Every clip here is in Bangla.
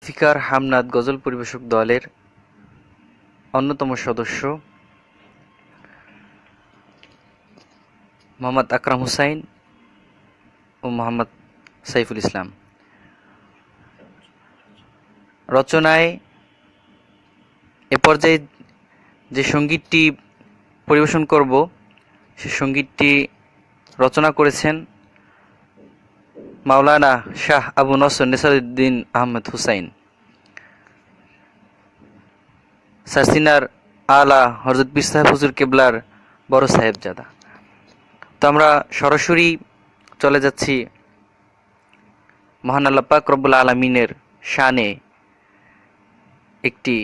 ফিকার হামনাদ গজল পরিবেশক দলের অন্যতম সদস্য মোহাম্মদ আকরাম হুসাইন ও মোহাম্মদ সাইফুল ইসলাম। রচনায় এ পর্যায়ে যে সঙ্গীতটি পরিবেশন করব সে সঙ্গীতটি রচনা করেছেন মাওলানা শাহ আবু নসর নেসারউদ্দিন আহমদ হুসাইন, সারসিনার আলা হযরত পীর সাহেব হুজুর কেবলার বড় সাহেবজাদা। তো আমরা সরাসরি চলে যাচ্ছি মহান আল্লাহ পাক রব্বুল আলামিনের শানে একটি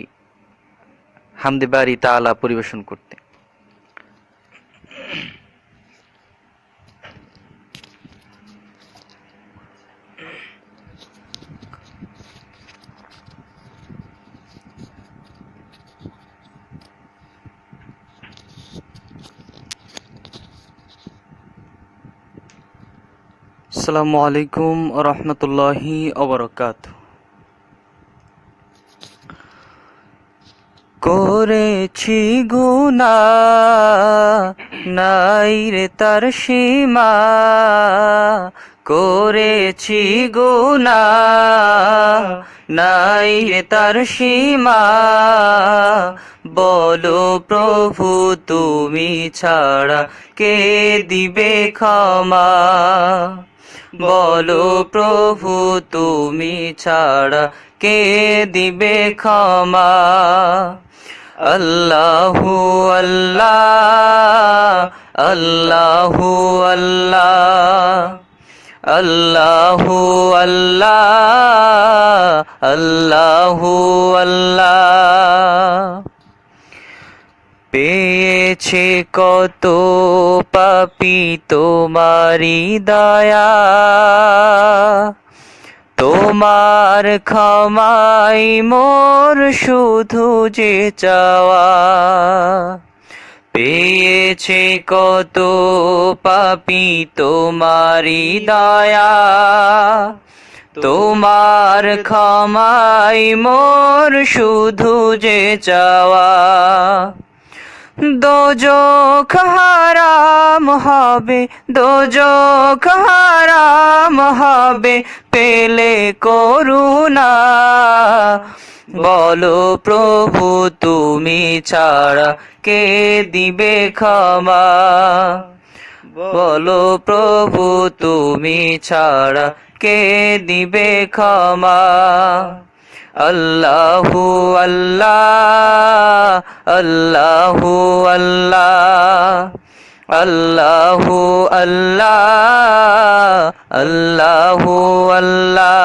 হামদে বারি তাআলা পরিবেশন করতে। আসসালামু আলাইকুম ওয়া রাহমাতুল্লাহি ওয়া বারাকাতুহু। করেছি গুনাহ নাই রে তার সীমা, করেছি গুনাহ নাই রে তার সীমা, বলো প্রভু তুমি ছাড়া কে দিবে ক্ষমা, বলো প্রভু তুমি ছাড়া কে দিবে ক্ষমা। আল্লাহু আল্লাহ আল্লাহু আল্লাহ আল্লাহু আল্লাহ আল্লাহু আল্লাহ। পেয়েছে কত পাপী তোমারি দয়া, তোমার ক্ষমাই মোর শুধু যে চাওয়া। পেয়েছে কত পাপী তোমারি দয়া, তোমার ক্ষমাই মোর শুধু যে চাওয়া। দোজখ হারাম হবে, দোজখ হারাম হবে পেলে করুণা, বলো প্রভু তুমি ছাড়া কে দিবে ক্ষমা, বলো প্রভু তুমি ছাড়া কে দিবে ক্ষমা। আল্লাহু আল্লাহ আল্লাহু আল্লাহ আল্লাহু আল্লাহ আল্লাহু আল্লাহ।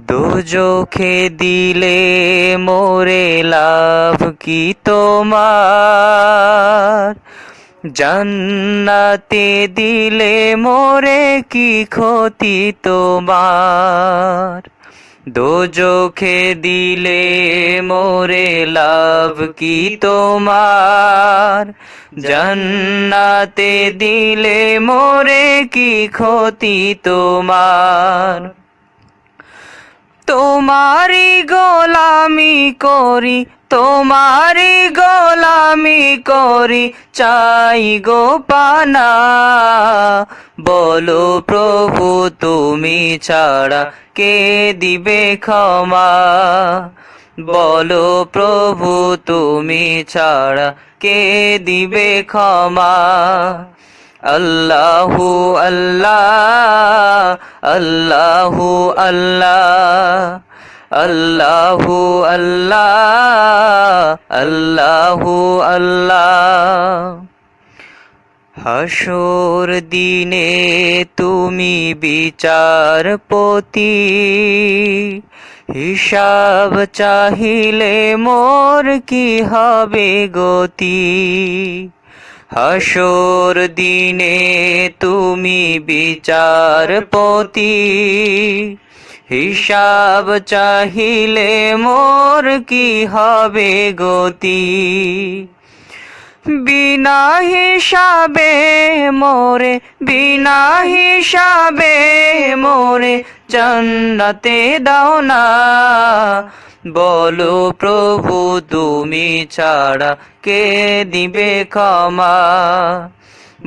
দোজখে দিলে মোরে লাভ কি তোমার, জান্নাতে দিলে মোরে কি ক্ষতি তোমার। দোজখে দিলে মোরে লাভ কি তোমার, জান্নাতে দিলে মোরে কি ক্ষতি তোমার। তোমারি গোলামি করি, তোমারি গোলামি করি চাই গো পানা, বলো প্রভু তুমি ছাড়া কে দিবে ক্ষমা, বলো প্রভু তুমি ছাড়া কে দিবে ক্ষমা। আল্লাহু আল্লাহ আল্লাহু আল্লাহ আল্লাহু আল্লাহ আল্লাহু আল্লাহ। হাসর দিনে তুমি বিচারপতি, হিসাব চাহিলে মোর কি হবে গতি। হাসর দিনে তুমি বিচারপতি, হিসাব চাহিলে মোর কি হবে গতি। বিনা হিসাবে মোরে, বিনা হিসাবে মোরে জান্নাতে দাও না। বলো প্রভু তুমি ছাড়া কে দিবে ক্ষমা।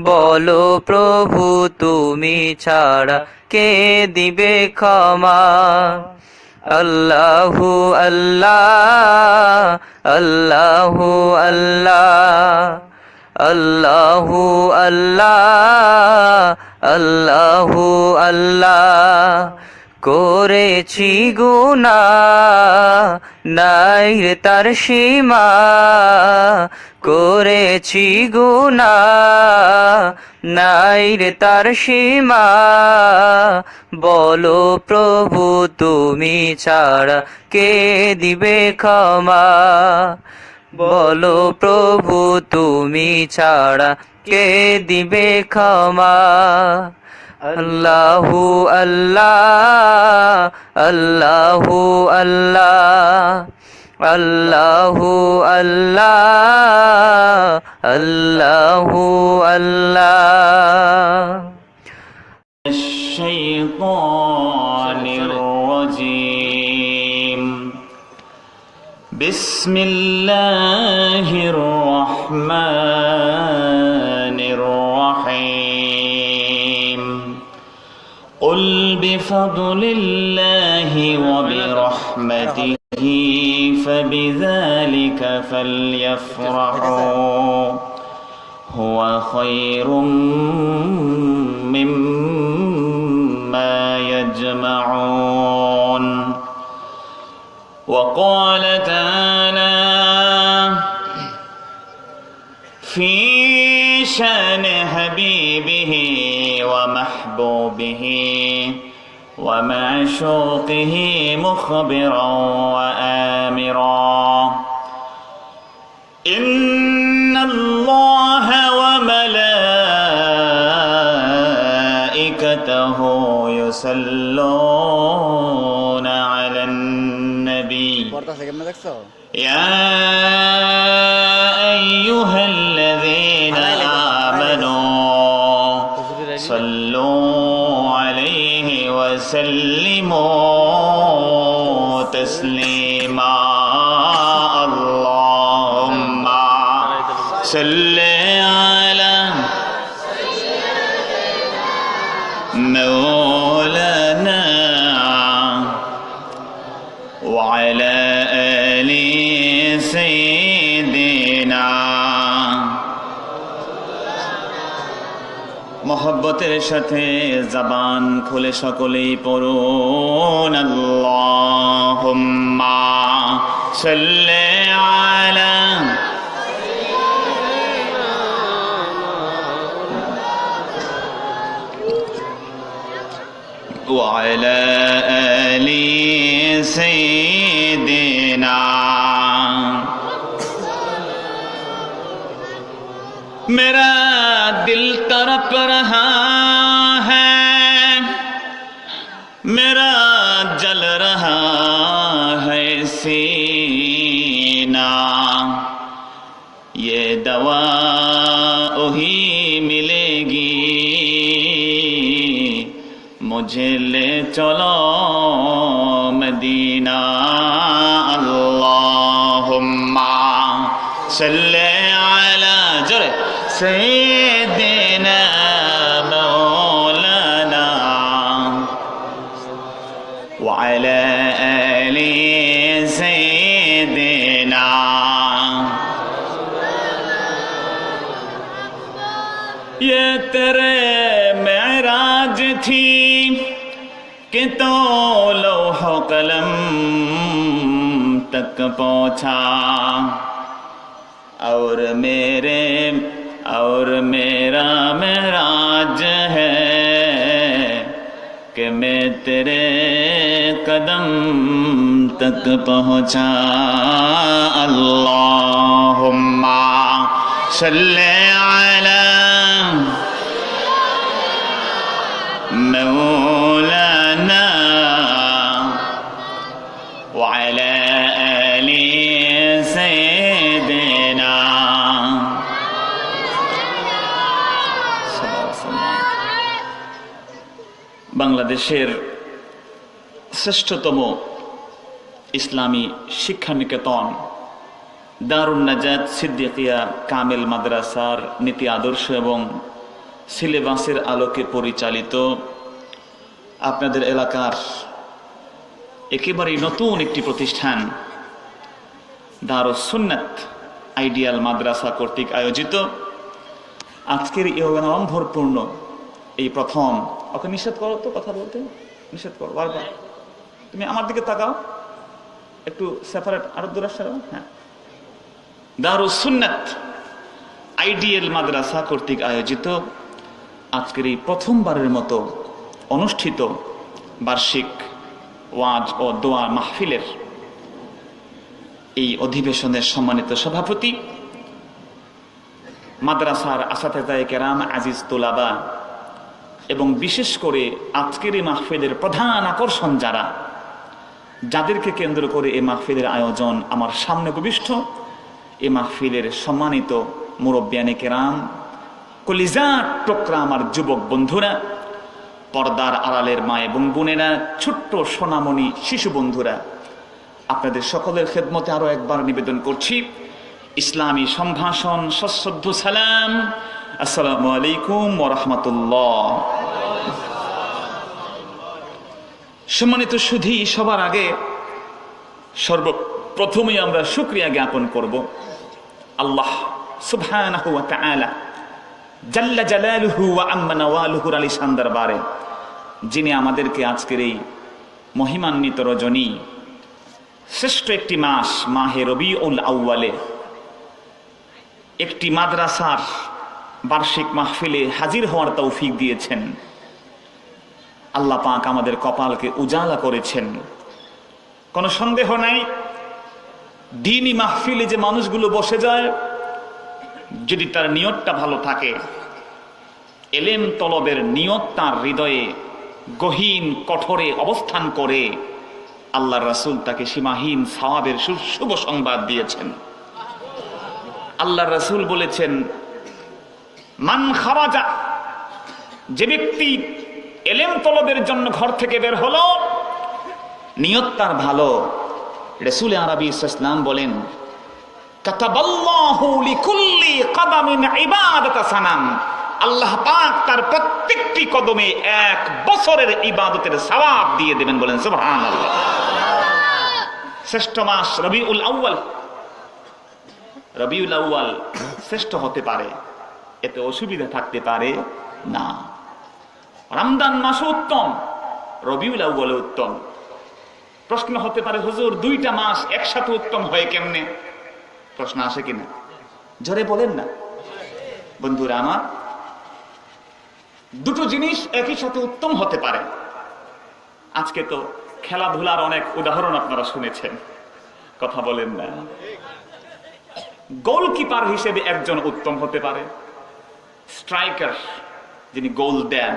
বলো প্রভু তুমি ছাড়া কে দিবে ক্ষমা। আল্লাহু আল্লাহ, আল্লাহু আল্লাহ, আল্লাহু আল্লাহ, আল্লাহু আল্লাহ। করেছি গুনাহ নাই রে তার সীমা, করেছি গুনাহ নাই রে তার সীমা। বলো প্রভু তুমি ছাড়া কে দিবে ক্ষমা। বলো প্রভু তুমি ছাড়া কে দিবে ক্ষমা। আল্লাহু আল্লাহ, আল্লাহু আল্লাহ, আল্লাহু আল্লাহ, আল্লাহু আল্লাহ। الشيطان الرجيم بسم الله الرحمن الرحيم قل بفضل الله وبرحمته فبذلك فليفرحوا هو خير مما يجمعون وقال تعالى في شأن حبيبه ومحبوبه ومعشوقه مخبرا وآمرا إن الله وملائكته يصلون على النبي يا أيها الذين آمنوا صلوا عليه وسلموا تسليما اللهم صل على مولانا وعلى آل سيدنا মোহব্বতের সাথে জবান খুলে সকলেই পড়ুন আল্লাহুম্মা সাল্লি আলা وعلى آل سيدنا मेरा दिल तड़प रहा है, मेरा जल रहा है सीना, ये दवा वही मिलेगी मुझे ले चलो मदीना अल्लाहुम्मा सल्ले अला जोरे सय्यिदिना मौलाना व अला आलि सय्यिदिना ये तेरे मेराज थी कि तो लौह कलम तक पहुँचा और मेरा मेराज है कि मैं तेरे कदम तक पहुँचा अल्लाहुम्मा सल्ले अला मौलाना व अला आलि सय्यिदिना বাংলাদেশের শ্রেষ্ঠতম ইসলামী শিক্ষা নিকেতন দারুন নাজাত সিদ্দিকিয়া কামেল মাদ্রাসার নীতি আদর্শ এবং সিলেবাসের আলোকে পরিচালিত আপনাদের এলাকার একেবারেই নতুন একটি প্রতিষ্ঠান দারুস সুন্নাত আইডিয়াল মাদ্রাসা কর্তৃক আয়োজিত আজকের এই আড়ম্বরপূর্ণ এই প্রথম, ওকে নিষেধ করো তো কথা বলতে, নিষেধ করো বারবার। তুমি আমার দিকে তাকাও, একটু সেপারেট আরো দূরে সরো। হ্যাঁ, দারুস সুন্নাত আইডিয়াল মাদ্রাসা কর্তৃক আয়োজিত আজকের এই প্রথমবারের মতো অনুষ্ঠিত বার্ষিক ওয়াজ ও দোয়া মাহফিলের এই অধিবেশনের সম্মানিত সভাপতি মাদ্রাসার আসাতেজায়ে কেরাম, আজিজ তোলাবা এবং বিশেষ করে আজকের এই মাহফিলের প্রধান আকর্ষণ যাদেরকে কেন্দ্র করে এই মাহফিলের আয়োজন, আমার সামনে উপবিষ্ট এই মাহফিলের সম্মানিত মুরব্বিয়ানে কেরাম, কলিজার টুকরা আমার যুবক বন্ধুরা, পর্দার আড়ালের মা এবং বোনেরা, ছোট্ট সোনামণি শিশু বন্ধুরা, আপনাদের সকলের খেদমতে আরো একবার নিবেদন করছি ইসলামী সম্ভাষণ সশ্রদ্ধ সালাম, আসসালামু আলাইকুম ওয়া রাহমাতুল্লাহ। সম্মানিত সুধী, সবার আগে সর্বপ্রথমেই আমরা শুকরিয়া জ্ঞাপন করব আল্লাহ সুবহানাহু ওয়া তাআলা জাল্লা জালালুহু ওয়া আম্মা নাওয়ালুহুর আলিশান দরবারে, যিনি আমাদেরকে আজকের এই মহিমান্বিত রজনী, শ্রেষ্ঠ একটি মাস মাহে রবিউল আউয়ালে একটি মাদ্রাসার বার্ষিক মাহফিলে হাজির হওয়ার তৌফিক দিয়েছেন। আল্লাহ পাক আমাদের কপালকে উজালা করেছেন। কোনো সন্দেহ নাই, দ্বীনি মাহফিলে যে মানুষগুলো বসে যায়, যদি তার নিয়তটা ভালো থাকে, এলেম তলবের নিয়ত তার হৃদয়ে গহীন কঠোরে অবস্থান করে, আল্লাহর রাসূল তাকে সীমাহীন সওয়াবের শুভ সংবাদ দিয়েছেন। আল্লাহর রাসূল বলেছেন, মান খারাজা, যে ব্যক্তি এলেম তলবের জন্য ঘর থেকে বের হলো, নিয়ত তার ভালো, রাসূল আরবী ইসলাম বলেন, কাতাবাল্লাহু লিকুল্লি কদমিন ইবাদাতা সানাম, আল্লাহ পাক তার প্রত্যেকটি কদমে 1 বছরের ইবাদতের সওয়াব দিয়ে দেবেন। বলেন সুবহানাল্লাহ। শ্রেষ্ঠ মাস রবিউল আউয়াল, রবিউল আউয়াল শ্রেষ্ঠ হতে পারে, এতে অসুবিধা থাকতে পারে না। রমজান মাস উত্তম, রবিউল আউয়াল উত্তম। প্রশ্ন হতে পারে, হুজুর দুইটা মাস একসাথে উত্তম হয় কেমনে? প্রশ্ন আসে কিনা? জোরে বলেন না। বন্ধুরা আমার, দুটো জিনিস একই সাথে উত্তম হতে পারে। আজকে তো খেলাধুলার অনেক উদাহরণ আপনারা শুনেছেন, কথা বলেন না। গোলকিপার হিসেবে একজন উত্তম হতে পারে, স্ট্রাইকার যিনি গোল দেন,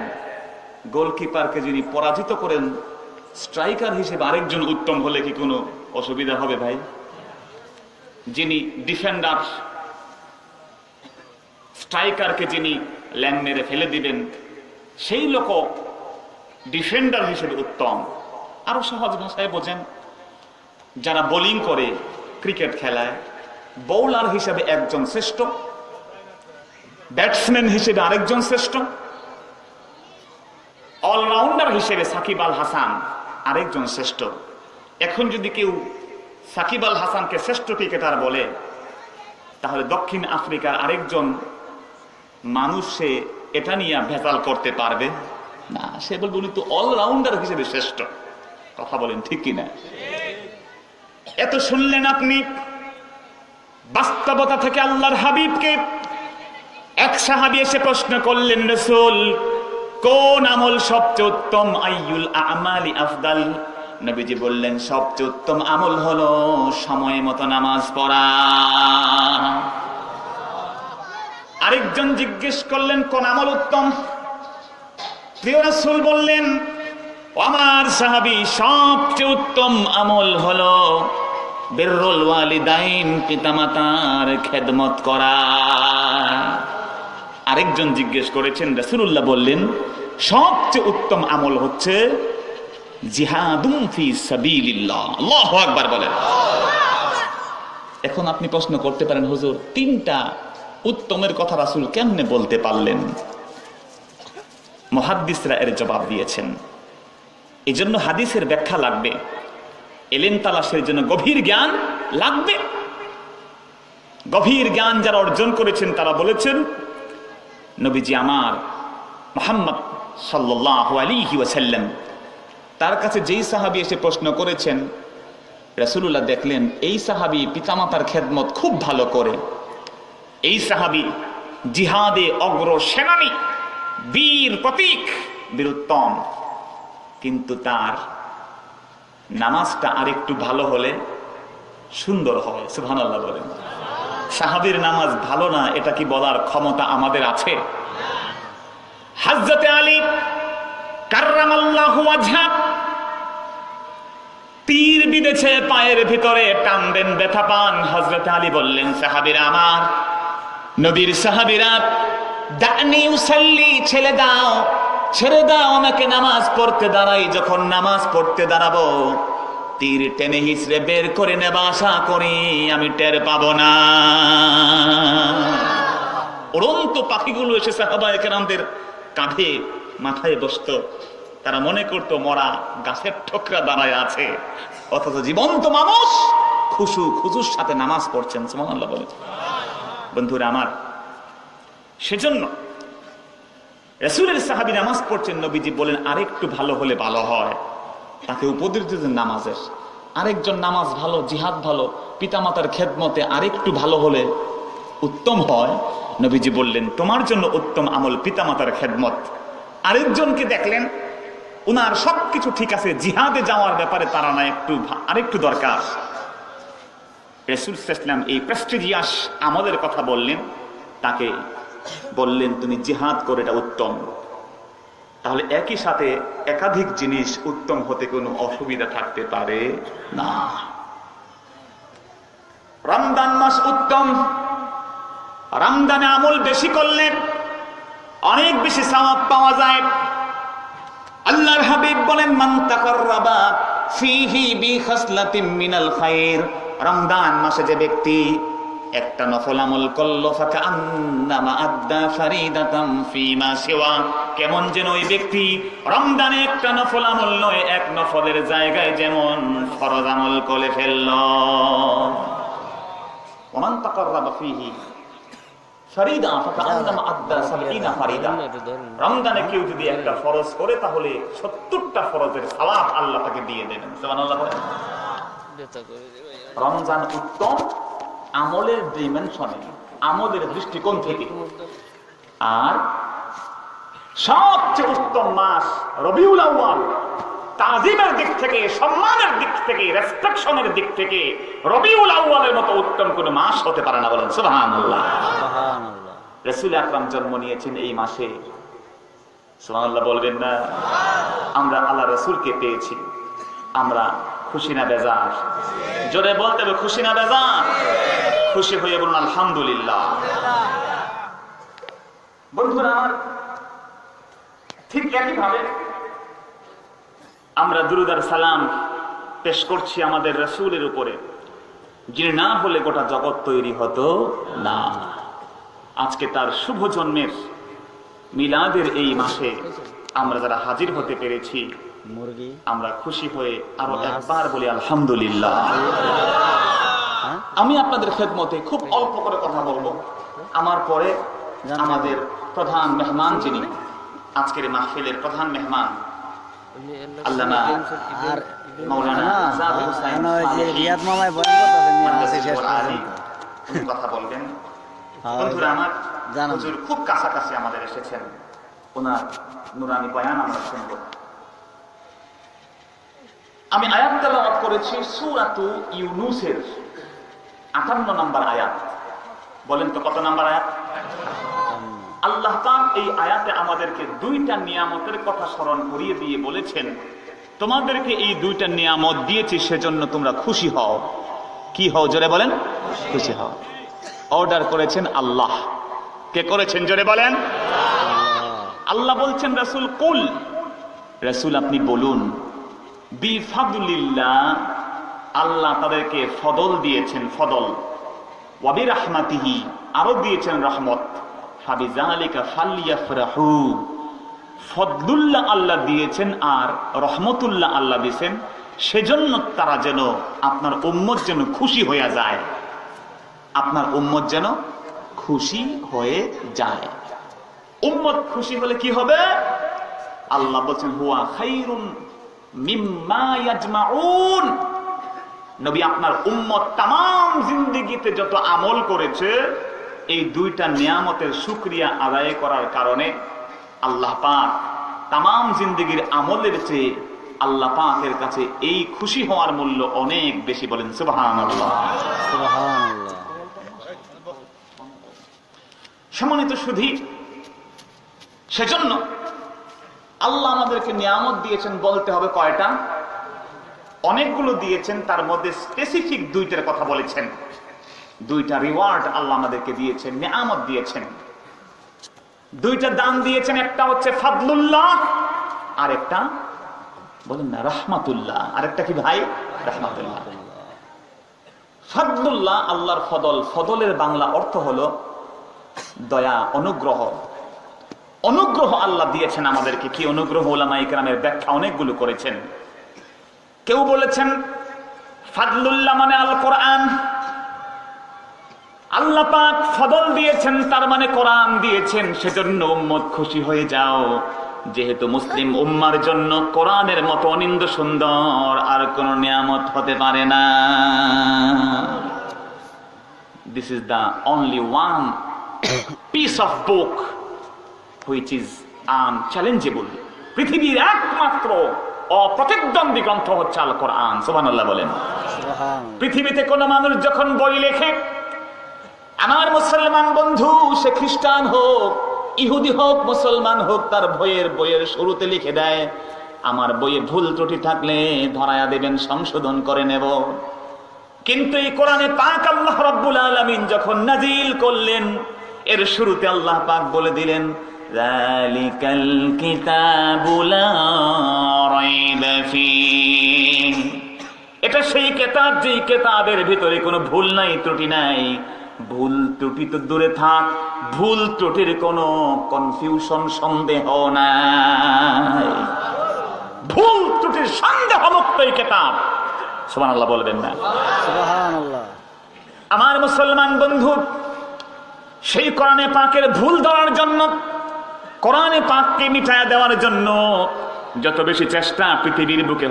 গোলকিপারকে যিনি পরাজিত করেন, স্ট্রাইকার হিসেবে আরেকজন উত্তম হলে কি কোনো অসুবিধা হবে ভাই? যিনি ডিফেন্ডার, স্ট্রাইকারকে যিনি ল্যাং মেরে ফেলে দিবেন, সেই লোক ডিফেন্ডার হিসেবে উত্তম। আরো সহজ ভাষায় বোঝেন, যারা বোলিং করে ক্রিকেট খেলায়, বোলার হিসেবে একজন শ্রেষ্ঠ, ব্যাটসম্যান হিসেবে আরেকজন শ্রেষ্ঠ, অলরাউন্ডার হিসেবে সাকিব আল হাসান আরেকজন শ্রেষ্ঠ। এখন যদি কেউ সাকিব আল হাসানকে শ্রেষ্ঠ ক্রিকেটার বলে, তাহলে দক্ষিণ আফ্রিকার আরেকজন মানুষ সে এটা নিয়ে ভেজাল করতে পারবে না। সে বলবে উনি তো অলরাউন্ডার হিসেবে শ্রেষ্ঠ। কথা বলেন ঠিক কিনা? এত শুনলেন আপনি। বাস্তবতা থেকে আল্লাহর হাবিবকে এক সাহাবী এসে প্রশ্ন করলেন, রাসূল কোন আমল সবচেয়ে উত্তম? আইয়ুল আমালি আফদাল? নবীজি বললেন, সবচেয়ে উত্তম আমল হলো সময় মতো নামাজ পড়া। আরেকজন জিজ্ঞেস করলেন, কোন আমল উত্তম? প্রিয় রাসূল বললেন, আমার সাহাবী, সবচেয়ে উত্তম আমল হলো বিররুল ওয়ালিদাইন, পিতামাতার খেদমত করা। আরেকজন জিজ্ঞেস করেছেন, রাসূলুল্লাহ বললেন, সবচেয়ে উত্তম আমল হচ্ছে জিহাদুম ফি সাবিলিল্লাহ। আল্লাহু আকবার বলেন। এখন আপনি প্রশ্ন করতে পারেন, হুজুর তিনটা উত্তমের কথা রাসূল কেমনে বলতে পারলেন? মুহাদ্দিসরা এর জবাব দিয়েছেন। এই জন্য হাদিসের ব্যাখ্যা লাগবে, এলেম তালাশের জন্য গভীর জ্ঞান লাগবে। গভীর জ্ঞান যারা অর্জন করেছেন তারা বলেছেন, নবীজি আমার মুহাম্মদ সাল্লাল্লাহু আলাইহি ওয়াসাল্লাম তার কাছে যেই সাহাবী এসে প্রশ্ন করেছেন, রাসূলুল্লাহ দেখলেন এই সাহাবী পিতামাতার খেদমত খুব ভালো করে, এই সাহাবী জিহাদে অগ্র সেনানী, বীর প্রতীক, বীরুত্তম, কিন্তু তার নামাজটা আরেকটু ভালো হলে সুন্দর হয়। সুবহানাল্লাহ বলেন। সাহাবীর নামাজ ভালো না এটা কি বলার ক্ষমতা আমাদের আছে? হযরতে আলী কাররামাল্লাহু ওয়াজহা তীর বিঁধেছে পায়ের ভিতরে, টান দেন ব্যথা পান। হযরতে আলী বললেন, সাহাবীরা আমার, নবীর সাহাবীরা, দানি উসাল্লি, ছেড়ে দাও, ছেড়ে দাও আমাকে নামাজ পড়তে দাঁড়াই। যখন নামাজ পড়তে দাঁড়াবো তীর টেনে হিসড়ে বের করে নেবা আশা করি আমি টের পাবো না। উড়ন্ত পাখিগুলো এসে সাহাবায়ে কেরামদের কাঁধে মাথায় বসতো, তারা মনে করতো মরা গাছের ঠোকরা দাঁড়ায় আছে, অথচ জীবন্ত মানুষ খুশু খুজুর সাথে নামাজ পড়ছেন। সুবহানাল্লাহ বলেন। বন্ধুরা আমার, সেজন্য রাসূলের সাহাবী নামাজ পড়ছেন, নবীজি বলেন আরেকটু ভালো হলে ভালো হয়। তাকে উপদেশ দিতেন নামাজের, আরেকজন নামাজ ভালো, জিহাদ ভালো, পিতামাতার খেদমতে আরেকটু ভালো হলে উত্তম হয়। নবীজি বললেন তোমার জন্য উত্তম আমল পিতামাতার খেদমত। আরেকজনকে দেখলেন উনার সবকিছু ঠিক আছে, জিহাদে যাওয়ার ব্যাপারে তারা না আরেকটু দরকার। রাসূল সাল্লাল্লাহু আলাইহি ওয়াসাল্লাম এই প্রেস্টিজিয়াস আমলের কথা বললেন, তাকে বললেন তুমি জিহাদ করে, এটা উত্তম। তাহলে একই সাথে একাধিক জিনিস উত্তম হতে কোনো অসুবিধা থাকতে পারে না। রমজান মাস উত্তম, রমজানে আমল বেশি করলে অনেক বেশি সওয়াব পাওয়া যায়। আল্লাহর হাবিব বলেন, মান তাকাররাবা ফীহি বিখাসলাতিন মিনাল খায়র, রমজান মাসে যে ব্যক্তি একটা নফল আমল করলো, ফাকান্নামা আদ্দা ফারিদাতাম ফীমা সিওয়া, কেমন যেন ওই ব্যক্তি রমজানে একটা নফল আমল নয়, এক নফলের জায়গায় যেমন ফরজ আমল করে ফেলল। ওমান তাকাররাবা ফীহি ফারিদা ফাকান্নামা আদ্দা সাবঈনা ফারিদা, রমজানে কেউ যদি একটা ফরজ করে তাহলে 70টা ফরজের সওয়াব আল্লাহ তাকে দিয়ে দেবেন। সুবহানাল্লাহ। রমজান উত্তম আমলের ডিমেনশনে, আমলের দৃষ্টিকোণ থেকে। আর সবচেয়ে উত্তম মাস রবিউল আউয়াল, তাজিমের দিক থেকে, সম্মানের দিক থেকে, রেসপেকশনের দিক থেকে রবিউল আউয়ালের মতো উত্তম কোন মাস হতে পারে না। বলেন সুবহানাল্লাহ। রাসূল আকরাম জন্ম নিয়েছেন এই মাসে, সুবহানাল্লাহ বলবেন না? আমরা আল্লাহ রাসূলকে পেয়েছি, আমরা খুশি না বেজার? জোরে বলতে হবে, খুশি না বেজার? খুশি হয়ে বলুন আলহামদুলিল্লাহ। বন্ধুরা আমার, ঠিক একইভাবে আমরা দুরূদ আর সালাম পেশ করছি আমাদের রাসূলের উপরে, যিনি না হলে গোটা জগৎ তৈরি হতো না। আজকে তার শুভ জন্মের মিলাদের এই মাসে আমরা যারা হাজির হতে পেরেছি, আমরা খুশি হয়ে আরো একবার বলি আলহামদুলিল্লাহ। আমি আপনাদের খেদমতে খুব অল্প করে কথা বলবো। আমার পরে আমাদের প্রধান মেহমান, যিনি আজকের মাহফিলের প্রধান মেহমান, আল্লামা মাওলানা জাকির হোসেন উনি কথা বলবেন। বন্ধুরা আমার, হুজুর খুব কাছাকাছি আমাদের এসেছেন, ওনার নুরানি বয়ান আমরা শুনবো। আমি আয়াত তেলাওয়াত করেছি সূরাতু ইউনূসের 58 নম্বর আয়াত। বলেন তো কত নম্বর আয়াত? আল্লাহ পাক এই আয়াতে আমাদেরকে দুইটা নিয়ামতের কথা স্মরণ করিয়ে দিয়ে বলেছেন, তোমাদেরকে এই দুইটা নিয়ামত দিয়েছি সেজন্য তোমরা খুশি হও। কি হও? জোরে বলেন, খুশি হও। অর্ডার করেছেন আল্লাহ। কে করেছেন? জোরে বলেন। আল্লাহ বলছেন রাসূল কুল, রাসূল আপনি বলুন, বিফাদলিল্লাহ, আল্লাহ তাদেরকে ফদল দিয়েছেন, ফদল, ওয়া বিরাহমাতিহি, আরো দিয়েছেন রহমত, ফাবিযালিকা ফালইয়াফরাহু, ফদলুল্লাহ আল্লাহ দিয়েছেন আর রহমতুল্লাহ আল্লাহ দিয়েছেন, সেজন্য তারা যেন, আপনার উম্মত যেন খুশি হয়ে যায়, আপনার উম্মত যেন খুশি হয়ে যায়। উম্মত খুশি হলে কি হবে? আল্লাহ বলছেন হুয়া খাইরুন মিম্মা ইয়াজমাউন, নবী আপনার উম্মত তামাম জিন্দেগিতে যত আমল করেছে, এই দুইটা নিয়ামতের শুকরিয়া আদায় করার কারণে আল্লাহ পাক তামাম জিন্দেগির আমলের চেয়ে আল্লাহ পাকের কাছে এই খুশি হওয়ার মূল্য অনেক বেশি। বলেন সুবহানাল্লাহ। সম্মানিত সুধী, সেজন্য আল্লাহ আমাদেরকে নিয়ামত দিয়েছেন, বলতে হবে কয়টা? অনেকগুলো দিয়েছেন, তার মধ্যে স্পেসিফিক দুইটার কথা বলেছেন। দুইটা রিওয়ার্ড আল্লাহ আমাদেরকে দিয়েছেন, নিয়ামত দিয়েছেন, দুইটা দান দিয়েছেন। একটা হচ্ছে ফাদলুল্লাহ, আর একটা বলেন না রাহমাতুল্লাহ। আরেকটা কি ভাই? রাহমাতুল্লাহ। ফাদলুল্লাহ আল্লাহর ফদল, ফদলের বাংলা অর্থ হলো দয়া, অনুগ্রহ। অনুগ্রহ আল্লাহ দিয়েছেন আমাদেরকে। কি অনুগ্রহ? উলামায়ে কেরামের ব্যাখ্যা অনেকগুলো করেছেন। কেউ বলেছেন ফাদলুল্লাহ মানে আল কোরআন, আল্লাহ পাক ফদল দিয়েছেন তার মানে কোরআন দিয়েছেন, সেজন্য উম্মত খুশি হয়ে যাও, যেহেতু মুসলিম উম্মার জন্য কোরআনের মতো অনিন্দ সুন্দর আর কোন নিয়ামত হতে পারে না। This is the only one piece of book which is unchallengeable. পৃথিবীর একমাত্র অপ্রতিদ্বন্দ্বী গ্রন্থ হচ্ছে আল কোরআন। সুবহানাল্লাহ বলেন। পৃথিবীতে কোন মানুষ যখন বই লেখে, আমার মুসলমান বন্ধু, সে খ্রিস্টান হোক, ইহুদি হোক, মুসলমান হোক, তার বইয়ের শুরুতে লিখে দেয়, আমার বইয়ে ভুল ত্রুটি থাকলে ধরায়া দেবেন, সংশোধন করে নেব। কিন্তু এই কোরআনে পাক আল্লাহ রাব্বুল আলামিন যখন নাজিল করলেন, এর শুরুতে আল্লাহ পাক বলে দিলেন যালিকাল কিতাবু লা রাইবা ফীহি, এটা সেই কিতাব যেই কিতাবের ভিতরে কোনো ভুল নাই, ত্রুটি নাই। ভুল ত্রুটি তো দূরে থাক, ভুল ত্রুটির কোনো কনফিউশন, সন্দেহ নাই, ভুল ত্রুটির সন্দেহ মুক্ত এই কিতাব। সুবহানাল্লাহ বলবেন না? সুবহানাল্লাহ। আমার মুসলমান বন্ধু, সেই কোরআনে পাকের ভুল ধরার জন্য, কোরআনে পাককে মিটায়া দেওয়ার জন্য যত বেশি চেষ্টা পৃথিবীর বুকে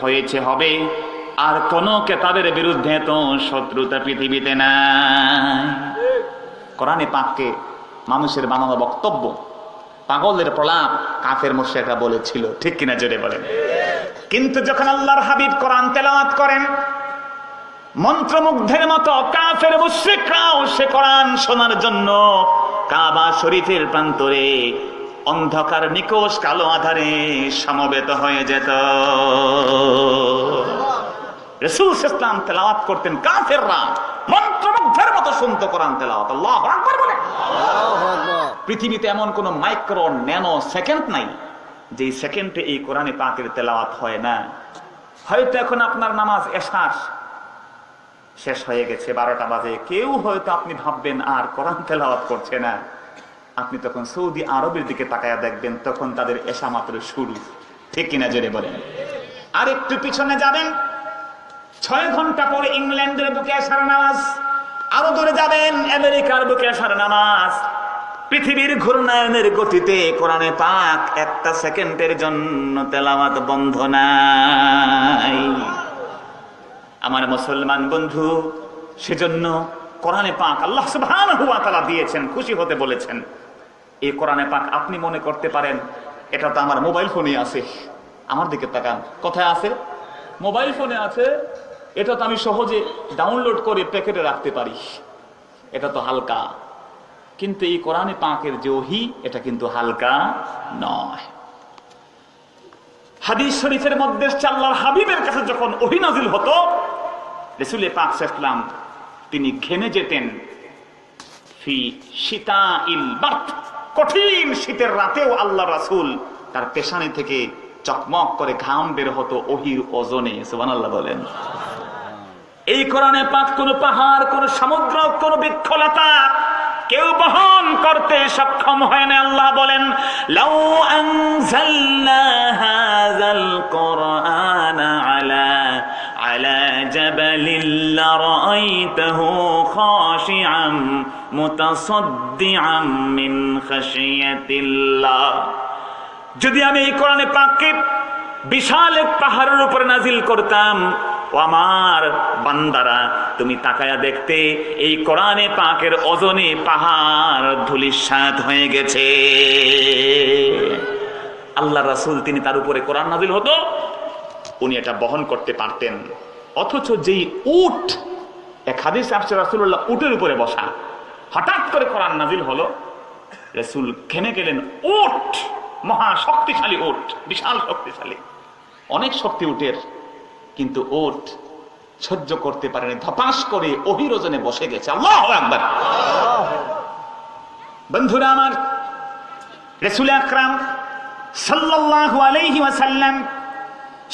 হয়েছে, হবে, আর কোন কিতাবের বিরুদ্ধে তো শত্রুতা পৃথিবীতে নাই। কোরআনে পাককে মানুষের বানানো বক্তব্য, পাগলের প্রলাপ, কাফের মুশরিকরা বলেছিল, ঠিক কিনা জোরে বলেন। কিন্তু যখন আল্লাহর হাবিব কোরআন তেলাওয়াত করেন, মন্ত্রমুগ্ধের মতো কাফের মুশরিকরাও সে কোরআন শোনার জন্য কাবা শরীফের প্রান্তরে অন্ধকার নিকোষ কালো আধারে সমবেত হয়ে যেত। রাসূল সাল্লাল্লাহু আলাইহি ওয়াসাল্লাম তেলাওয়াত করতেন, কাফেররা মন্ত্রমুগ্ধের মতো শুনতো কোরআন তেলাওয়াত। আল্লাহু আকবার বলেন। আল্লাহু আকবার। পৃথিবীতে এমন কোন মাইক্রো ন্যানো সেকেন্ড নাই যে সেকেন্ডে এই কোরআনে পাকের তেলাওয়াত হয় না। হয়তো এখন আপনার নামাজ এশার শেষ হয়ে গেছে, 12টা বাজে, কেউ হয়তো আপনি ভাববেন আর কোরআন তেলাওয়াত করছে না। আপনি তখন সৌদি আরবের দিকে তাকায়া দেখবেন, তখন তাদের এশা মাত্র শুরু, ঠিক কিনা জোরে বলেন। আর একটু পিছনে যাবেন, 6 ঘন্টা পরে ইংল্যান্ডের বুকে এশার নামাজ, আরো দূরে যাবেন আমেরিকার বুকে এশার নামাজ। পৃথিবীর ঘূর্ণায়নের গতিতে কোরআনে পাক একটা সেকেন্ডের জন্য তেলাওয়াত বন্ধ নাই। আমার মুসলমান বন্ধু, সেজন্য কোরআনে পাক আল্লাহ সুবহানাহু ওয়া তাআলা দিয়েছেন, খুশি হতে বলেছেন। এই কোরআনে পাক আপনি মনে করতে পারেন এটা তো আমার মোবাইল ফোনে আছে, আমার দিকে তাকান, কোথায় আছে? মোবাইল ফোনে আছে, এটা তো আমি সহজে ডাউনলোড করে প্যাকেটে রাখতে পারি, এটা তো হালকা। কিন্তু এই কোরআনে পাকের যে ওহী, এটা কিন্তু হালকা নয়। হাদিস শরীফের মধ্যে আল্লাহর হাবিবের কাছে যখন ওহী নাজিল হতো, রাসূল পাক সাল্লাল্লাহু আলাইহি ওয়াসাল্লাম তিনি ঘেমে যেতেন, ফি শিতাইল বারদ, কঠিন শীতের রাতেও আল্লাহ রাসূল তার পেশানি থেকে চকমক করে ঘাম বের হতো ওহির ওজনে। সুবহানাল্লাহ বলেন। এই কোরআনে পাক কোন পাহাড়, কোন সমুদ্র, কোন বৃক্ষলতা কেউ বহন করতে সক্ষম হয় না। আল্লাহ বলেন, লাউ আনজালনা হাযাল কুরআনা আলা জাবালিন লারাআইতাহু খাশিআম মুতাসাদ্দিআম মিন খাশিয়াতিল্লাহ। যদি আমি এই কোরআনে পাককে বিশাল এক পাহাড়ের উপরে নাজিল করতাম, ও আমার বান্দারা তুমি তাকায়া দেখতে এই কোরআনে পাকের ওজনে পাহাড় ধূলিসাৎ হয়ে গেছে। আল্লাহ রাসূল তিনি তার উপরে কোরআন নাজিল হতো, উনি এটা বহন করতে পারতেন। অথচ যেই উট, এক হাদিসে আসছে রাসূলুল্লাহ উটের উপরে বসা, হঠাৎ করে কোরআন নাজিল হলো, রাসূল থেমে গেলেন। উট মহা শক্তিশালী উট, বিশাল শক্তিশালী, অনেক শক্তি উটের, কিন্তু উট সহ্য করতে পারেনি, ধপাস করে ওহির ওজনে বসে গেছে। আল্লাহু আকবার। বন্ধুরা আমার, রাসূল আকরাম সাল্লাল্লাহু আলাইহি ওয়াসাল্লাম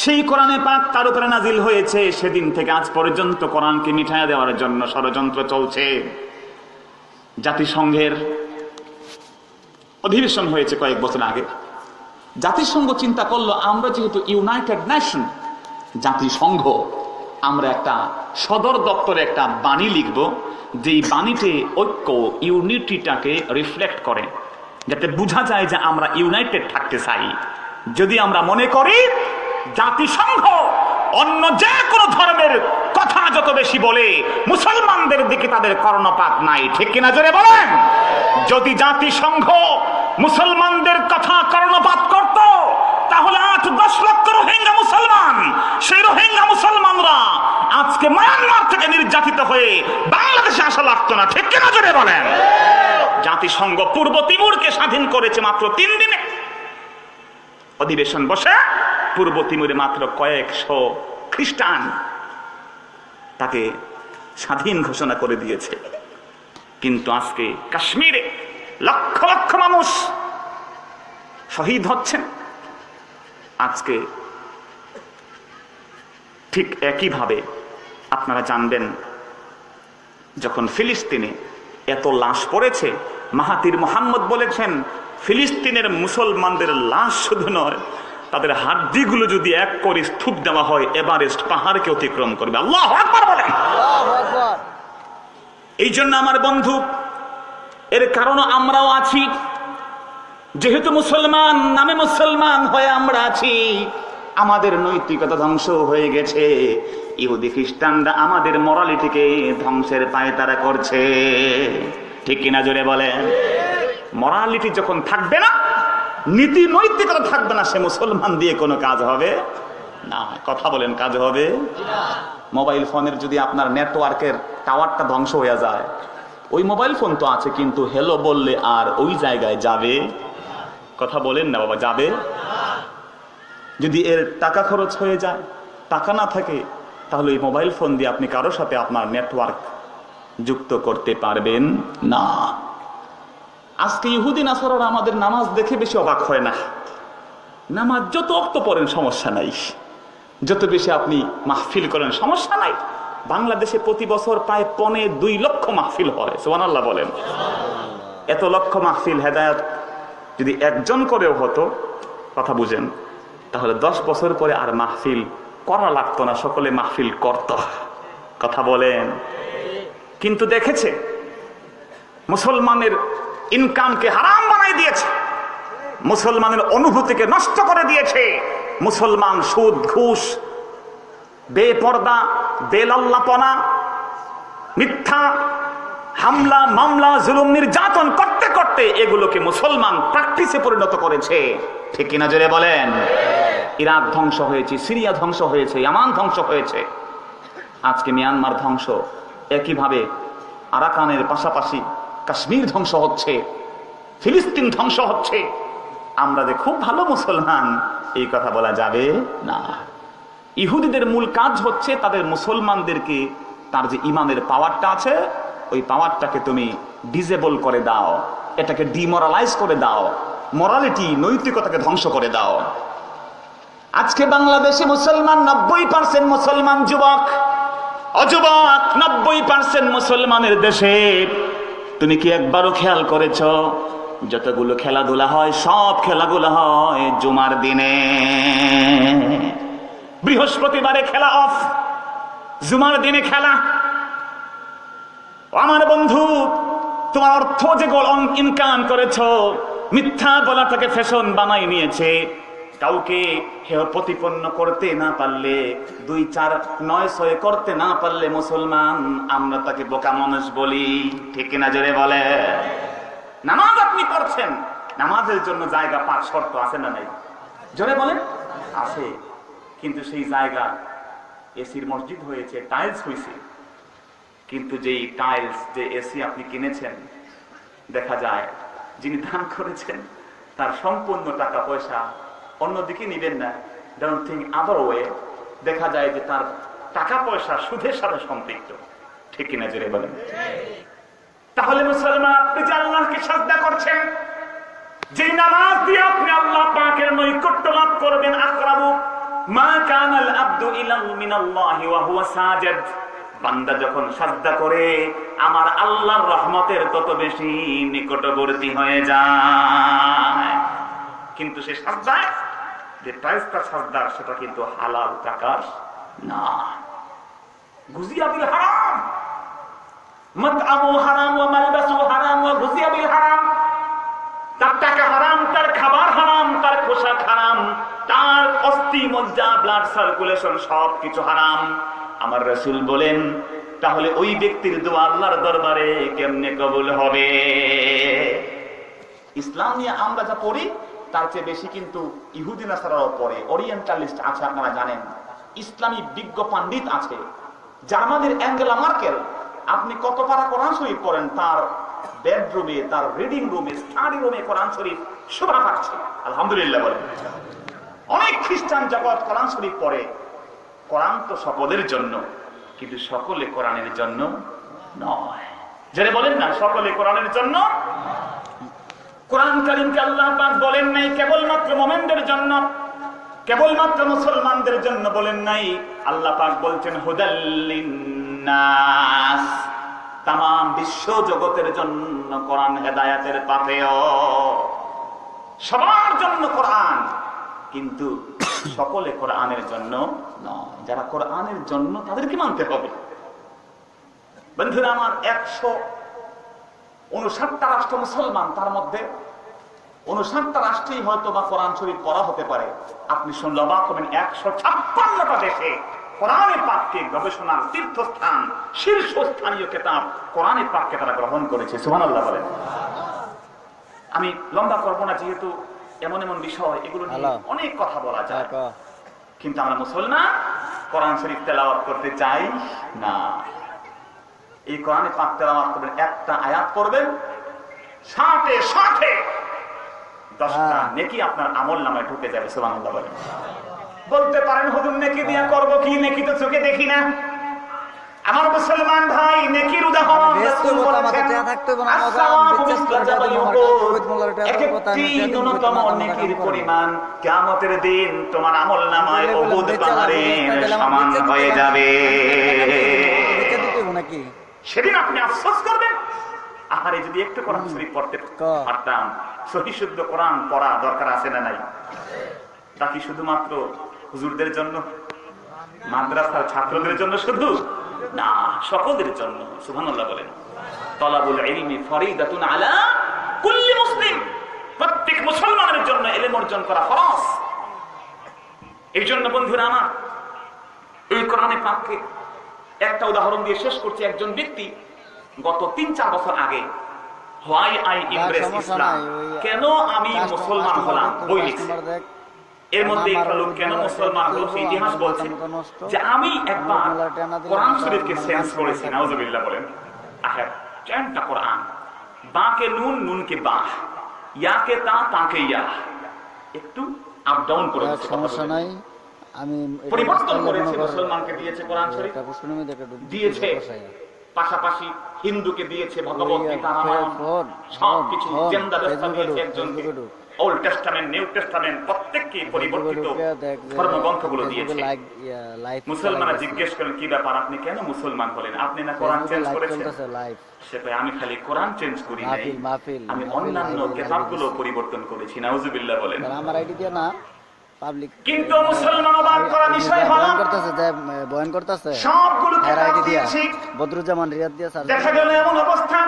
সেই কোরআনে পাক তার উপরে নাজিল হয়েছে, সেদিন থেকে আজ পর্যন্ত কোরআনকে মিঠাইয়া দেওয়ার জন্য ষড়যন্ত্র চলছে। জাতিসংঘের অধিবেশন হয়েছে কয়েক বছর আগে। জাতিসংঘ চিন্তা করলো, আমরা যেহেতু ইউনাইটেড নেশন, জাতিসংঘ, আমরা একটা সদর দপ্তরে একটা বাণী লিখব, যেই বাণীতে ঐক্য, ইউনিটিটাকে রিফ্লেক্ট করে, যাতে বোঝা যায় যে আমরা ইউনাইটেড থাকতে চাই। যদি আমরা মনে করি জাতিসংঘ অন্য যে কোনো ধর্মের কথা যত বেশি বলে, মুসলমানদের দিকে তাদের কর্ণপাত নাই, ঠিক কিনা জোরে বলেন? যদি জাতিসংঘ মুসলমানদের কথা কর্ণপাত করত, তাহলে 8-10 লক্ষ রোহিঙ্গা মুসলমান, সেই রোহিঙ্গা মুসলমানরা আজকে মায়ানমার থেকে নির্যাতিত হয়ে বাংলাদেশে আসা লাগতো না, ঠিক কিনা জোরে বলেন? জাতিসংঘ পূর্ব তিমুরকে স্বাধীন করেছে মাত্র 3 দিনে। অধিবেশন বসে পূর্ব তিমুরে মাত্র কয়েকশো খ্রিস্টান তাকে স্বাধীন ঘোষণা করে দিয়েছে। কিন্তু আজকে কাশ্মীরে লক্ষ লক্ষ মানুষ শহীদ হচ্ছেন। আজকে ঠিক একইভাবে আপনারা জানবেন, যখন ফিলিস্তিনে এত লাশ পড়েছে, মাহাতির মোহাম্মদ বলেছেন, ফিলিস্তিনের মুসলমানদের লাশ শুধু নয়, তাদের হাড্ডিগুলো যদি এক করে স্তূপ দেওয়া হয়, এভারেস্ট পাহাড়কে অতিক্রম করবে। আল্লাহু আকবার বলেন। এই জন্য আমার বন্ধু, এর কারণ আমরাও আছি, যেহেতু মুসলমান নামে মুসলমান হয়ে আমরা আছি, আমাদের নৈতিকতা ধ্বংস হয়ে গেছে। ইহুদি খ্রিস্টানরা আমাদের মরালিটিকে ধ্বংসের পায়তারা করছে, ঠিক কিনা জোরে বলেন? মরালিটি যখন থাকবে না, নীতি নৈতিকতা থাকবে না, সে মুসলমান দিয়ে কোনো কাজ হবে না। কথা বলেন, কাজ হবে? মোবাইল ফোনের যদি আপনার নেটওয়ার্কের টাওয়ারটা ধ্বংস হয়ে যায়, ওই মোবাইল ফোন তো আছে, কিন্তু হ্যালো বললে আর ওই জায়গায় যাবে? কথা বলেন না বাবা, যাবে? যদি এর টাকা খরচ হয়ে যায়, টাকা না থাকে, তাহলে এই মোবাইল ফোন দিয়ে আপনি কারোর সাথে আপনার নেটওয়ার্ক যুক্ত করতে পারবেন না। আজকে ইহুদি নাসারারা আমাদের নামাজ দেখে বেশি অবাক হয় না। নামাজ যত ওয়াক্ত পড়েন সমস্যা নাই, যত বেশি আপনি মাহফিল করেন সমস্যা নাই। বাংলাদেশে প্রতি বছর প্রায় 2.25 লক্ষ মাহফিল হয়, সুবহানাল্লাহ বলেন। এত লক্ষ মাহফিল হেদায়েত যদি একজন করেও হতো, কথা বুঝেন, তাহলে 10 বছর পরে আর মাহফিল করা লাগতো না, সকলে মাহফিল করত। কথা বলেন? কিন্তু দেখেছে মুসলমানের ইনকামকে হারাম বানাই দিয়েছে, মুসলমানের অনুভূতিকে নষ্ট করে দিয়েছে। মুসলমান সুদ, ঘুষ, বেপর্দা, বেলাল্লাপনা, মিথ্যা, হামলা, মামলা, জুলুম, নির্যাতন করতে করতে এগুলোকে মুসলমান প্র্যাকটিসে পরিণত করেছে, ঠিক কিনা জোরে বলেন? ইরাক ধ্বংস হয়েছে, সিরিয়া ধ্বংস হয়েছে, ইয়ামান ধ্বংস হয়েছে, আজকে মিয়ানমার ধ্বংস। একইভাবে আরাকানের পাশাপাশি কাশ্মীর ধ্বংস হচ্ছে, ফিলিস্তিন ধ্বংস হচ্ছে। আমরা যে খুব ভালো মুসলমান, এই কথা বলা যাবে না। ইহুদিদের মূল কাজ হচ্ছে তাদের মুসলমানদেরকে, তার যে ইমানের পাওয়ারটা আছে, ওই পাওয়ারটাকে তুমি ডিজেবল করে দাও, এটাকে ডিমোরালাইজ করে দাও, মোরালিটি নৈতিকতাকে ধ্বংস করে দাও। আজকে বাংলাদেশে মুসলমান 90% মুসলমান যুবক, অযুবক 90% মুসলমানের দেশে। তুমি কি একবারও খেয়াল করেছ যতগুলো খেলাধুলা হয় সব খেলাগুলো হয় জুমার দিনে? বৃহস্পতিবারে খেলা অফ, জুমার দিনে খেলা। আমার বন্ধু, তোমার অর্থ যে ইনকাম করেছ, মিথ্যা বলাটাকে ফ্যাশন বানাই নিয়েছে। কাউকে হেয় প্রতিপন্ন করতে না পারলে, 2, 4, 9, 6 করতে না পারলে মুসলমান আমরা তাকে বোকা মানুষ বলি, ঠিক কিনা জোরে বলে? নামাজ আপনি পড়ছেন, নামাজের জন্য জায়গা 5 শর্ত আছে না নাই? জোরে বলেন। আছে, কিন্তু সেই জায়গা এসির মসজিদ হয়েছে, টাইলস হয়েছে, কিন্তু যেই টাইলস, যে এসি আপনি কিনেছেন, দেখা যায় যিনি দান করেছেন তার সম্পূর্ণ টাকা পয়সা অন্যদিকে নিবেন না, ডোন্ট থিঙ্ক আদার ওয়ে, দেখা যায় যে তার টাকা পয়সা সুদের সাথে সম্পৃক্ত, ঠিক কিনা জোরে বলেন? তাহলে মুসলমান, আপনি যে আল্লাহকে সাজদা করছেন, যে নামাজ দিয়ে আপনি আল্লাহ পাকের নৈকট্য লাভ করবেন, আকরাবু মা কানাল আবদু ইলা মিনাল্লাহি ওয়া হুয়া সাজিদ, বান্দা যখন সাজদা করে আমার আল্লাহর রহমতের তত বেশি নিকটবর্তী হয়ে যায়। কিন্তু সে সাজদায় যে টাইলসটা সাজদার, সেটা কিন্তু হালাল টাকার না। গুজিয়া বিল হারাম, মাতআমু হারাম ওয়া মালবাসু হারাম ওয়া গুজিয়া বিল হারাম। তার টাকা হারাম, তার খাবার হারাম, তার পোশাক হারাম, তার অস্থি মজ্জা, ব্লাড সার্কুলেশন সব কিছু হারাম। আমার রাসূল বলেন, তাহলে ওই ব্যক্তির দোয়া আল্লাহর দরবারে কেমনে কবুল হবে? ইসলাম নিয়ে আমরা যা পড়ি তার চেয়ে বেশি কিন্তু ইহুদি নাসারাও পড়ে, ওরিয়েন্টালিস্ট আছে, আপনারা জানেন, ইসলামী বিজ্ঞ পাণ্ডিত আছে। জার্মানির অ্যাঙ্গেলা মার্কেল, আপনি কত পারা কোরআন শরীফ পড়েন, তার বেডরুমে, তার রিডিং রুমে, স্টাডি রুমে কোরআন শরীফ শোভা পাচ্ছে, আলহামদুলিল্লাহ বলেন। অনেক খ্রিস্টান জগৎ কোরআন শরীফ পড়ে। কোরআন তো সকলের জন্য, কিন্তু সকলে কোরআনের জন্য নয়। যারা বলেন না সকলে কোরআনের জন্য, কোরআন কারীমকে আল্লাহ পাক বলেন নাই কেবলমাত্র মুমিনদের জন্য, কেবলমাত্র মুসলমানদের জন্য বলেন নাই। আল্লাহ পাক বলছেন হুদাল লিন্নাস, তামাম বিশ্ব জগতের জন্য কোরআন হেদায়েতের পাথেয়, সবার জন্য কোরআন, কিন্তু সকলে কোরআনের জন্য নয়। যারা কোরআনের জন্য তাদেরকে মানতে হবে। বন্ধুরা আমার, 159টা রাষ্ট্র মুসলমান, তার মধ্যে 59টা রাষ্ট্রেই হয়তো বা কোরআন শরীফ পড়া হতে পারে। আপনি শুনলে অবাক হবেন, 156টা দেশে কোরআনে পাককে গবেষণার তীর্থস্থান, শীর্ষস্থানীয় কিতাব কোরআনে পাককে তারা গ্রহণ করেছে। সুবহানাল্লাহ বলেন। আমি লম্বা করব না, যেহেতু এমন এমন বিষয়, এগুলো নিয়ে অনেক কথা বলা যায়, কিন্তু আমরা মুসলমান কোরআন শরীফ তেলাওয়াত করতে চাই না। এই কোরআনে পাক তেলাওয়াত করবেন, একটা আয়াত পড়বেন, সাথে সাথে 10টা নেকি আপনার আমল নামায় ঢুকে যাবে। সুবহানাল্লাহ বলেন। বলতে পারেন হুজুর নেকি দিয়া করব কি? নেকি তো চোখে দেখি না। আমার মুসলমান ভাই, নেকির উদাহরণ রাসূল বলেছেন, আসসালামু একটি ন্যূনতম নেকির পরিমাণ কিয়ামতের দিন তোমার আমলনামায় উহুদ পাহাড়ের সমান হয়ে যাবে। সেদিন আপনি আফসোস করবেন, আহারে যদি একটু কোরআন শরীফ পড়তে পারতাম। সহি শুদ্ধ কোরআন পড়া দরকার আছে না নাই? তা কি শুধুমাত্র হুজুরদের জন্য, মাদ্রাসার ছাত্রদের জন্য শুধু না, সকলের জন্য। সুবহানাল্লাহ বলেন। তালাবুল ইলমি ফরিদাতুন আলা কুল্লি মুসলিম, প্রত্যেক মুসলমানের জন্য ইলম অর্জন করা ফরজ। এই জন্য বন্ধুরা আমার, এই কোরআনে পাককে একটা উদাহরণ দিয়ে শেষ করছি। একজন ব্যক্তি গত 3-4 বছর আগে হোয়াই আই ইমপ্রেস ইসলাম, কেন আমি মুসলমান হলাম, বই লিখছে। এর মধ্যে একটা লোক কেন মুসলমান হলো সেই ইতিহাস বলছে যে আমি একবার কোরআন শরীফকে সেন্স করেছি। নাউজুবিল্লাহ বলেন। আখের চারটা কোরআন, বাকে নুন, নুনকে বা, ইয়াকে তা, তাকে ইয়া, একটু আপ ডাউন করে সমস্যা নাই, আমি পরিবর্তন করেছি। মুসলমানকে দিয়েছে কোরআন শরীফ, দিয়েছে পাশাপাশি হিন্দুকে দিয়েছে ভগবত গীতা, রামায়ণ, সবকিছু জেন্দা ব্যবস্থা দিয়েছে একজনকে। ওল্ড টেস্টামেন্ট, নিউ টেস্টামেন্ট প্রত্যেককে পরিবর্তিত ধর্মগ্রন্থগুলো দিয়েছে। মুসলমানরা জিজ্ঞেস করেন কি ব্যাপার, আপনি কেন মুসলমান হলেন? আপনি না কোরআন চেঞ্জ করেছেন? সেটাই, আমি খালি কোরআন চেঞ্জ করি নাই, আমি অন্যান্য কিতাবগুলো পরিবর্তন করেছি। নাউজুবিল্লাহ বলেন। আমার আইডি দিয়ে না পাবলিক, কিন্তু মুসলমান অবাক করা বিষয় হলো করতেছে যে বয়ান করতেছে সবগুলো কিতাব দিয়েছি, বদরুজ্জামান রিয়াদ দিয়ে দেখা গেল এমন অবস্থা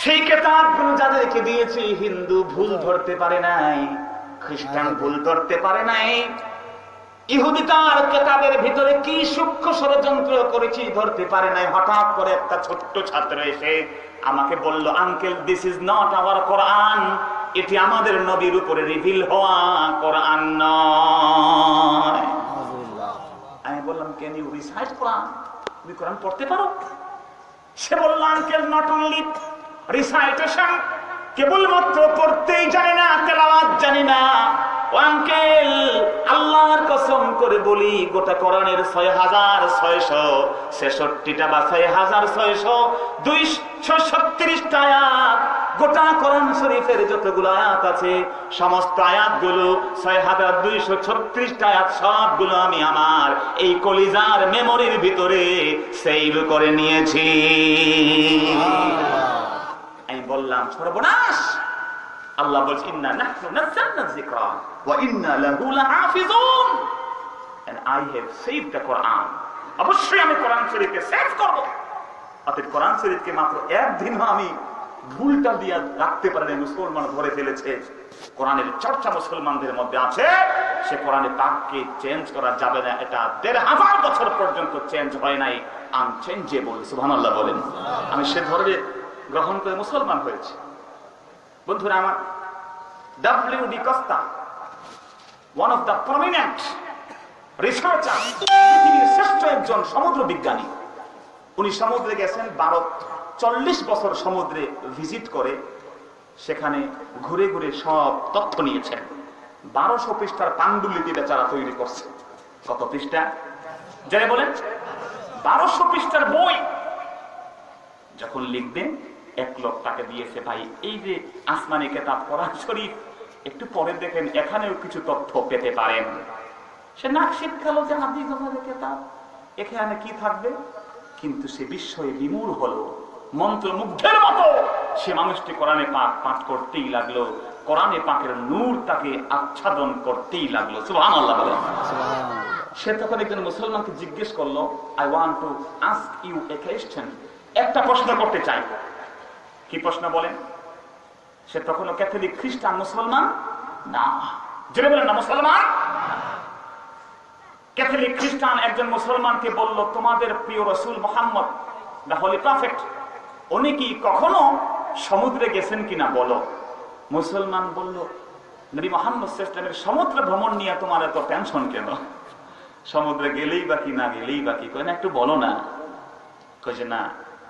সেই কিতাবগুলো যাদেরকে দিয়েছি হিন্দু ভুল ধরতে পারে নাই, খ্রিস্টান ভুল ধরতে পারে নাই, ইহুদি তার কিতাবের ভিতরে কি সূক্ষ্ম ষড়যন্ত্র করেছি ধরতে পারে নাই। হঠাৎ করে একটা ছোট্ট ছাত্র এসে আমাকে বলল, uncle this is not our Quran, এটি আমাদের নবীর উপরে রিভিল হওয়া কোরআন নয়। আমি বললাম, ক্যান ইউ রিসাইট কোরআন? তুমি কোরআন পড়তে পারো? সে বলল, আঙ্কেল নট অনলি রিসাইটেশন, কেবলমাত্র পড়তেই জানি না, তেলাওয়াত জানি না। ও আঙ্কেল, আল্লাহর কসম করে বলি গোটা কোরআনের ৬,৬৬৬টা বা ৬,৬২৩টা আয়াত, গোটা কোরআন শরীফের যতগুলো আয়াত আছে সমস্ত আয়াতগুলো ৬,২৩৬টা আয়াত সবগুলো আমি আমার এই কলিজার মেমোরির ভিতরে সেভ করে নিয়েছি। আমি বললাম, সর্বনাশ! আল্লাহ বলছে, ইন্না নাহনু নাযালনা যিকরা ওয়া ইন্না লাহু লাহাফিজুন, and I have saved the Quran। অবশ্যই আমি কোরআন শরীফকে সেভ করব। অতএব কোরআন শরীফকে মাত্র একদিন আমি ভুলটা দিয়ে রাখতে পারেন, মুসলমান ধরে ফেলেছে। কোরআনের চর্চা মুসলমানদের মধ্যে আছে, সে কোরআনে পাককে চেঞ্জ করা যাবে না। এটা ১৫০০ বছর পর্যন্ত চেঞ্জ হয় নাই, আনচেঞ্জেবল। সুবহানাল্লাহ বলেন। আমি সে ধর্মে গ্রহণ করে মুসলমান হয়েছে। বন্ধুরা আমার, W.D. Costa, one of the prominent researchers, পৃথিবীর শ্রেষ্ঠ একজন সমুদ্র বিজ্ঞানী, উনি সমুদ্রে গেছেন 40 বছর সমুদ্রে ভিজিট করে সেখানে ঘুরে ঘুরে সব তথ্য নিয়েছেন। 1200 পৃষ্ঠার পাণ্ডুলিপি বেচারা তৈরি করছে। কত পৃষ্ঠা যাই বলেন? 1200 পৃষ্ঠার বই। যখন লিখবেন, এক লোক তাকে দিয়েছে, ভাই এই যে আসমানি কিতাব কোরআন শরীফ, একটু পরে দেখেন এখানেও কিছু তথ্য পেতে পারেন। সে নাক শিক্ষালো যে হাদিস কিতাব, এখানে কি থাকবে? কিন্তু সে বিস্ময়ে বিমূঢ় হলো, মন্ত্রমুগ্ধের মতো সে মানুষটি কোরআনে পাক পাঠ করতেই লাগলো। কোরআনে পাকের নূর তাকে আচ্ছাদন করতেই লাগলো। সুবহানাল্লাহ বলেন। সে তখন একজন মুসলমানকে জিজ্ঞেস করলো, I want to ask you a question, একটা প্রশ্ন করতে চাই। কি প্রশ্ন বলেন? সে তখনও ক্যাথলিক, খ্রিস্টান, মুসলমান না। জেনে বলেন না, মুসলমান। ক্যাথলিক খ্রিস্টান একজন মুসলমানকে বলল, তোমাদের প্রিয় রাসূল মুহাম্মদ, দ্য হোলি প্রফেট, উনি কি কখনো সমুদ্রে গেছেন কিনা বলো। মুসলমান বলল, নবী মুহাম্মদ সাল্লাল্লাহু আলাইহি ওয়াসাল্লামের সমুদ্র ভ্রমণ নিয়ে তোমার এত টেনশন কেন? সমুদ্রে গেলেই বা কি, না গেলেই বা কি, কই না একটু বলো না। কই যে না,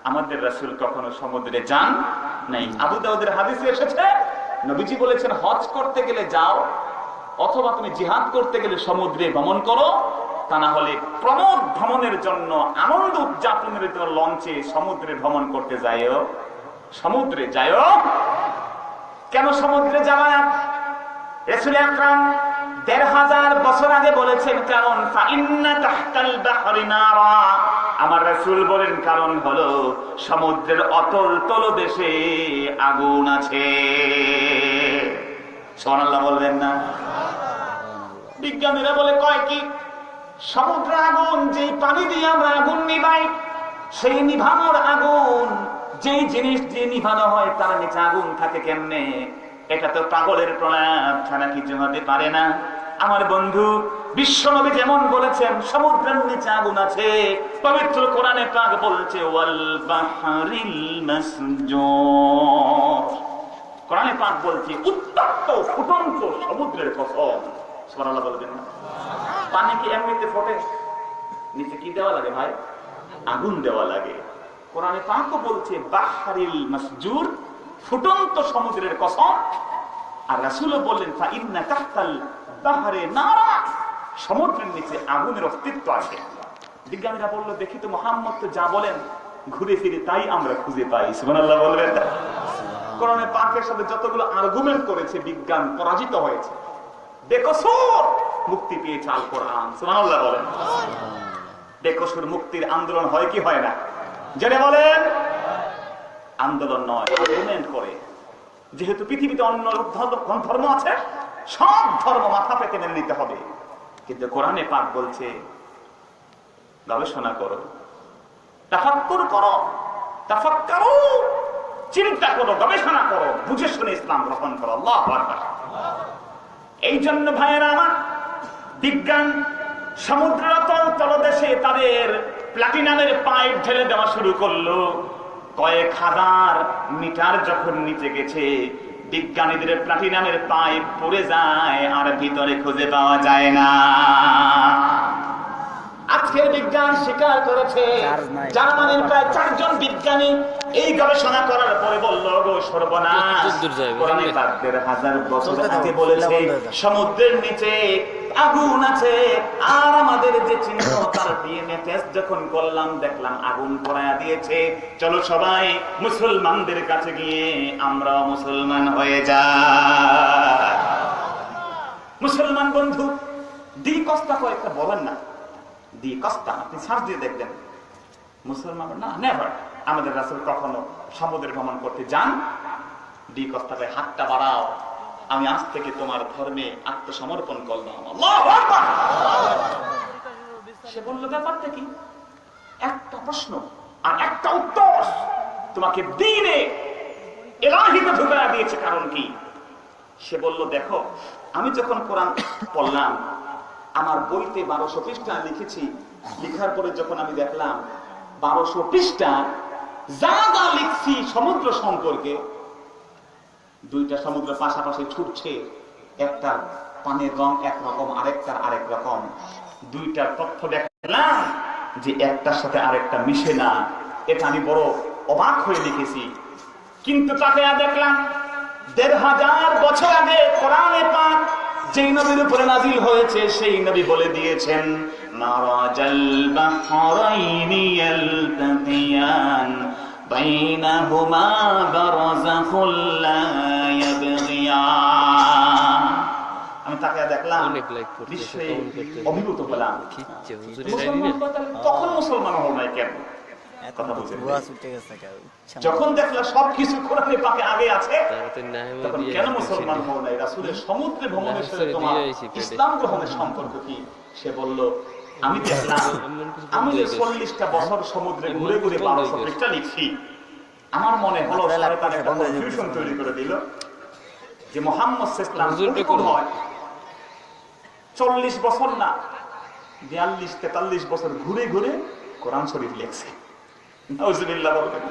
আমাদের রাসূল কখনো সমুদ্রে যান নাই। আবু দাউদের হাদিসে এসেছে, নবীজি বলেছেন, হজ করতে গেলে যাও, অথবা তুমি জিহাদ করতে গেলে সমুদ্রে ভ্রমণ করো, তা না হলে প্রমোদ ভ্রমণের জন্য, আনন্দ উদযাপনের জন্য লঞ্চে সমুদ্রে ভ্রমণ করতে যাইও। সমুদ্রে যাইও কেন? সমুদ্রে যাওয়া রাসূল আকরাম ১৫০০ বছর আগে বলেছেন, কারণ ফাইন্না তাহতাল বাহরি নারা, আমার রাসূল বলেন কারণ হলো সমুদ্রের অতল তলদেশে আগুন আছে। সুবহানাল্লাহ বলবেন না? বিজ্ঞানীরা বলে কয় কি, সমুদ্র আগুন, যে পানি দিয়ে আমরা আগুন নিভাই, সেই নিভানোর আগুন, যে জিনিস দিয়ে নিভানো হয় তার নিচে আগুন থাকে কেমনে? এটা তো পাগলের প্রলাপ ছাড়া কিছু হতে পারে না। আমার বন্ধু বিশ্বনবী যেমন বলেছেন সমুদ্রের নিচে আগুন আছে, পবিত্র কোরআনে পাক বলছে ওয়াল বাহরিল মাসজুর, কোরআনে পাক বলছে উত্তপ্ত ফুটন্ত সমুদ্রের কসম। সুবহানাল্লাহ বলবেন না? পানি কি এমনিতে ফোটে? নিচে কি দেওয়া লাগে ভাই? আগুন দেওয়া লাগে। কোরআনে পাকও বলছে বাহরিল মাসজুর, ফুটন্ত সমুদ্রের কসম। আর রাসূলও বললেন ফাইন্না তাহতাল বাহরে নারা, সমুদ্রের নিচে আগুনের অস্তিত্ব আছে। বিজ্ঞানীরা বলল, দেখি তো মুহাম্মদ তো যা বলেন ঘুরে ফিরে তাই আমরা খুঁজে পাই। সুবহানাল্লাহ বলবেন। কোরআনে পাকের সাথে যতগুলো আর্গুমেন্ট করেছে বিজ্ঞান পরাজিত হয়েছে, বেকসুর মুক্তি পেয়েছে আল কোরআন। সুবহানাল্লাহ বলেন। বেকসুর মুক্তির আন্দোলন হয় কি হয় না? জেনে বলেন। আন্দোলন নয়, আর্গুমেন্ট করে। যেহেতু পৃথিবীতে অন্য ধর্ম আছে, সব ধর্ম মাথা পেতে মেনে নিতে হবে, কিন্তু কোরআনে পাক বলছে গবেষণা করো, তাফাক্কুর করো, তাফাক্কারু, চিন্তা করো, গবেষণা করো, বুঝে শুনে ইসলাম গ্রহণ করো। আল্লাহু আকবার। এই জন্য ভাইয়েরা আমার, বিজ্ঞান সমুদ্রের অতল তলদেশে তাদের প্লাটিনামের পাইপ ঢেলে দেওয়া শুরু করলো। কয়েক হাজার মিটার যখন নিচে গেছে, বিজ্ঞানীদের প্লাটিনামের পাইপ পড়ে যায় আর ভিতরে খুঁজে পাওয়া যায় না। আজকের বিজ্ঞান স্বীকার করেছে, জার্মানির প্রায় 4 জন বিজ্ঞানী এই গবেষণা করার পরে বলল, গো সর্বনাশ, কোরআনে পাক 1000 বছর আগে বলেছে সমুদ্রের নিচে আগুন আছে, আর আমাদের যে চিহ্ন তার ডিএনএ টেস্ট যখন করলাম দেখলাম আগুন পড়ায়া দিয়েছে। চলো সবাই মুসলমানদের কাছে গিয়ে আমরা মুসলমান হয়ে যাই। মুসলমান বন্ধু দি কস্তা কয়েকটা বলেন না, দি কস্তা আপনি সার্চ দিয়ে দেখবেন। মুসলমান না, নেভার। আমাদের রাসূল কখনো সমুদ্রে ভ্রমণ করতে যান, দি কস্তাকে হাতটা বাড়াও, আমি আজ থেকে তোমার ধর্মে আত্মসমর্পণ করলাম। আল্লাহু আকবার। সে বলল, ব্যাপারটা কি? একটা প্রশ্ন আর একটা উত্তর, তোমাকে দ্বীনে ইলাহিতে ঢুকায়া দিয়েছে, কারণ কি? সে বলল, দেখো, আমি যখন কোরআন পড়লাম, আমার বইতে 1200 পৃষ্ঠা লিখেছি, লিখার পরে যখন আমি দেখলাম 1200 পৃষ্ঠা যা যা লিখছি সমুদ্র সম্পর্কে, 2টা সমুদ্র পাশাপাশি ছুটছে, একটা পানির রং একরকম, আরেকটার আরেক রকম। 2টার তথ্য দেখলাম যে একটার সাথে আরেকটা মিশে না। এটা আমি বড় অবাক হয়ে লিখেছি। কিন্তু তাকে দেখলাম 1500 বছর আগে কোরআনে পাক যেই নবীর উপরে নাজিল হয়েছে, সেই নবী বলে দিয়েছেন, মারাজাল বাহরাইনি ইয়ালতাকিয়ান বাইনাহুমা বারযাখুল লা ইয়াবগিয়ান। আমি তাকে দেখলাম, বিস্ময়ে অভিভূত হলাম। তখন মুসলমান হল নাই কেন? কথা বলছেন। যখন দেখলা সবকিছু কোরআনে পাকে আগে আছে, তখন কেন মুসলমান হল নাই? রাসূলের সমুদ্রে ভ্রমণের সাথে তোমার ইসলাম গ্রহণের সম্পর্ক কি? সে বলল, আমি দেখলাম, আমি যে 40টা বছর সমুদ্রে ঘুরে ঘুরে 1200 পৃষ্ঠা লিখছি, আমার মনে হলো শয়তান একটা কনফিউশন তৈরি করে দিল যে মুহাম্মদ সাল্লাল্লাহু আলাইহি ওয়াসাল্লাম হয় 40 বছর না 42-43 বছর ঘুরে ঘুরে কোরআন শরীফ লিখছে। নাউজুবিল্লাহ বলবেন।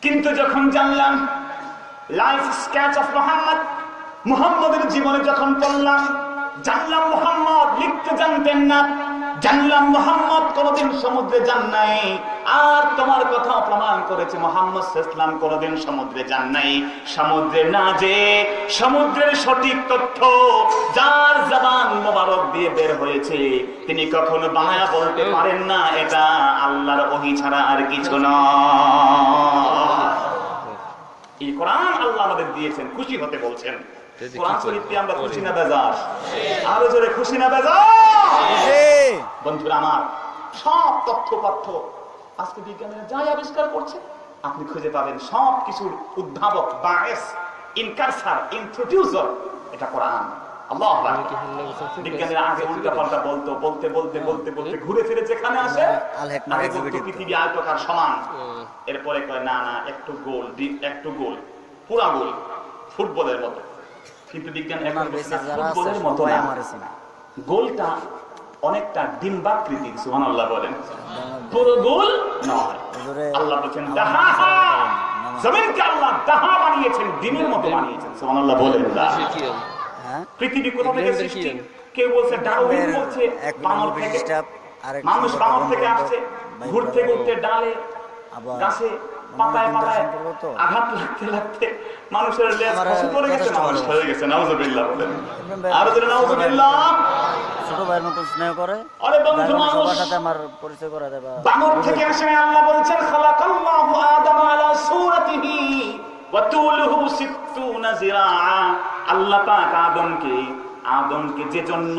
কিন্তু যখন জানলাম লাইফ স্কেচ অফ মুহাম্মদ, মুহাম্মদের জীবনে যখন পড়লাম, জানলাম মুহাম্মদ লিখতে জানতেন না, জানলাম মুহাম্মদ কোনদিন সমুদ্রে যান নাই। আর তোমার কথা প্রমাণ করেছে মুহাম্মদ সাল্লাল্লাহু আলাইহি ওয়াসাল্লাম কোনদিন সমুদ্রে যান নাই। সমুদ্রে না যে সমুদ্রের সঠিক তথ্য যার জবান মোবারক দিয়ে বের হয়েছে, তিনি কখনো বানায়া বলতে পারেন না এটা আল্লাহর ওহী ছাড়া আর কিছু নয়। এই কোরআন আল্লাহ আমাদের দিয়েছেন, খুশি হতে বলছেন। কোরআন শরীফে আমরা খুশি না বেজার? আরো জোরে খুশি না বেজার? বন্ধুরা আমার, সব তথ্য পাঠ্য আজকে বিজ্ঞানীরা যাই আবিষ্কার করছে, আপনি খুঁজে পাবেন সব কিছুর উদ্ভাবক, বায়েস, ইনকারসার, ইন্ট্রোডিউসার এটা কোরআন। আল্লাহু আকবার। বিজ্ঞানীরা আগে উল্টা পাল্টা বলতে বলতে ঘুরে ফিরে যেখানে আসে, আগে বলতো পৃথিবী আয়তকার সমান, এরপরে কয় না না একটু গোল, একটু গোল, পুরা গোল, ফুটবলের মতো। কিন্তু বিজ্ঞান এখন ফুটবলের মতো না, গোলটা অনেকটা ডিম্বাকৃতির। সুবহানাল্লাহ বলেন। পুরো গোল নয়। আল্লাহ বলেন দাহা, জমিনকে আল্লাহ দাহা বানিয়েছেন, ডিমের মতো বানিয়েছেন। সুবহানাল্লাহ বলেন। পৃথিবী কোথা থেকে সৃষ্টি? কেউ বলছে ডারউইন বলছে বানর থেকে, মানুষ বানর থেকে আসছে। ঘুরতে ঘুরতে ডালে, গাছে, পাতায় পাতায় আঘাত লাগতে লাগতে মানুষের লেজ খসে পড়ে গেছে, মানুষ হয়ে গেছে। নাউজুবিল্লাহ বলেন। আর নাউজুবিল্লাহ। ছোট ভাইয়ের মতো স্নেহ করে, আরে বন্ধু, যার কারণে মানুষ সবার সাথে আমার পরিচয় করা দেয়। বানর থেকে আসে আল্লাহ বলেছেন খালাকাল্লাহু আদাম আলা সূরাতিহি ওয়া তুলুহু 60 জিরাআ। আল্লাহ পাক আদমকে যে জন্য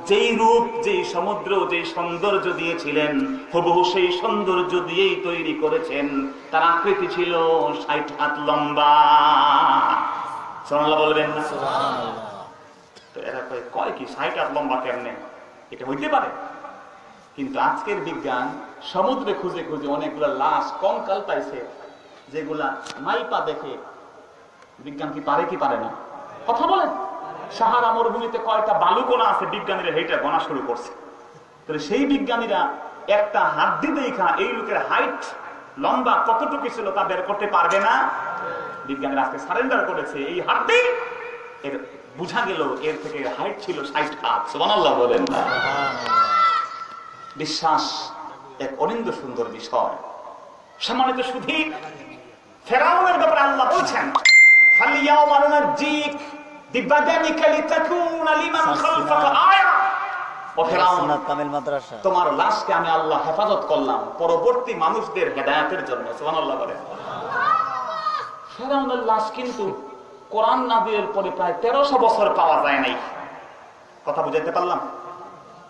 যেই রূপ, যেই সমুদ্র, যেই সৌন্দর্য দিয়েছিলেন, হুবহু সেই সৌন্দর্য দিয়েই তৈরি করেছেন। তার আকৃতি ছিল 60 হাত লম্বা। সুবহানাল্লাহ বলবেন না? তো এরা কয় কি 60 হাত লম্বা কেমনে? এটা হইতে পারে? কিন্তু আজকের বিজ্ঞান সমুদ্রে খুঁজে খুঁজে অনেকগুলা লাশ কঙ্কাল পাইছে, যেগুলা মাইপা দেখে। বিজ্ঞান কি পারে কি পারে না? কথা বলেন। সাহারা মরুভূমিতে কয়টা বালুকণা আছে, বিজ্ঞানীরা সেইটা গণা শুরু করছে। তাহলে সেই বিজ্ঞানীরা একটা হাড্ডি দেখা এই লোকের হাইট লম্বা কতটুকু ছিল তা বের করতে পারবে না। বিজ্ঞানীরা আজকে সারেন্ডার করেছে এই হাড্ডি। এর বুঝা গেল এর থেকে হাইট ছিল 60 হাত। সুবহানাল্লাহ বলেন না? বিশ্বাস এক অনিন্দ সুন্দর বিষয়। সম্মানিত সুধী, ফেরাউনের ব্যাপারে আল্লাহ বলছেন ফালিয়াউমা নুনাজ্জিক বিবাদানিকা লিতাকুনা লিমান খালফাকা আয়া। ও ফেরাউন, কামিল মাদ্রাসা, তোমার লাশকে আমি আল্লাহ হেফাজত করলাম পরবর্তী মানুষদের হেদায়েতের জন্য। সুবহানাল্লাহ বলেন। ফেরাউনের লাশ কিন্তু কোরআন নাযিলের পরে প্রায় 1300 বছর পাওয়া যায় নাই। কথা বুঝাইতে পারলাম?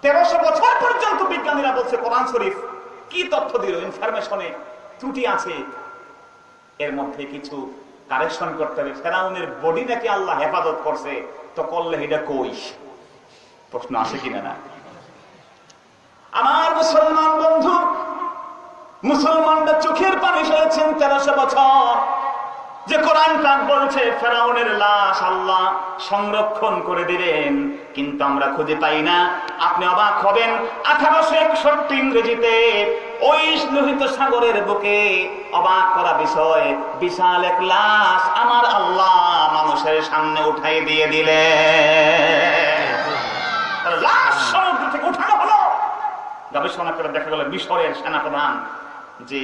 1300 বছর পর্যন্ত বিজ্ঞানীরা বলছে কোরআন শরীফ কি তথ্য দিল, ইনফরমেশনে ত্রুটি আছে, এর মধ্যে কিছু কারেকশন করতে হবে। ফেরাউনের বডি নাকি আল্লাহ হেফাজত করছে, তো করলে এটা কই? প্রশ্ন আসে কিনা না? আমার মুসলমান বন্ধু, মুসলমানরা চোখের পানি ফেলেছেন 1300 বছর। যে কোরআন পাক বলছে ফেরাউনের লাশ আল্লাহ সংরক্ষণ করে দিলেন, কিন্তু আমরা খুঁজে পাই না। আপনি অবাক হবেন, 1861 ইংরেজিতে ওই লোহিত সাগরের বুকে অবাক করা বিষয়, বিশাল এক লাশ আমার আল্লাহ মানুষের সামনে উঠাই দিয়ে দিলেন। লাশ সমুদ্র থেকে উঠানো হলো। গবেষণা করে দেখা গেল মিশরের সেনাপ্রধান যে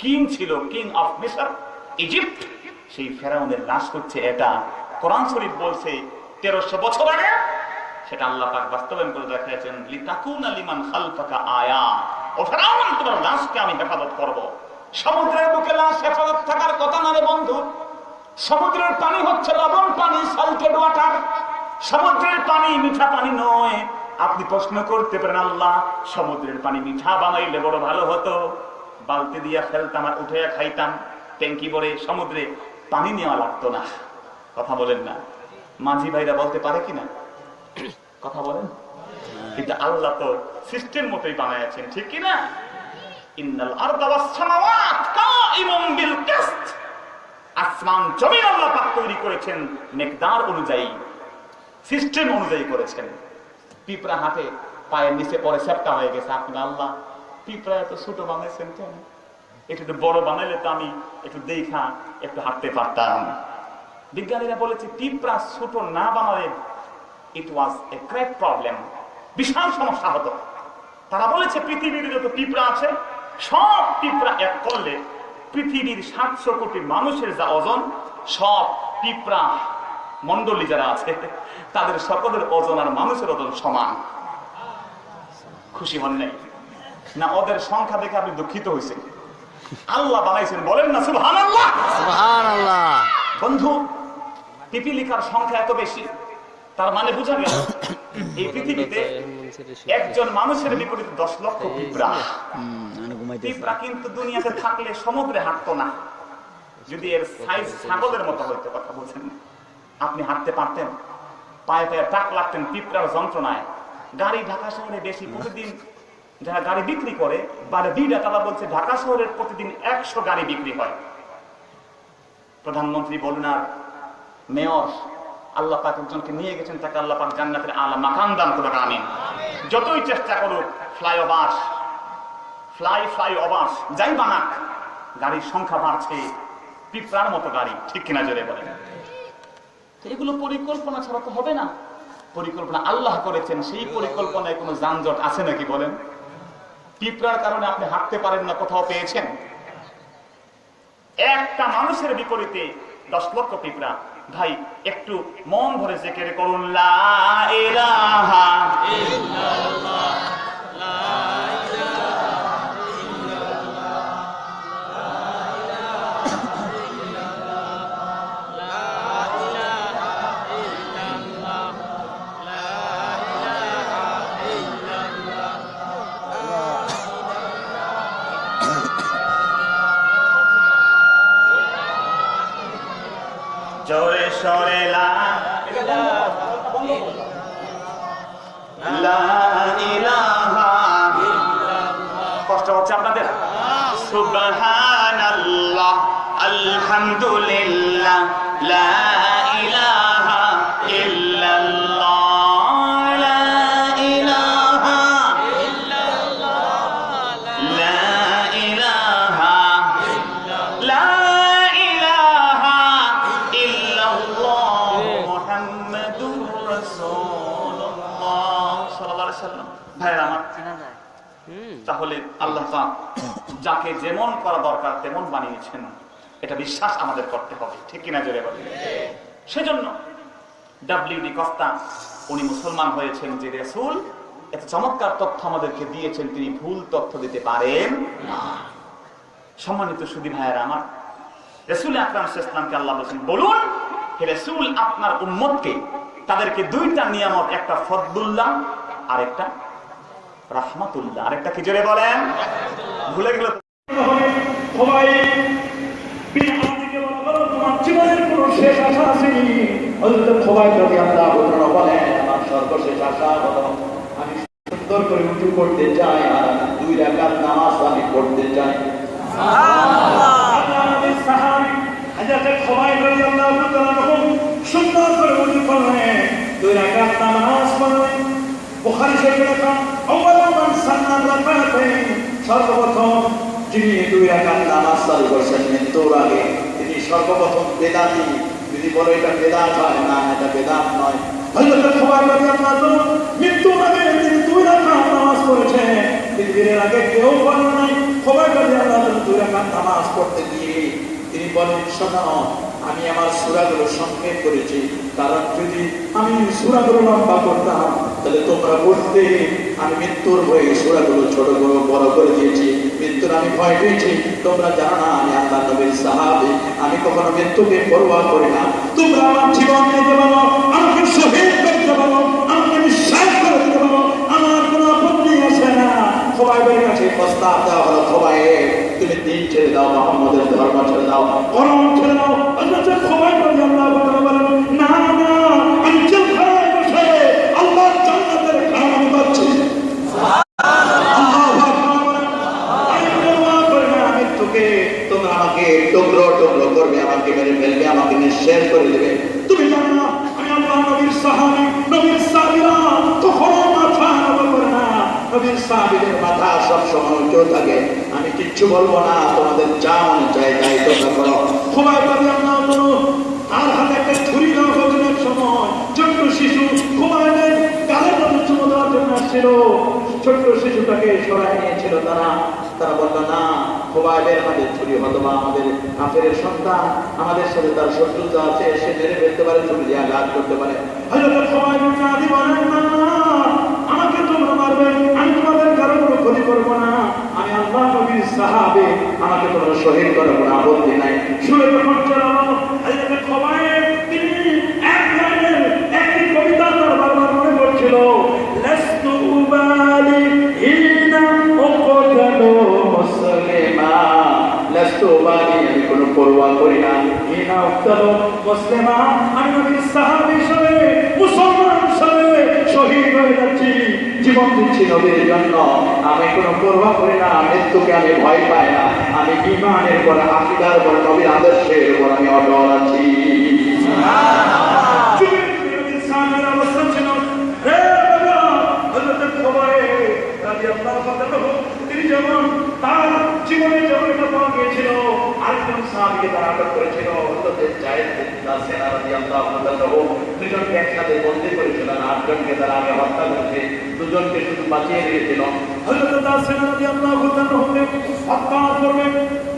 কিং ছিল, কিং অফ মিশর, ইজিপ্ট, সেই ফেরাউনের লাশ হচ্ছে এটা। কোরআন শরীফ বলছে 1300 বছর আগে, সেটা আল্লাহ পাক বাস্তবায়ন করে দেখাচ্ছেন লিতাকুনা লিমান খালফাকা আয়া। ও ফেরাউন, তোমার লাশকে আমি হেফাজত করব। সমুদ্রের বুকে লাশ হেফাজত থাকার কথা না রে বন্ধু। সমুদ্রের পানি হচ্ছে লবণ পানি, সল্টেড ওয়াটার। সমুদ্রের পানি মিঠা পানি নয়। আপনি প্রশ্ন করতে পারেন আল্লাহ সমুদ্রের পানি মিঠা বানাইলে বড় ভালো হতো, বালতি দিয়া ফেলতাম আর উঠে খাইতাম, ট্যাঙ্কি ভরে সমুদ্রে পানি নেওয়া লাগতো না। কথা বলেন না? মাঝি ভাইরা বলতে পারে কিনা? কথা বলেন। কিন্তু আল্লাহ তো সিস্টেম মতোই বানাইছেন, ঠিক কিনা? ইন্নাল আরদা ওয়াস সামাওয়াত কাইমুম বিল কিসত। আসমান জমিন আল্লাহ পাক তৈরি করেছেন মিকদার অনুযায়ী, সিস্টেম অনুযায়ী করেছেন। পিঁপড়া হাতে পায়ের নিচে পরে সেপটা হয়ে গেছে। আপনি আল্লাহ পিঁপড়া এত ছোট বানাইছেন কেন? একটু বড় বানাইলে তো আমি একটু দেখা একটু হাঁটতে পারতাম। বিজ্ঞানীরা বলেছে পিঁপড়া ছোট না বানালে ইট ওয়াজ এ গ্রেট প্রবলেম, বিশাল সমস্যা হতো। তারা বলেছে পৃথিবীর যত পিঁপড়া আছে সব পিঁপড়া এক করলে পৃথিবীর 700 কোটি মানুষের যা ওজন, সব পিঁপড়া মন্ডলী যারা আছে তাদের সকলের ওজন আর মানুষের ওজন সমান। খুশি হন নাই না? ওদের সংখ্যা দেখে আপনি দুঃখিত হয়েছেন? আল্লাহ বানাইছেন, বলেন না সুবহানাল্লাহ? সুবহানাল্লাহ। বন্ধু, পিপিলিকার সংখ্যা এত বেশি, তার মানে বোঝা গেল এই পৃথিবীতে একজন মানুষের বিপরীতে 10 লক্ষ পিঁপড়া। পিঁপড়া কিন্তু দুনিয়াতে থাকলে সমুদ্রে হাঁটতো না। যদি এর সাইজ ছাগলের মতো হইতো, কথা বলছেন, আপনি হাঁটতে পারতেন, পায়ে পায়ে টাক লাগতেন পিঁপড়ার যন্ত্রণায়। গাড়ি ঢাকা শহরে বেশি, প্রতিদিন যারা গাড়ি বিক্রি করে বারে বিডা, তারা বলছে ঢাকা শহরের প্রতিদিন 100 গাড়ি বিক্রি হয়। প্রধানমন্ত্রী বলুন আর মেয়র, আল্লাহ পাক একজনকে নিয়ে গেছেন, তাকে আল্লাহ পাক জান্নাতের আলা মাকাম দান করুক, আমিন। যতই চেষ্টা করুক ফ্লাইওভার যাই বানাক, গাড়ির সংখ্যা বাড়ছে পিঁপড়ার মতো গাড়ি, ঠিক কিনা জোরে বলেন? এগুলো পরিকল্পনা ছাড়া তো হবে না। পরিকল্পনা আল্লাহ করেছেন, সেই পরিকল্পনায় কোনো যানজট আছে নাকি বলেন? পিঁপড়ার কারণে আপনি হাঁটতে পারেন না, কোথাও পেয়েছেন? একটা মানুষের বিপরীতে 10 লক্ষ পিঁপড়া। ভাই একটু মন ভরে জিকির করুন, লা ইলাহা ইল্লাল্লাহ, লা ইলাহা ইল্লাল্লাহ, লা ইলাহা ইল্লাল্লাহ, লা ইলাহা ইল্লাল্লাহ, লা জোরে সরে লা ইলাহা, কষ্ট হচ্ছে আপনাদের? সুবহানাল্লাহ, আলহামদুলিল্লাহ, লা ইলাহা ইল্লাল্লাহ, লা ইলাহা ইল্লাল্লাহ, লা ইলাহা লা ইলাহা ইল্লাল্লাহ, মুহাম্মাদুর রাসূলুল্লাহ সাল্লাল্লাহু আলাইহি ওয়াসাল্লাম। ভাইরা আমার, তাহলে আল্লাহ পাক যাকে যেমন করা দরকার তেমন বানিয়েছেন, এটা বিশ্বাস আমাদের করতে হবে, ঠিক কিনা জোরে বলেন? সেজন্য ডব্লিউডি কস্তা উনি মুসলমান হয়েছেন যে রাসূল এত চমৎকার তথ্য আমাদেরকে দিয়েছেন, তিনি ভুল তথ্য দিতে পারেন না। সম্মানিত সুধী ভাইয়েরা আমার, রাসূল আকরাম সাল্লাল্লাহু আলাইহি ওয়াসাল্লামকে আল্লাহ বলেন, বলুন হে রাসূল আপনার উম্মতকে তাদেরকে দুইটা নিয়ামত, একটা ফদলুল্লাহ আর একটা রাহমাতুল্লাহ, আরেকটা কি জোরে বলেন? ভুলে গেল সবাই বিন আতিকে বলো তোমার জীবনের কোনো শেষ আশা আসেনি? হযরত খুবাইব রাদিয়াল্লাহু তাআলা বলেন, আমার সর্বশেষ আশা হলো আমি সুন্দর করে উজু করতে চাই আর 2 রাকাত নামাজ আমি পড়তে চাই। সুবহানাল্লাহ। আল্লাহর সাহাবী হযরত খুবাইব রাদিয়াল্লাহু তাআলা সুন্দর করে উজু করলেন, 2 রাকাত নামাজ পড়লেন। বুখারী শরীফে লেখা আউয়ালু মান সান্না রাকাতাইন, সর্বপ্রথম যিনি 2 রাকাত নামাজ চালু করেছেন মৃত্যুর আগে, তিনি সর্বপ্রথম বেদাতি। যদি বলো এটা বেদাত হয়, না এটা বেদাত নয়। হযরত খুবাইব রাদিয়াল্লাহু তাআলা মৃত্যুর আগে তিনি 2 রাকাত নামাজ পড়েছেন, পৃথিবীর আগে কেউ পড়ে নাই। খুবাইব রাদিয়াল্লাহু তাআলা 2 রাকাত নামাজ পড়তে গিয়ে তিনি বলেন, শোনো আমি আমার সূরাগুলো সংক্ষেপ করেছি, কারণ যদি আমি সূরাগুলো লম্বা করতাম তাহলে তোমরা বুঝতে আমি মৃত্যুর ভয়ে সূরাগুলো ছোট বড় করে দিয়েছি। মৃত্যুর আমি ভয় পেয়েছি। তোমরা জানো না আমি আল্লাহ নবীর সাহাবী, আমি কখনো মৃত্যুকে পরোয়া করি না। তোমরা আমার জীবন নিতে পারো, আমাকে শহীদ করতে পারো, আমাকে নিঃশ্বাস করে দিতে পারো, আমার কোনো আপত্তি আছে না। খুবাইবের কাছে প্রস্তাব দেওয়া হলো, খুবাইব তুমি দিন ছেড়ে দাও, মুহাম্মদের ধর্ম ছেড়ে দাও, করম ছেড়ে দাও। হযরত খুবাইব রাদিয়াল্লাহু তাআলা বলেন, না না আমি জেলখানায় বসে আল্লাহর জান্নাতের ঘ্রাণ আমি পাচ্ছি। সুবহানাল্লাহ। আমি পরোয়া করি না মৃত্যুকে। তোমরা আমাকে টুকরো টুকরো করবে, আমাকে মেরে ফেলবে, আমাকে নিঃশেষ করে দেবে। তুমি জানো না আমি আল্লাহ নবীর সাহাবী, নবীর সাহাবীরা কখনো মাথা নত করে না। নবীর সাহাবীদের মাথা সবসময় উঁচু থাকে। আমি কিচ্ছু বলবো না, তোমাদের যা মনে চায় তাই তোমরা করো। খুবাইব রাদিয়াল্লাহু তাআলা তার হাতে একটা ছুরি দেওয়া হয়েছিল। এক সময় ছোট্ট শিশু খুবাইবের গালে মধ্যে চুমু দেওয়ার জন্য আসছিল, ছোট্ট শিশুটাকে সরাই নিয়েছিল তারা। বলল না, খুবাইবের হাতে ছুরি হয়তো বা আমাদের কাফেরের সন্তান, আমাদের সাথে তার শত্রুতা আছে, সে মেরে ফেলতে পারে, ছুরি দিয়ে আঘাত করতে পারে। হযরত খুবাইব রাদি বলেন, না আমাকে তোমরা মারবে, আমি তোমাদের কারো কোনো ক্ষতি করবো না, আমি আল্লাহ নবীর সাহাবী, আমাকে তোমরা শহীদ করো, কোনো আপত্তি নাই। শুনে যখন চালানো হযরত খুবাইব তিনি এক লাইনের একটি কবিতা তার বারবার মনে পড়ছিল, লাস্তু উবালি হিনা উকতালু মুসলিমা, লাস্তু উবালি আমি কোনো পরোয়া করি না, হিনা উকতালু মুসলিমা আমি নবীর সাহাবী হিসেবে, মুসলমান হিসেবে শহীদ হয়ে যাচ্ছি, জীবন দিচ্ছি নবীর জন্য, আমি কোনো পরোয়া করি না, মৃত্যুকে আমি ভয় পাই না, আমি ঈমানের পর আকীদার পর নবীর আদর্শের উপর আমি অটল আছি। তিনি যেমন তার জীবনে যেমন এটা পাওয়া গিয়েছিল, আরেকজন সাহাবীকে তারা আটক করেছিল, দুজনকে একসাথে বন্দী করেছিল, 8 জনকে তারা আগে হত্যা করেছে, 2 জনকে শুধু বাঁচিয়ে রেখেছিল। হত্যা করবেন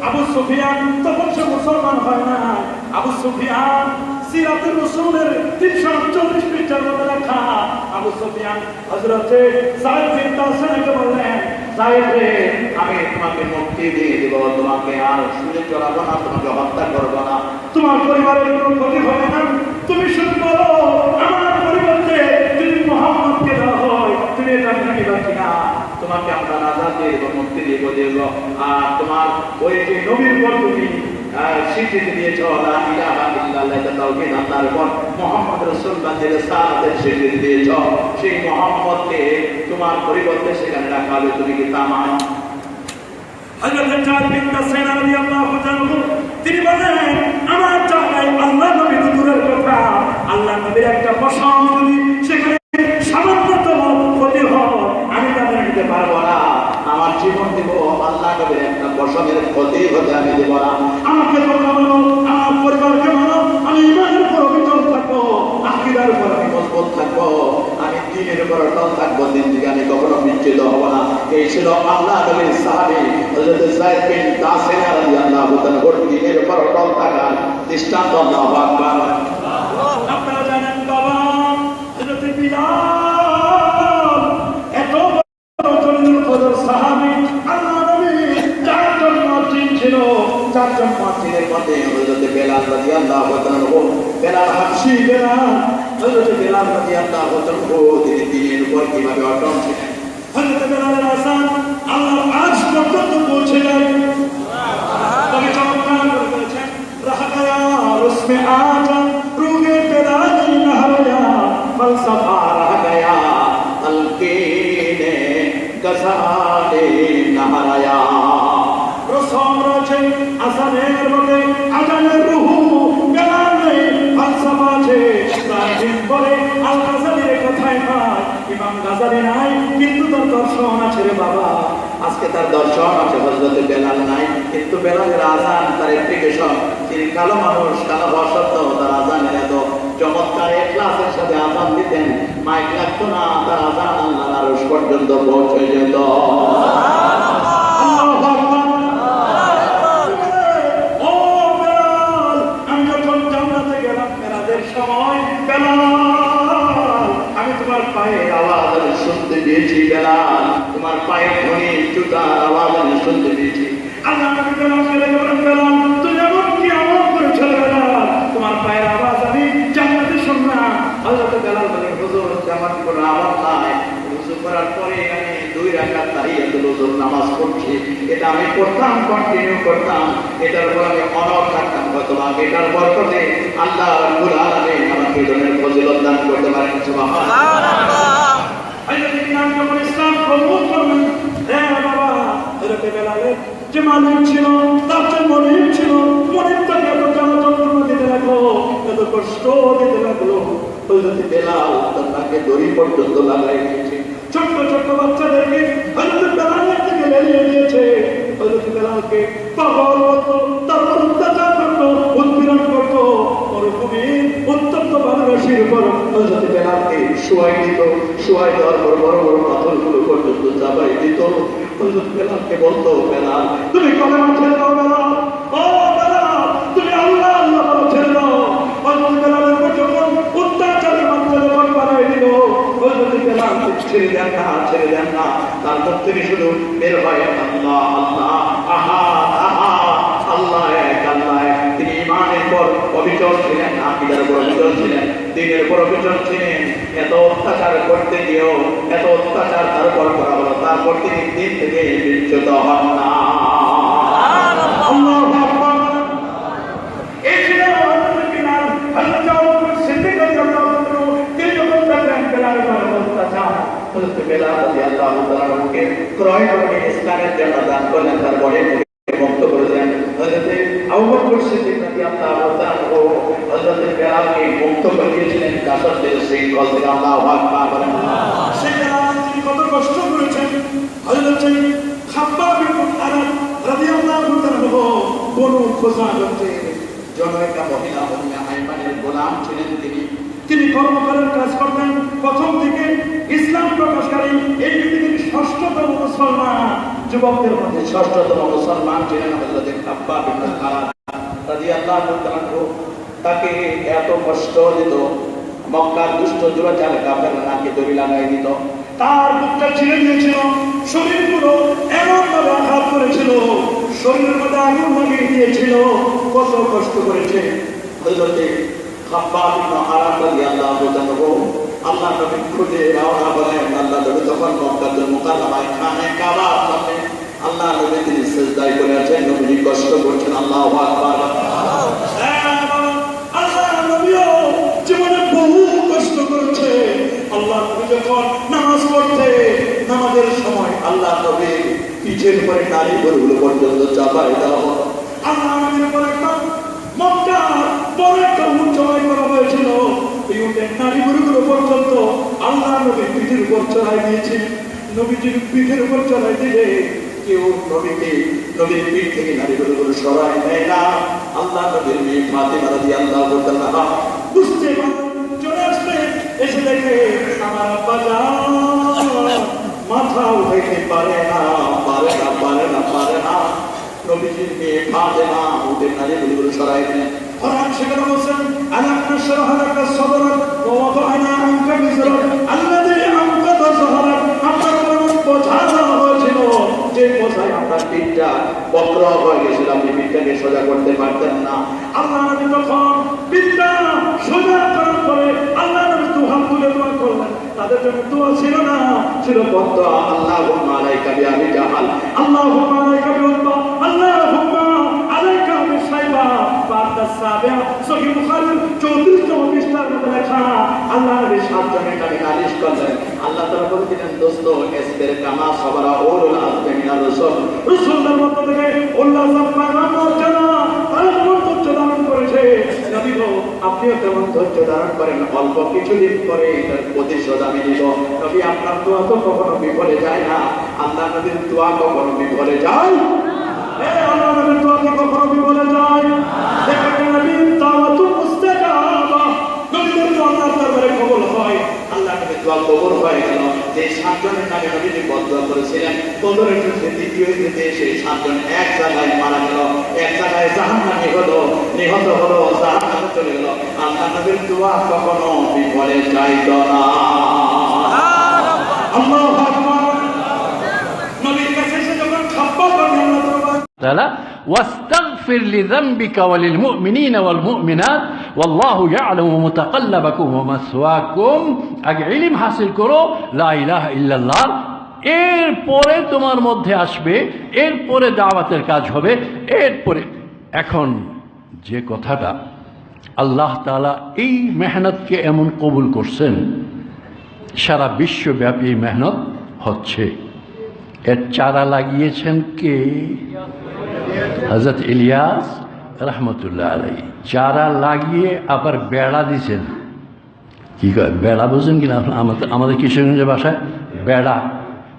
আবু সুফিয়ান, তখন সে মুসলমান হয় না। আবু সুফিয়ান সিরাতুর রাসূলের 348 পৃষ্ঠার মধ্যে লেখা আবু সুফিয়ান হযরতে সাইদ বিন তাসানকে বললেন, সাইদ রে, আমি তোমাকে মুক্তি দিয়ে দেব, তোমাকে আর সুযোগ করাবো না, তোমাকে হত্যা করবো না, তোমার পরিবারের কোনো ক্ষতি হবে না, তুমি শুধু বলো আমার পরিবর্তে যদি মুহাম্মদকে দেওয়া হয় তুমি এটা মেনে নিবা কিনা, তোমাকে আমরা নাজাত দিয়ে দেবো, মুক্তি দিয়ে দেব, আর তোমার ওই যে নবীর পর তুমি স্বীকৃতি দিয়েছ লা ইলাহা ইল্লাল্লাহ, তাওহীদ আল্লাহর পর মুহাম্মদ রাসূলুল্লাহর রিসালাতের স্বীকৃতি দিয়েছ, সেই মুহাম্মদকে তোমার পরিবর্তে সেখানে রাখা হবে, তুমি কি তা মানো? হযরত জাদ বিন তাসান রাদিয়াল্লাহু তাআলা তিনি বলেন, আমার জায়গায় আল্লাহ নবী দূরের কথা, আল্লাহ নবীর একটা পশম যদি সেখানে সামান্যতম ক্ষতি হয় আমি তা মেনে নিতে পারবো না, আমার জীবন দেব, আল্লাহ নবীর একটা পশমের ক্ষতি হতে আমি দেব না, আমাকে তোমরা মানো, আমার পরিবারকে মানো, আমি ইমানের উপর অবিচল থাকবো, আকীদার উপর আমি মজবুত থাকবো, আমি দ্বীনের উপর অটল থাকবো, দিন থেকে আমি কখনো বিচ্যুত হব না। এই ছিল আল্লাহ নবীর সাহাবী হযরত যায়েদ বিন তাসিন রাদিয়াল্লাহু তাআলা দ্বীনের উপর অটল থাকার দৃষ্টান্ত। আল্লাহু আকবার। আপনারা জানেন বাবা হযরত বিলাল এত বড় জলিল কদর সাহাবী, আল্লাহ নবী চারজন মুয়াজ্জিন ছিল, চারজন মুয়াজ্জিনের মধ্যে হযরত বেলাল রাদিয়াল্লাহু তাআলা, বেলাল হাবশী বেলাল, হযরত বেলাল রাদিয়াল্লাহু তাআলা তিনি দ্বীনের উপর কিভাবে অটল ছিলেন, হযরত বেলালের আযান আল্লাহর আরশ পর্যন্ত পৌঁছে যায়। তবে চমৎকার করে বলেছেন, রাহায়া রসমে আজম রুগে বেলালি নহরিয়া ফলসফা রাহায়া আলকিনে গসালে নহরিয়া। রসম রয়েছে আযানের মধ্যে, আযানের রুহু বেলালে, ফলসফা আছে তাজিম বলে আল গাজালির কথাই নয়, ইমাম গাজালি নাই কিন্তু তার দর্শন আছে রে বাবা, আজকে তার দর্শন আছে, হযরত বেলাল নাই কিন্তু বেলালের আযান তার অ্যাপ্লিকেশন, তিনি কালো মানুষ, কালো হওয়া সত্ত্বেও তার আযানের এত চমৎকার ইখলাসের সাথে আযান দিতেন, মাইক লাগতো না, তার আযান আল্লাহর আরশ পর্যন্ত পৌঁছে যেত। ও বেলাল, আমি যখন জান্নাতে গেলাম মেরাজের সময়, বেলাল আমি তোমার পায়ের আওয়াজ আমি শুনতে পেয়েছি, বেলাল তোমার পায়ের ধ্বনি জুতার আওয়াজ আমি শুনতে পেয়েছি। আল্লাহ নবী বেলালকে ডেকে বলেন, বেলাল তুমি এমন কি আমল করেছো বেলাল, তোমার পায়ের আওয়াজ আমি জান্নাতে শুনলাম। হযরত বেলাল বলেন, হুজুর আমার কোনো আমল নাই, ওযু করার পরে আমি 2 রাকাত তাহিয়াতুল ওযুর নামাজ পড়ছি, এটা আমি পড়তাম, কন্টিনিউ করতাম, এটার উপর আমি অনড় থাকতাম, অথবা এটার বরকতে আল্লাহ রাব্বুল আলামিন আমাকে ধনের ফজিলত দান করতে পারেন। সুবহানাল্লাহ। হযরত ইমাম যখন ইসলাম কবুল করলেন, বাবা হযরত বেলালের যে মালিক ছিল তার যে মনিব ছিল, মনিব তাকে এত যন্ত্রণা দিতে লাগলো, এত কষ্ট দিতে লাগলো, হযরত বেলাল তাকে দড়ি পর্যন্ত লাগাই দিয়েছে, ছোট্ট ছোট্ট বাচ্চাদেরকে হযরত বেলালের থেকে লেলিয়ে দিয়েছে, হযরত বেলালকে পাগল মতো তারপর অত্যাচার করতো, উৎপীড়ন করতো, মরুভূমির উত্তপ্ত বালুরাশির উপর হযরত বেলালকে শোয়াই দিত, শোয়াই দেওয়ার পর বড় বড় পাথরগুলো পর্যন্ত চাপাই দিত। হযরত বেলালকে বলতো, বেলাল তুমি কলেমা ছেড়ে দাও, বেলাল ও বেলাল তুমি আল্লাহ আল্লাহ বলো ছেড়ে দাও। হযরত বেলালের উপর যখন অত্যাচারের মাত্রা যখন বাড়াই দিল, হযরত বেলাল ছেড়ে দেন না, ছেড়ে দেন না, তার মুখ থেকে শুধু বের হয় আল্লাহ আল্লাহ, আহা আহা, আল্লাহ এক, আল্লাহ এক। তিনি ইমানের পর অবিচল ছিলেন, আকীদার উপর অবিচল ছিলেন, দ্বীনের উপর অবিচল ছিলেন। এত অত্যাচার করতে গিয়েও, এত অত্যাচার তার উপর করা হলো, তারপর তিনি দ্বীন থেকে বিচ্যুত হন না। আল্লাহু আকবার। এই ছিল হযরত বিলাল। হযরত আবু বকর সিদ্দিক রাদিয়াল্লাহু আনহু তিনি যখন দেখলেন বেলালের উপর অত্যাচার, হযরত বেলাল রাদিয়াল্লাহু তাআলা কে ক্রয় করে ইসলামের জন্য দান করলেন, তার বড় মুক্ত করে দিলেন। হযরত আবু বকর সিদ্দিক রাদিয়াল্লাহু তাআলা হযরত বেলালকে মুক্ত করে দিয়েছিলেন দাসত্বের শৃঙ্খল থেকে। আল্লাহু আকবার। সেই বেলাল তিনি কত কষ্ট করেছেন। হযরত খাব্বাব বিন আরাদ রাদিয়াল্লাহু তাআলা বনু খুজাআতের জনৈকা মহিলা উম্মে আইমানের গোলাম ছিলেন। তিনি কর্মকারের কাজ করতেন। প্রথম থেকে ইসলাম প্রকাশকারী এই পৃথিবীর ৬ষ্ঠতম মুসলমান, যুবকদের মধ্যে ৬ষ্ঠতম মুসলমান ছিলেন হযরত খাব্বাব বিন আরাদ। রাদিয়াল্লাহু তাআলা তাকে এত কষ্ট দিত, মক্কার দুষ্ট দুরাচার কাফেররা নাকি দড়ি লাগাই দিত, তার বুকটা ছিঁড়ে দিয়েছিল, শরীরগুলো এমন ভাবে আঘাত করেছিল, শরীরের মধ্যে আগুন লাগিয়ে দিয়েছিল, কত কষ্ট করেছে। হযরতে খাব্বাব ইবনে আরাব রাদিয়াল্লাহু তাআলা আল্লাহ নবী খুঁজে রওনা বলেন। আল্লাহ নবী তখন মক্কাতুল মুকাররমায় খানে কাবার সামনে আল্লাহ নবী তিনি সিজদায় করে আছেন, নবী কষ্ট করছেন। আল্লাহু আকবার। আল্লাহ নবীও জীবনে বহু কষ্ট করেছে। আল্লাহ নবী যখন নামাজ পড়তে, নামাজের সময় আল্লাহ নবী পিঠের উপরে নারী গরুগুলো পর্যন্ত চাপায় দেওয়া হতো। আল্লাহ নবীর উপর একটা মক্কা বড় একটা উট জবাই করা হয়েছিল, এই উটের নারী গরুগুলো পর্যন্ত আল্লাহ নবীর পিঠের উপর চড়াই দিয়েছেন। নবীজির পিঠের উপর চড়াই দিলে কেউ নবীকে নবীর পিঠ থেকে নারী গরুগুলো সরাই নেয় না। আল্লাহ নবীর মেয়ে ফাতিমা রাদিয়াল্লাহু তাআলা বুঝতে চলে আসলেন, এসে দেখে আমার বাজার মাথা উঠাইতে পারে না, পারে না, পারে না, পারে না। নবীজির মেয়ে ফাতিমা উটের নারী গরুগুলো সরাই দেন। কোরআন সেখানে বলছেন, আলাম নাশরাহ লাকা সাদরাক ওয়া ওয়াদা'না আনকা বিজরাক আল্লাযী আনকাযা যাহরাক। আপনার উপর বোঝা দেওয়া হয়েছিল, যে বোঝায় আপনার পিঠটা বক্র হয়ে গেছিল, আপনি পিঠটাকে সোজা করতে পারতেন না। আল্লাহ নবী তখন পিঠটা সোজা করার পরে আল্লাহ নবী দুহাত তুলে দোয়া করলেন। তাদের জন্য দোয়া ছিল না, ছিল বদদোয়া। আল্লাহুম্মা আলাইকা বিআবি জাহাল, আল্লাহুম্মা আলাইকা বিউতবা, আল্লাহুম্মা আলাইকা বিশাইবা। বাদা সাবিয়া সহিহ বুখারী 34তম পৃষ্ঠার মধ্যে লেখা, আল্লাহ নবী 7 জনের কাছে নালিশ করলেন। আল্লাহ তাআলা বলেছিলেন, দোস্ত ইসবির কামা সাবরা উলুল আযমি মিনার রাসূল। রাসূলদের মধ্য থেকে উল্লাহ সাফারাম মর্যাদা তারা ধৈর্য ধারণ করেছে। নবী গো, আপনিও তেমন ধৈর্য ধারণ করেন, অল্প কিছুদিন পরে এটার প্রতিশোধ আমি নিব। নবী, আপনার দোয়া তো কখনো বিফলে যায় না। আল্লাহ নবীর দোয়া কখনো বিফলে যায়? আল্লাহ নবীর দোয়া কি কখনো বিফলে যায়? দেখেন নবীর দাওয়াতু মুস্তাজাবা, নবীর দোয়া আল্লাহর দরবারে কবুল হয়। আল্লাহ নবীর দোয়া কবুল হয়ে গেল। যে 7 জনের নামে নবী বদদোয়া করেছিলেন, বদরের যুদ্ধে দ্বিতীয় যুদ্ধে সেই 7 জন এক জায়গায় মারা গেল, এক জায়গায় জাহান্নামী হলো, নিহত হলো, জাহান্নামে চলে গেল। আল্লাহ নবীর দোয়া কখনো বিফলে যাইত না। আল্লাহু আকবার। নবীর কাছে এসে যখন খাব্বাব রাদিয়াল্লাহু তাআলা ওয়াস্তাগফির লিযামবিকা ওয়ালিল মুমিনিনা ওয়াল মুমিনাত ওয়াল্লাহু ইয়ালামু মুতাকাল্লাবাকুম ওয়া মাসওয়াকুম। আগে ইলম হাসিল করো লা ইলাহা ইল্লাল্লাহ, এরপরে তোমার মধ্যে আসবে, এরপরে দাওয়াতের কাজ হবে, এরপরে। এখন যে কথাটা আল্লাহ তাআলা এই মেহনতকে এমন কবুল করছেন, সারা বিশ্বব্যাপী মেহনত হচ্ছে। এর চারা লাগিয়েছেন কে? হযরত ইলিয়াস রহমতুল্লাহ আলাইহি। চারা লাগিয়ে আবার বেড়া দিছেন। কি কয় বেড়া? বুঝেন কিনা আমাদের কিশোরগঞ্জের ভাষায় বেড়া।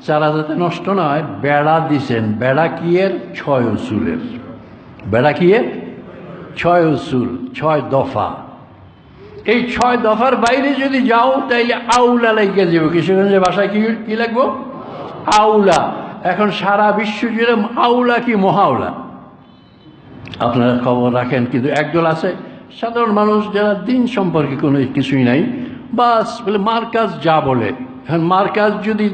চারা যাতে নষ্ট না হয় বেড়া দিছেন। বেড়া কি এর? 6 উসুলের। বেড়া কি এর? 6 উসুল, 6 দফা। এই 6 দফার বাইরে যদি যাও তাইলে আউলা লাগিয়ে যাবে। কিশোরগঞ্জের ভাষায় কি লাগবো? আউলা। এখন সারা বিশ্ব জুড়ে আউলা কি মহাউলা আপনারা খবর রাখেন, কিন্তু একদল আছে সাধারণ মানুষ যারা দিন সম্পর্কে কোনো কিছুই নাই, বাস বলে মার্কাজ যা বলে। এখন মার্কাজ যদি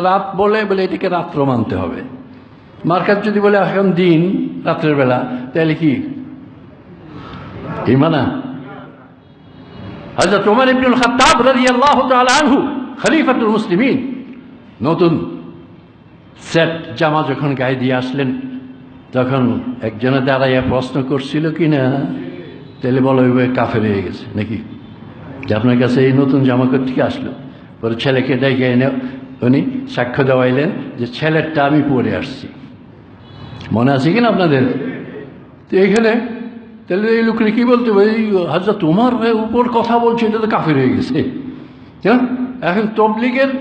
রাত বলে এটাকে রাত্র মানতে হবে। মার্কাজ যদি বলে এখন দিন রাত্রের বেলা, তাহলে কি মানা? হযরত ওমর ইবনুল খাত্তাব রাদিয়াল্লাহু তাআলা আনহু খলিফাতুল মুসলিমিন নতুন সেট জামা যখন গায়ে দিয়ে আসলেন, তখন একজনে দাঁড়াইয়া প্রশ্ন করছিল কি না, তাহলে বলো ওই কাফের হয়ে গেছে নাকি, যে আপনার কাছে এই নতুন জামা থেকে আসলো। পরে ছেলেকে ডেকে এনে উনি সাক্ষ্য দেওয়াইলেন যে ছেলেরটা আমি পরে আসছি। মনে আছে কিনা আপনাদের? তো এইখানে তাহলে এই লোকরে কি বলতে হবে? এই হযরত তোমার উপর কথা বলছে, এটা তো কাফের হয়ে গেছে। হ্যাঁ, এখন তবলিগের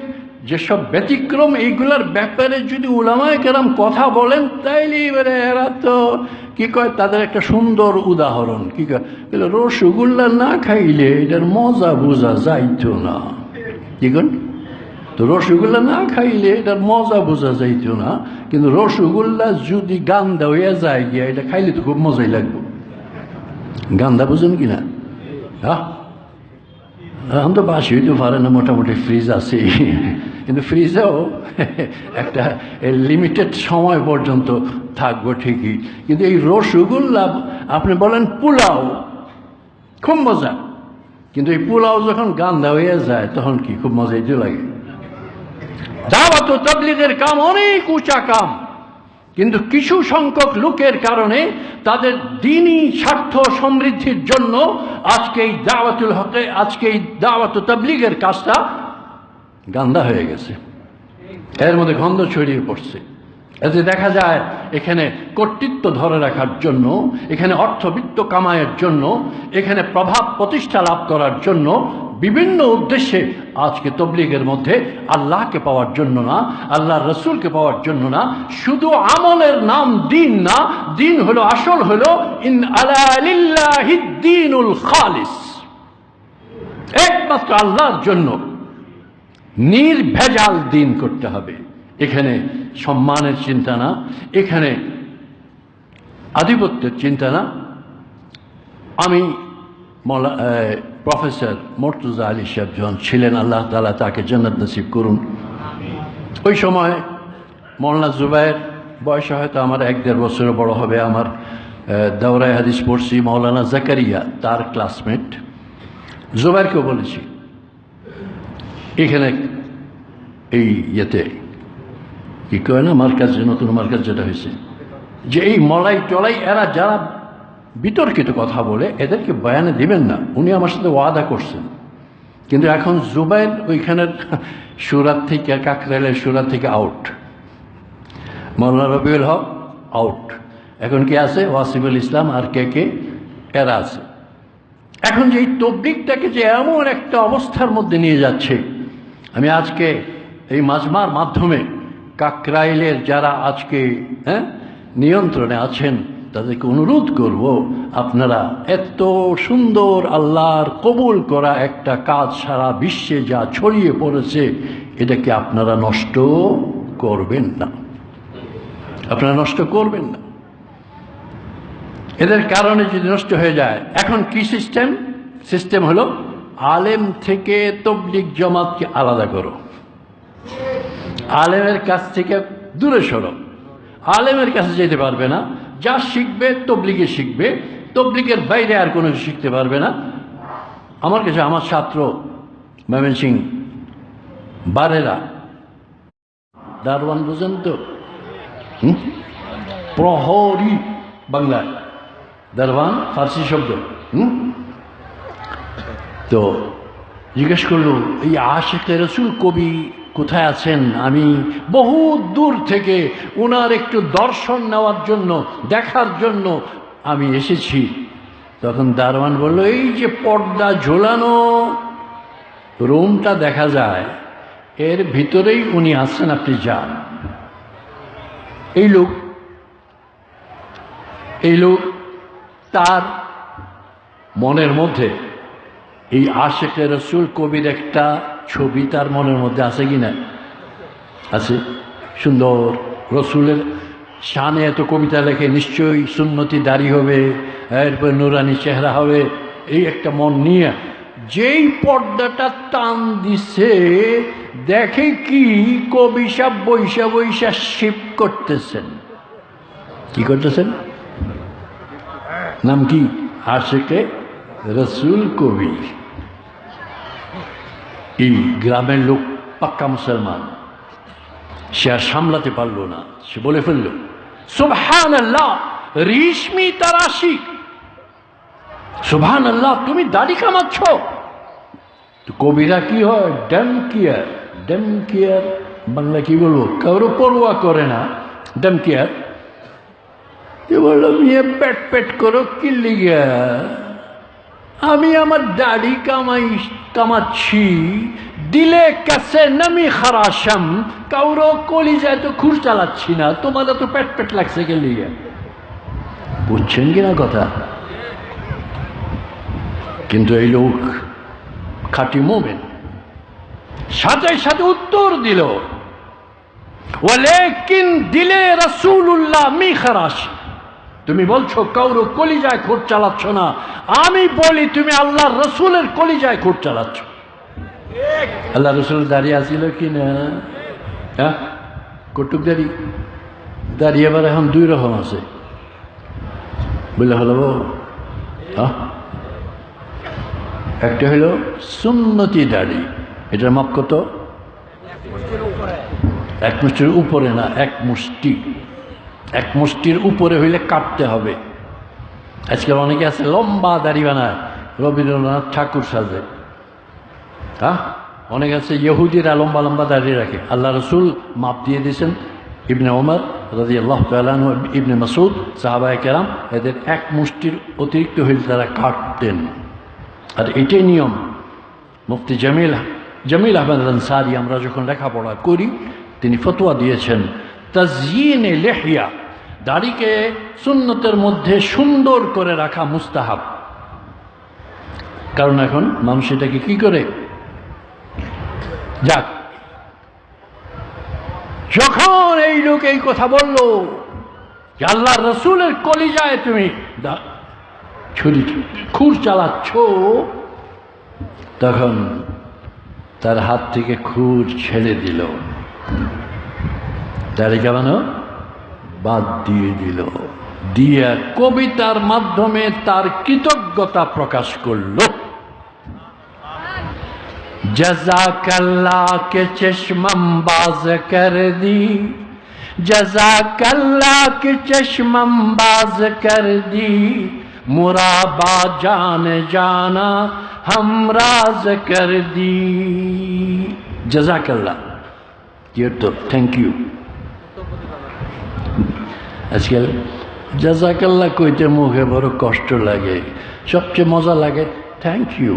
যেসব ব্যতিক্রম, এইগুলার ব্যাপারে যদি উলামায়ে কেরাম কথা বলেন, তাইলে এবারে এরা তো কি কয়, তাদের একটা সুন্দর উদাহরণ। কি কয়, রসগোল্লা না খাইলে এটার মজা বোঝা যাইতো না। কি কন? তো রসগোল্লা না খাইলে এটার মজা বোঝা যাইতো না, কিন্তু রসগোল্লা যদি গান্দা হইয়া যায় গিয়া, এটা খাইলে তো খুব মজাই লাগবে। গান্দা বুঝুন কিনা? হ্যাঁ, এখন তো বাসি হইতে পারে না, মোটামুটি ফ্রিজ আছে, কিন্তু ফ্রিজেও একটা লিমিটেড সময় পর্যন্ত থাকবো ঠিকই, কিন্তু এই রসগোল্লা আপনি বলেন পোলাও, খুব মজা, কিন্তু এই পোলাও যখন গান্দা হয়ে যায় তখন কি খুব মজাই লাগে। দাওয়াত ও তাবলীগের কাম অনেক উঁচা কাম, কিন্তু কিছু সংখ্যক লোকের কারণে তাদের দ্বীনি স্বার্থ সমৃদ্ধির জন্য আজকে এই দাওয়াতুল হকে, আজকে এই দাওয়াত ও তাবলীগের কাজটা গান্দা হয়ে গেছে, এর মধ্যে গন্ধ ছড়িয়ে পড়ছে। এতে দেখা যায় এখানে কর্তৃত্ব ধরে রাখার জন্য, এখানে অর্থবিত্ত কামাইয়ের জন্য, এখানে প্রভাব প্রতিষ্ঠা লাভ করার জন্য বিভিন্ন উদ্দেশ্যে আজকে তবলিগের মধ্যে আল্লাহকে পাওয়ার জন্য না, আল্লাহর রসুলকে পাওয়ার জন্য না, শুধু আমলের নাম দিন না, দিন হলো, আসল হলো ইন আলা লিল্লাহিদ দীনুল খালিস, একমাত্র আল্লাহর জন্য নির্ভেজাল দিন করতে হবে। এখানে সম্মানের চিন্তা না, এখানে আধিপত্যের চিন্তা না। আমি প্রফেসর মুর্তজা আলী সাহেব যখন ছিলেন, আল্লাহ তাআলা তাকে জান্নাত নসিব করুন, ওই সময় মৌলানা জুবায়ের বয়স হয়তো আমার 1-1.5 বছরের বড় হবে, আমার দাওরায়ে হাদিস পড়ছি, মৌলানা জাকারিয়া তার ক্লাসমেট, জুবায়েরকেও বলেছি এখানে এই ইয়েতে কি কয় না, মার্কাজ, নতুন মার্কাজ যেটা হয়েছে, যে এই মলাই টলাই এরা যারা বিতর্কিত কথা বলে এদেরকে বয়ানে দিবেন না, উনি আমার সাথে ওয়াদা করছেন। কিন্তু এখন জুবায়ের ওইখানের সুরাত থেকে, কাকরাইলের সুরাত থেকে আউট, মৌলানা রবিউল হক আউট, এখন কি আছে ওয়াসিফুল ইসলাম আর কে এরা আছে। এখন যে এই তবলিগটাকে যে এমন একটা অবস্থার মধ্যে নিয়ে যাচ্ছে, আমি আজকে এই মাজমার মাধ্যমে কাকরাইলের যারা আজকে নিয়ন্ত্রণে আছেন তাদেরকে অনুরোধ করব, আপনারা এত সুন্দর আল্লাহর কবুল করা একটা কাজ সারা বিশ্বে যা ছড়িয়ে পড়েছে, এটাকে আপনারা নষ্ট করবেন না, আপনারা নষ্ট করবেন না। এদের কারণে যদি নষ্ট হয়ে যায়, এখন কি সিস্টেম হলো, আলেম থেকে তবলিগ জামাতকে আলাদা করো, আলেমের কাছ থেকে দূরে সরো, আলেমের কাছে যেতে পারবে না, যা শিখবে তবলিগে শিখবে, তবলিগের বাইরে আর কোনো কিছু শিখতে পারবে না। আমার কাছে আমার ছাত্র ময়মনসিং বারেরা দারওয়ান বুঝেন তো, প্রহরী বাংলায়, দারওয়ান ফার্সি শব্দ, তো জিজ্ঞেস করলো এই আশিকে রসুল কবি কোথায় আছেন, আমি বহু দূর থেকে ওনার একটু দর্শন নেওয়ার জন্য, দেখার জন্য আমি এসেছি। তখন দারওয়ান বলল, এই যে পর্দা ঝোলানো রুমটা দেখা যায়, এর ভিতরেই উনি আছেন, আপনি যান। এই লোক তার মনের মধ্যে এই আশিকে রসুল কবির একটা ছবি তার মনের মধ্যে আছে কিনা? আছে। সুন্দর রসুলের শানে এত কবিতা লেখে, নিশ্চয়ই সুন্নতি দাড়ি হবে, এরপর নুরানি চেহারা হবে, এই একটা মন নিয়ে যেই পর্দাটা টান দিছে, দেখে কি কবি সাহেব বৈশা বৈশা শিব করতেছেন। কি করতেছেন? নাম কি? আশিকে রসুল কবি। এই গ্রামের লোক পাক্কা মুসলমান, সে আর সামলাতে পারলো না, সে বলে ফেলল, সুবহানাল্লাহ, রিশমি তার আশিক, সুবহানাল্লাহ, তুমি দাড়ি কামাচ্ছ। তো কবিরা কি হয়? ডেমকিয়ার বাংলা কি বলবো, কারো পরোয়া করে না, ডেমকিয়ার। এ বললো, মেয়ে পেট করো কি লিগা, আমি আমার দাড়ি কামাচ্ছি, দিলে কাছে নামি খারাসাম, কাউরো কলিজায় তো খুর চালাচ্ছি না, তোমাদের তো পেট লাগছে কে লিগা। বুঝছেন কিনা কথা? কিন্তু এই লোক খাঁটি মুমিন, সাথে সাথে উত্তর দিল, ওয়ালাকিন দিলে রাসূলুল্লাহ মি খারাস, তুমি বলছো কারো কলিজায় খুঁট চালাচ্ছ না, আমি বলি তুমি আল্লাহর রসুলের কলিজায় খুঁট চালাচ্ছ। আল্লাহ রসুল দাঁড়িয়ে আসিল কি না? হ্যাঁ, কটুক দাঁড়িয়ে এবার এখন দুই রকম আছে, বুঝলে হলো? হ্যাঁ, একটা হলো সুন্নতি দাড়ি, এটার মাপ কত? এক মুষ্টির উপরে না, এক মুষ্টির উপরে হইলে কাটতে হবে। আজকাল অনেকে আছে লম্বা দাড়ি বানায়, রবীন্দ্রনাথ ঠাকুর সাজে। হ্যাঁ, অনেক আছে ইহুদিরা লম্বা লম্বা দাড়ি রাখে। আল্লাহ রসুল মাপ দিয়ে দিয়েছেন। ইবনে ওমর রাদিয়াল্লাহু তাআলা আনহু, ইবনে মাসউদ, সাহাবায়ে কেরাম, এদের এক মুষ্টির অতিরিক্ত হইলে তারা কাটতেন। আর এটাই নিয়ম। মুফতি জামিল আহমেদ আনসারী, আমরা যখন লেখাপড়া করি, তিনি ফতোয়া দিয়েছেন তাজয়িনে লিহইয়া, দাড়িকে সুন্নতের মধ্যে সুন্দর করে রাখা মুস্তাহাব। কারণ এখন মানুষ এটাকে কি করে, যাক, যখন এই লোক এই কথা বলল যে আল্লাহ রসুলের কলিজায় তুমি ছুরি খুর চালাচ্ছ, তখন তার হাত থেকে খুর ছেড়ে দিল, দাড়ি কামানো বাদ দিয়ে দিল, দিয়ে কবিতার মাধ্যমে তার কৃতজ্ঞতা প্রকাশ করল। जज़ाकल्लाह के चश्मम बाज कर दी, जज़ाकल्लाह के चश्मम बाज कर दी, मुराबा जान जाना हमराज कर दी। जज़ाकल्लाह, ये तो थैंक यू। आजकल जज़ाकल्लाह কইতে মুখে বড় কষ্ট লাগে, সবচেয়ে মজা লাগে থ্যাংক ইউ।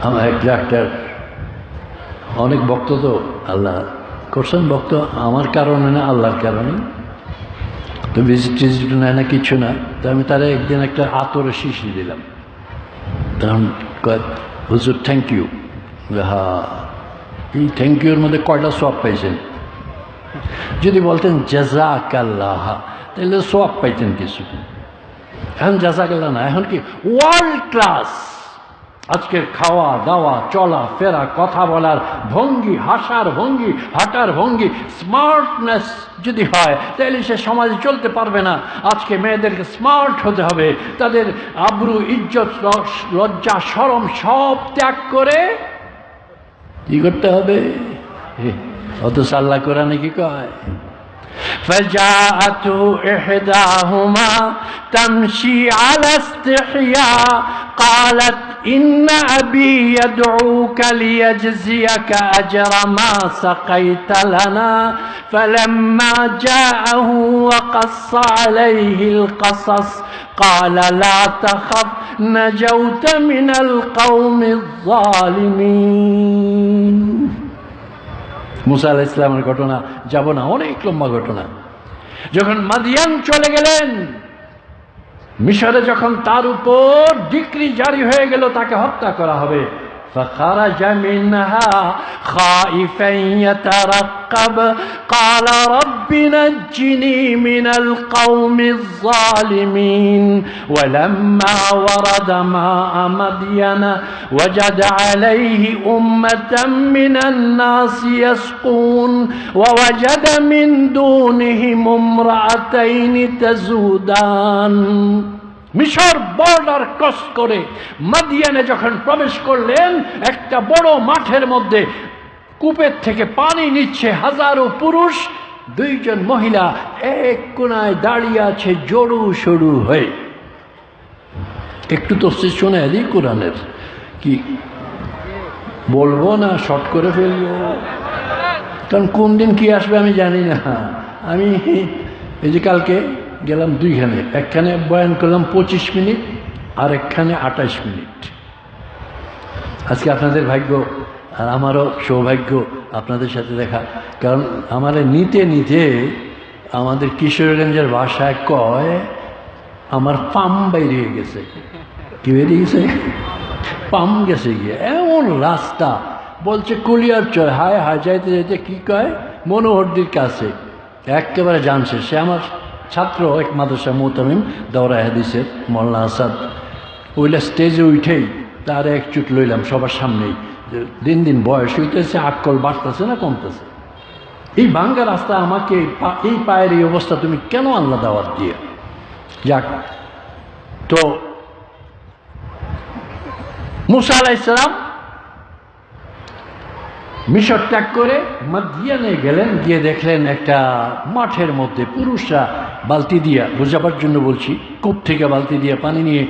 আমার এক ডাক্তার, অনেক ভক্ত তো আল্লাহ করছেন, ভক্ত আমার কারণে না, আল্লাহর কারণে, তো ভিজিট নেয় না, কিছু না। তো আমি তারা একদিন একটা আতরের শিশি দিলাম, তখন কয় হুজুর থ্যাংক ইউ। হ্যাঁ, এই থ্যাংক ইউর মধ্যে কয়টা সওয়াব পাইছেন? যদি বলতেন জাযাকাল্লাহ, তাহলে সওয়াব পাইতেন কিছু। এখন জাযাকাল্লাহ না, এখন কি ওয়ার্ল্ড ক্লাস। আজকের খাওয়া দাওয়া, চলা ফেরা, কথা বলার ভঙ্গি, হাসার ভঙ্গি, হাঁটার ভঙ্গি, স্মার্টনেস যদি হয়, তাহলে সে সমাজে চলতে পারবে না। আজকে মেয়েদেরকে স্মার্ট হতে হবে, তাদের আবরু, ইজ্জত, লজ্জা, শরম সব ত্যাগ করে কি করতে হবে? অত সাল্লা কোরআনে কি কয়? فجاءته إحداهما تمشي على استحياء قالت إن أبي يدعوك ليجزيك أجر ما سقيت لنا فلما جاءه وقص عليه القصص قال لا تخف نجوت من القوم الظالمين। মুসা আলাইহিস সালামের ঘটনা যাব না, অনেক লম্বা ঘটনা। যখন মাদিয়ান চলে গেলেন, মিশরে যখন তার উপর ডিক্রি জারি হয়ে গেল তাকে হত্যা করা হবে, فخرج منها خائفا يترقب قال رب نجني من القوم الظالمين ولما ورد ماء مدين وجد عليه أمة من الناس يسقون ووجد من دونهم امرأتين تزودان। মিশর বর্ডার ক্রস করে মাদিয়ানে যখন প্রবেশ করলেন, একটা বড় মাঠের মধ্যে কূপের থেকে পানি নিচ্ছে হাজারো পুরুষ, দুইজন মহিলা এক কোনায় দাঁড়িয়ে আছে জড়ু সরু হয়ে। একটু তো শুনে এলি কোরআনের, কি বলবো না শর্ট করে ফেলবো, কারণ কোন দিন কি আসবে আমি জানি না। আমি এই যে কালকে গেলাম দুইখানে, একখানে বয়ান করলাম 25 মিনিট, আর একখানে 28 মিনিট। আজকে আপনাদের ভাগ্য আর আমারও সৌভাগ্য আপনাদের সাথে দেখা, কারণ আমার নিতে নিতে আমাদের কিশোরগঞ্জের ভাষায় কয় আমার পাম বাইরে গেছে। কি বেরিয়ে গেছে? পাম গেছে গিয়ে। এমন রাস্তা, বলছে কুলিয়ার চয়, হায় হায়, যাইতে যাইতে কি কয় মনোহরদির কাছে, একেবারে জানছে। সে আমার ছাত্র, এক মাদ্রাসা মোতামিম দাওরা হাদিসের মোল্লা আসাদ। ওইলা স্টেজে উঠেই তার এক চুট লইলাম সবার সামনেই। দিন দিন বয়স হইতেছে, আক্কল বাড়তেছে না কমতেছে। এই ভাঙ্গা রাস্তা আমাকে এই পায়ের এই অবস্থা তুমি কেন আল্লাহ দাওয়াত দিয়ে? যাক, তো মুসা আলাইহিস সালাম মিশর ত্যাগ করে মাদিয়ানে গেলেন। গিয়ে দেখলেন একটা মাঠের মধ্যে পুরুষরা বালতি দিয়া, বোঝাবার জন্য বলছি, কূপ থেকে বালতি দিয়ে পানি নিয়ে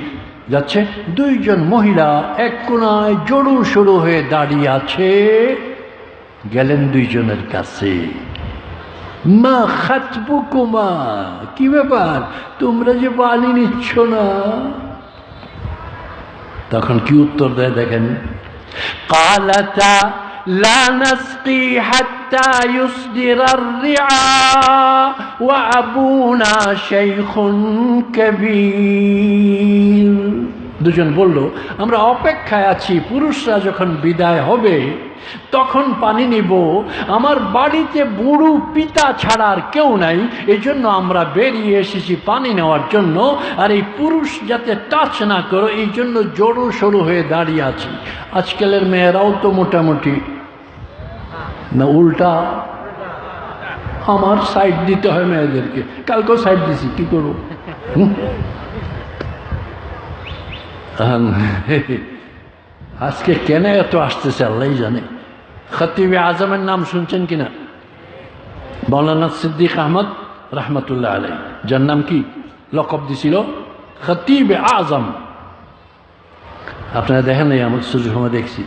যাচ্ছে। দুইজন মহিলা এক কোনায় জড়ু সরু হয়ে দাঁড়িয়ে আছে। গেলেন দুইজনের কাছে, মা খাতবুকুমা, কি ব্যাপার, তোমরা যে পানি নিচ্ছ না? তখন কি উত্তর দেয় দেখেন, কালাতা লা নাসকি হাত্তা ইউসদিরার রিআ ওয়া আবুনা শাইখুন কাবীর। দুজন বলল, আমরা অপেক্ষায় আছি, পুরুষরা যখন বিদায় হবে তখন পানি নিব। আমার বাড়িতে বুড়ো পিতা ছাড়া আর কেউ নাই, এই জন্য আমরা বেরিয়ে এসেছি পানি নেওয়ার জন্য। আর এই পুরুষ যাতে টাচ না করো এই জন্য জড়ো সরু হয়ে দাঁড়িয়ে আছি। আজকালের মেয়েরাও তো মোটামুটি না, উল্টা আমার সাইড দিতে হয় মেয়েদেরকে। কালকেও সাইড দিছি, কি করবো? আজকে কেন এত আসতেছে আল্লাহ জানে। খতিবে আজমের নাম শুনছেন কিনা? মৌলানা সিদ্দিক আহমদ রহমতুল্লাহ আলাই, যার নাম কি লকব দিছিল খতিবে আজম। আপনারা দেখেন নাই, আমার সুযোগ সময় দেখছি।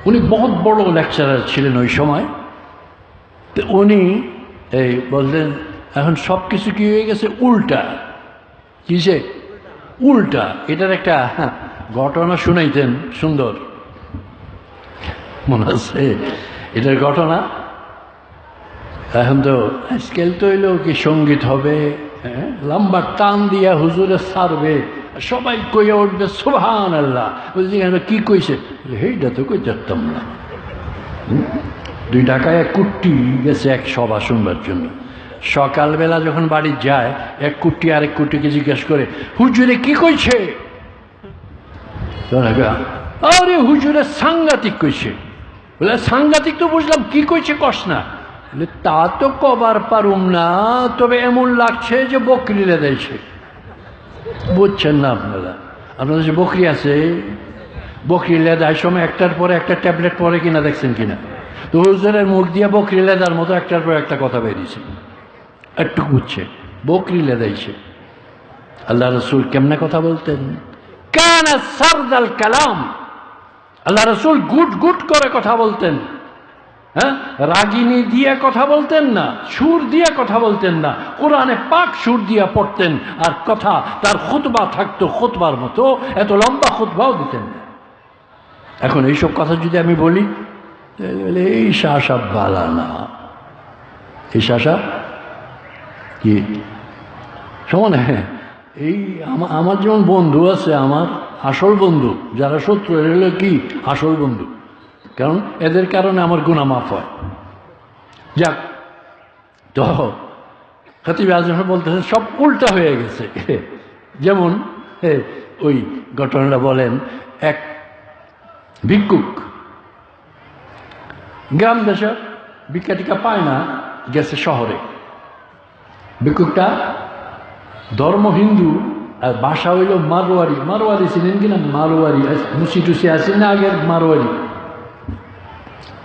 উনি বহুত বড় লেকচারার ছিলেন ওই সময়। তো উনি এই বললেন, এখন সব কিছু কি হয়ে গেছে উল্টা। কিসে উল্টা? এটার একটা ঘটনা শুনাইতেন, সুন্দর মনে আছে এটার ঘটনা। এখন তো আজকাল তো হইল কি সঙ্গীত হবে, লম্বা টান দিয়া হুজুরে ছাড়বে, সবাই কইয়া উঠবে সুবহানাল্লাহ। বলছি কি কইছে? সেইটা তো কই জানতাম না। 2 টাকায় এক কুট্টি গেছে এক সভা শুনবার জন্য। সকালবেলা যখন বাড়ি যায়, এক কুট্টি আরেক কুট্টিকে জিজ্ঞেস করে, হুজুরে কি কইছে? আরে হুজুরে সাংঘাতিক কইছে। বলে সাংঘাতিক তো বুঝলাম, কি কইছে কস না? বলে তা তো কবার পারুম না, তবে এমন লাগছে যে বকরি লেদাইছে। বুঝছেন না আপনারা? আপনাদের যে বকরি আছে, বকরি লেদার সময় একটার পরে একটা ট্যাবলেট পরে কিনা দেখছেন কিনা? তো হুজুরের মুখ দিয়ে বকরি লেদার মতো একটার পর একটা কথা বেরিয়েছে। একটু বুঝছে বকরি লেদাইছে। আল্লাহ রসুল কেমনে কথা বলতেন? কানা সারদাল কালাম। আল্লাহ রসুল গুট গুট করে কথা বলতেন। হ্যাঁ, রাগিনী দিয়ে কথা বলতেন না, সুর দিয়ে কথা বলতেন না। কোরআনে পাক সুর দিয়ে পড়তেন, আর কথা তার খুতবা থাকতো খুতবার মতো, এত লম্বা খুতবাও দিতেন না। এখন এইসব কথা যদি আমি বলি, এই শাসা বালা না, এই শাসা কি সমান? এই আমার যেমন বন্ধু আছে, আমার আসল বন্ধু, যারা শত্রু এগুলো কি আসল বন্ধু, কারণ এদের কারণে আমার গুনাহ মাফ হয়। যাক, তো খতিবে আজম বলতেছেন সব উল্টা হয়ে গেছে। যেমন ওই ঘটনাটা বলেন, এক ভিক্ষুক গ্রাম দেশে ভিক্ষা টিকা পায় না, গেছে শহরে। ভিক্ষুকটা ধর্ম হিন্দু আর ভাষা হইল মারোয়ারি। মারোয়ারি ছিলেন কিনা? মারোয়ারি মুসি টুসি আছেন না আগের মারোয়ারি।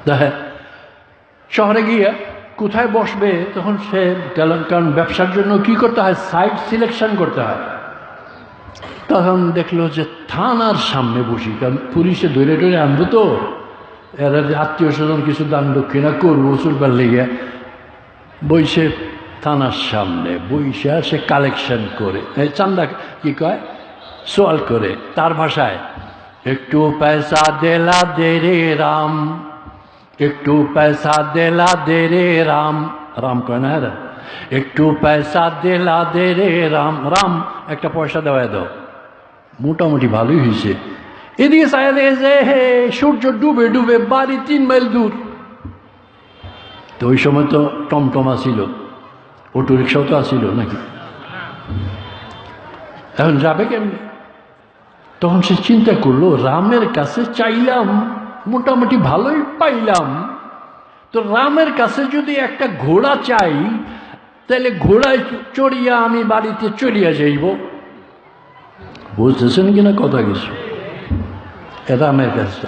দেখে শহরে গিয়ে কোথায় বসবে, তখন সে কারণ ব্যবসার জন্য কি করতে হয়, সাইট সিলেকশন করতে হয়। তখন দেখলো যে থানার সামনে বসি, কারণ পুলিশে ধরে ধরে আনবো, তো এরা আত্মীয় স্বজন কিছু দান দক্ষিণা করবো চলবার লেগে, বইসে থানার সামনে বইসে সে কালেকশন করে, চান্দা কি কয়, সোয়াল করে তার ভাষায়, একটু পয়সা দেলা দে রে রাম, একটু পয়সা দেলা দে রে রাম। রাম কয় না, এরা একটু পয়সা দেলা দে রে রাম। রাম একটা পয়সা দেওয়া দাও। মোটামুটি ভালোই হয়েছে। এদিকে চাই দেখেছে সূর্য ডুবে ডুবে বাড়ি 3 মাইল দূর। তো ওই সময় তো টমটম আসিল, অটো রিক্সাও তো আসিল নাকি, এখন যাবে কেমনি? তখন সে চিন্তা করলো, রামের কাছে চাইলাম, মোটামুটি ভালোই পাইলাম, তো রামের কাছে যদি একটা ঘোড়া চাই, তাহলে ঘোড়ায় চড়িয়া আমি বাড়িতে চলিয়া যাইব। বুঝতেছেন কিনা কথা কিছু? রামের কাছে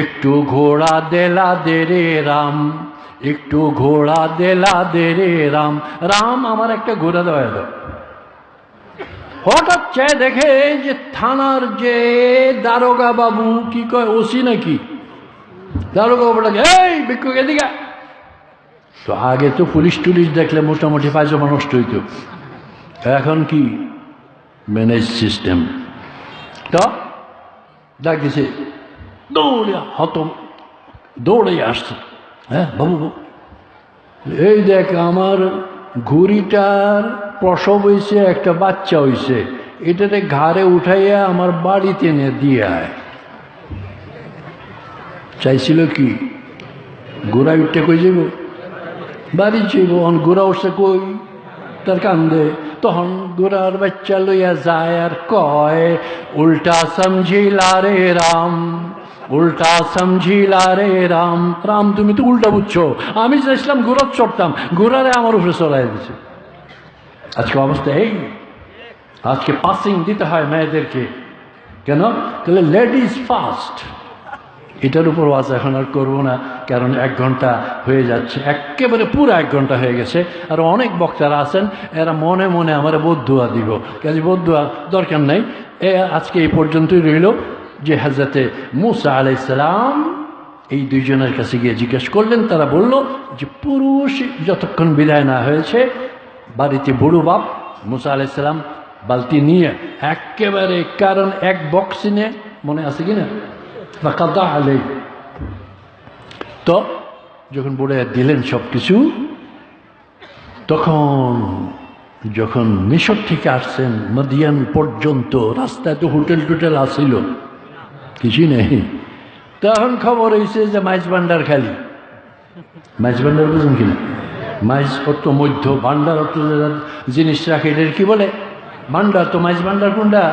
একটু ঘোড়া দেলা দে রে রাম, একটু ঘোড়া দেলা দে রে রাম, রাম আমার একটা ঘোড়া দেওয়া দাও। হঠাৎ চেয়ে দেখে যে থানার যে দারোগা বাবু, কি কয় ওসি নাকি, দারোগা বাবুটাকে, এই ভিক্ষুক এদিকে। তো আগে তো পুলিশ টুলিশ দেখলে মোটামুটি পায়জামা নষ্ট হইত, এখন কি ম্যানেজ সিস্টেম। তো ডাক দিছে, দৌড়ে হতম দৌড়ে আসছে, হ্যাঁ বাবু বাবু, এই দেখ আমার ঘুড়িটার প্রসব হয়েছে, একটা বাচ্চা হয়েছে, এটাতে ঘাড়ে উঠাইয়া আমার বাড়িতে এনে দিয়ে আয়। চাইছিল কি ঘোড়া উঠতে কই যাব, বাড়ি যাইব, ঘোড়া উঠছে কই, তার কান্দে। তখন ঘোড়ার বাচ্চা লইয়া যায় আর কয়, উল্টা সমঝিলা রে রাম, উল্টা সমঝিলা রে রাম। রাম তুমি তো উল্টা বুঝছো, আমি চাইছিলাম ঘোড়া চড়তাম, ঘোড়ারে আমার উপরে চড়াই দিছে। আজকে অবস্থা এই, আজকে পাসিং দিতে হয় মেয়েদেরকে, কেন? তাহলে লেডিজ ফার্স্ট। এটার উপর ওয়াজ এখন আর করবো না, কারণ 1 ঘন্টা হয়ে যাচ্ছে, একেবারে পুরো 1 ঘন্টা হয়ে গেছে। আর অনেক বক্তারা আছেন, এরা মনে মনে আমার বদদুয়া দিব, কাজে বদদুয়া দরকার নাই। আজকে এই পর্যন্তই রইল যে হযরতে মূসা আলাইহিস সালাম এই 2 জনের কাছে গিয়ে জিজ্ঞেস করলেন। তারা বলল যে পুরুষ যতক্ষণ বিদায় না হয়েছে, বাড়িতে বুড়ো বাপ মূসা আলাইহিস সালাম বালতি নিয়ে একেবারে, কারণ 1 বক্স নিয়ে, মনে আছে কিনা, ফাকাদা আলাই। তো যখন বুড়ে দিলেন সব কিছু, তখন যখন মিশর থেকে আসছেন মাদিয়ান পর্যন্ত, রাস্তায় তো হোটেল টোটেল আসিল, কিছুই নেই। তখন খবর হয়েছে যে মাইজ ভান্ডার খালি। মাইজ ভান্ডার বুঝুন কিনা? মাইজ অর্থ মধ্য, ভান্ডার অর্থ জিনিস রাখে, এটার কি বলে? ভান্ডার। তো মাইজ ভান্ডার কোনটা?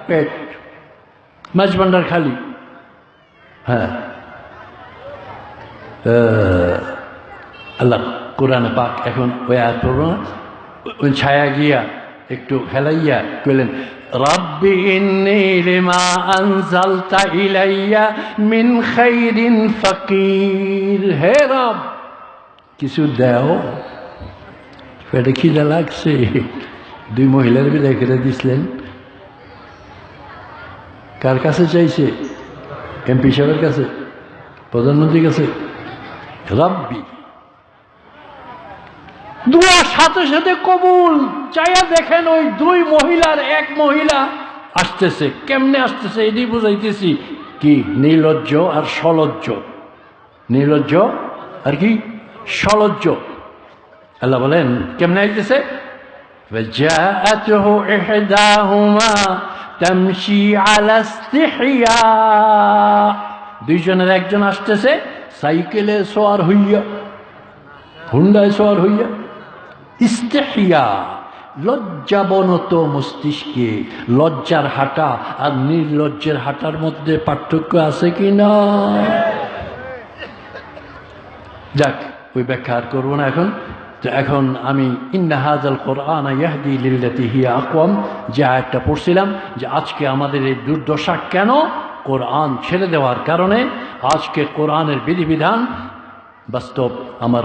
পেট। মাইজ ভান্ডার খালি। হ্যাঁ, আল্লাহ কোরআনে পাক এখন ওই আয়াত পড়ব না, ওই ছায়া গিয়া একটু হেলাইয়া কইলেন, রাব্বি ইন্নী লিমা আনজালতা ইলাইয়া মিন খাইরিন ফাকির। হে রব, কিছু দাও, পেটে খিদা লাগছে। 2 মহিলার বিদায় করে দিছিলেন, কার কাছে চাইছে? এমপি সাহেবের কাছে, প্রধানমন্ত্রীর কাছে। রাব্বি, দুয়ার সাথে সাথে কবুল। চাইয়া দেখেন ওই 2 মহিলার 1 মহিলা আসতেছে। কেমনে আসতেছে এটি বুঝাইতেছি, কি নির্লজ্জ আর সলজ্জ। নির্লজ্জ আর কি সলজ্জ। আল্লাহ বলেন কেমনে আইতেছে, فجاءته إحداهما تمشي على استحياء। 2 জনের একজন আসতেছে সাইকেলে সওয়ার হইয়া, হুন্ডায় সওয়ার হইয়া। ইস্তিহিয়া, লজ্জাবনত মস্তিষ্কে। লজ্জার হাঁটা আর নির্লজ্জের হাঁটার মধ্যে পার্থক্য আছে কি না? যাক, ওই ব্যাখ্যা আর করবো না এখন। তো এখন আমি ইন্না হাযাল কোরআন ইয়াহদি লিল্লাতী হিয়া আকওয়াম যে আয়াতটা পড়ছিলাম, যে আজকে আমাদের এই দুর্দশা কেন? কোরআন ছেড়ে দেওয়ার কারণে। আজকে কোরআনের বিধিবিধান বাস্তব আমার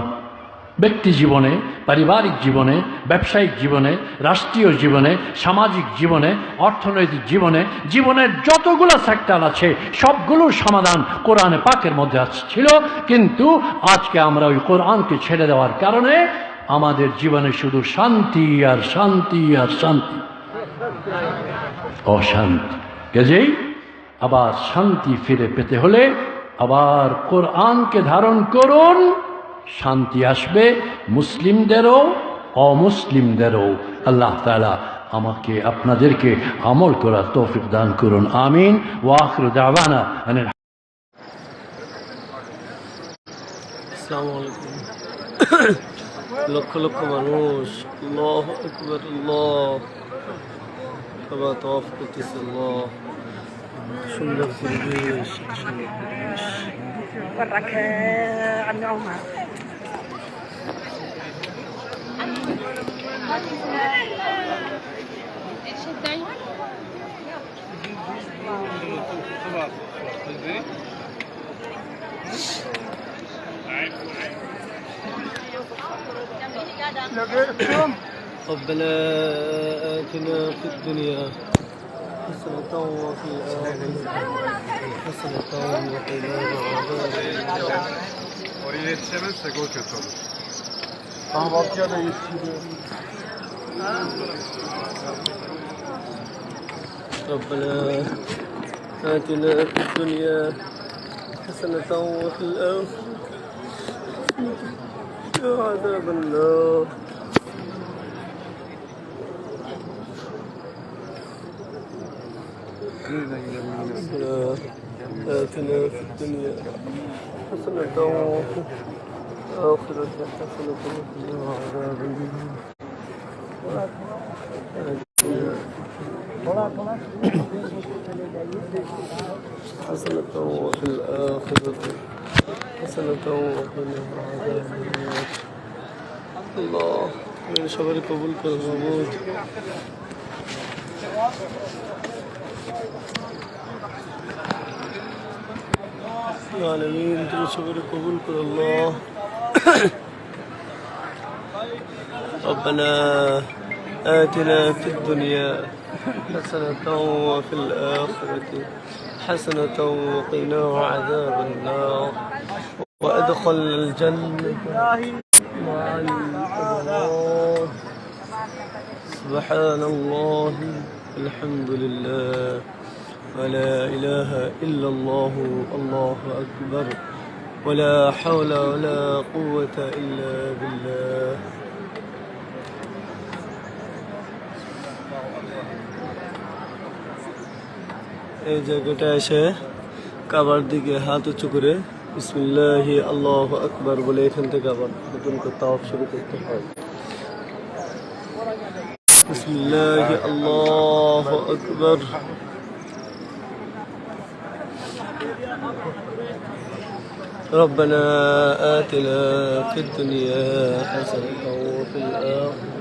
ব্যক্তি জীবনে, পারিবারিক জীবনে, ব্যবসায়িক জীবনে, রাষ্ট্রীয় জীবনে, সামাজিক জীবনে, অর্থনৈতিক জীবনে, জীবনের যতগুলো সেক্টর আছে সবগুলোর সমাধান কোরআনে পাকের মধ্যে ছিল। কিন্তু আজকে আমরা ওই কোরআনকে ছেড়ে দেওয়ার কারণে আমাদের জীবনে শুধু শান্তি আর শান্তি আর শান্তি, অশান্তি। কাজেই আবার শান্তি ফিরে পেতে হলে আবার কোরআনকে ধারণ করুন, শান্তি আসবে মুসলিমদেরও অমুসলিমদেরও। আল্লাহ তাআলা আমাকে আপনাদেরকে আমল করার তৌফিক দান করুন, আমিন। ওয়া আখিরু দাওয়ানা আসসালামু আলাইকুম। লক্ষ লক্ষ মানুষ আল্লাহু আকবার আল্লাহ সবাই তওয়াফ করতেছে আল্লাহ সুন্দর পরিবেশ সুন্দর পরিবেশ ربنا آتنا في الدنيا حسنة وفي الآخرة حسنة وقنا عذاب النار. Oraya yetişemezsek o kötü olur. Kahvaltıya da yetişiyor. ربنا آتنا في الدنيا حسنة وفي الآخرة عذاب النار. ربنا آتنا في الدنيا حسنة وفي الآخرة حسنة وقنا عذاب النار. حسنة وفي الآخرة حسنة وقنا عذاب النار. الله من شر قبول كرمود العالمين من شر قبول كر الله. ربنا آتنا في الدنيا حسنة وفي الآخرة حسنة وقنا عذاب النار وأدخلنا الجنة مع الأبرار. سبحان الله الحمد لله ولا إله إلا الله الله أكبر ولا حول ولا قوة إلا بالله. এই জায়গাটা এসে কাবার দিকে হাত উঁচু করে বিসমিল্লাহি আল্লাহু আকবার বলে এখান থেকে আবার নতুন করে তাওয়াফ শুরু করতে হয়। বিসমিল্লাহি আল্লাহু আকবার ربنا آتنا في الدنيا حسنة وفي الآخرة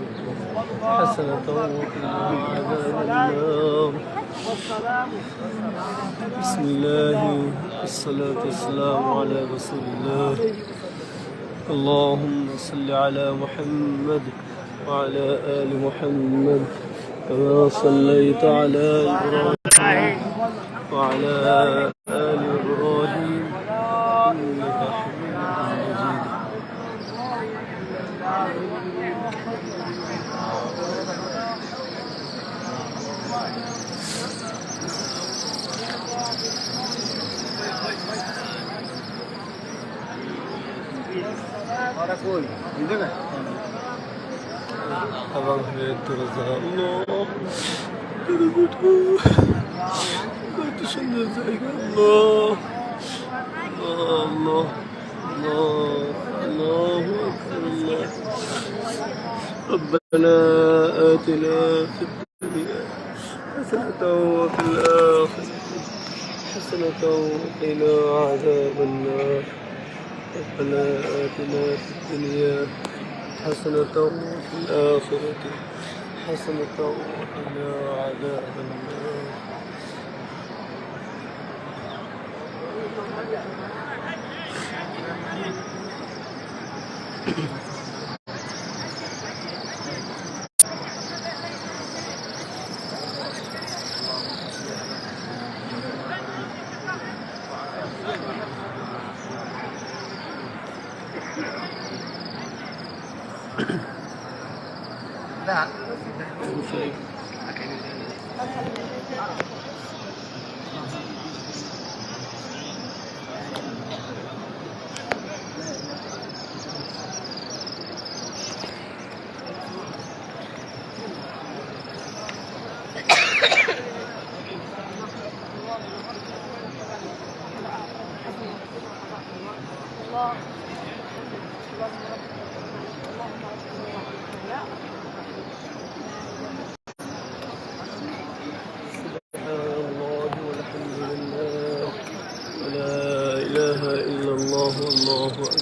حسنة وقنا عذاب النار. بسم الله والصلاة والسلام على رسول الله. اللهم صل على محمد وعلى آل محمد كما صليت على إبراهيم وعلى آل إبراهيم إنك حميد مجيد. Abang Duraza Allah Kau sunnah saya Allah Allah Allah Allahu Akbar Allah. ربنا آتنا في الدنيا حسنة وفي الآخرة حسنة وقنا عذاب النار. ربنا آتنا في الدنيا حسنة وفي الآخرة حسنة وقنا عذاب النار.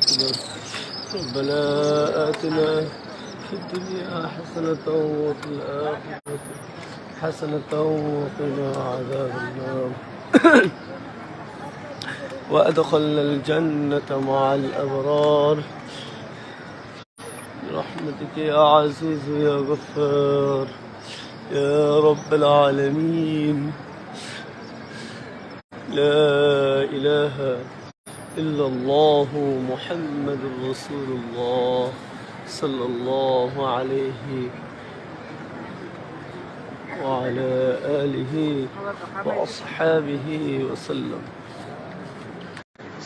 أكبر. ربنا آتنا في الدنيا حسنة وفي الآخرة حسنة وقنا عذاب النار. وأدخلنا الجنة مع الأبرار برحمتك يا عزيز يا غفار يا رب العالمين. لا إله إلا الله محمد رسول الله صلى الله عليه وعلى آله وأصحابه وسلم.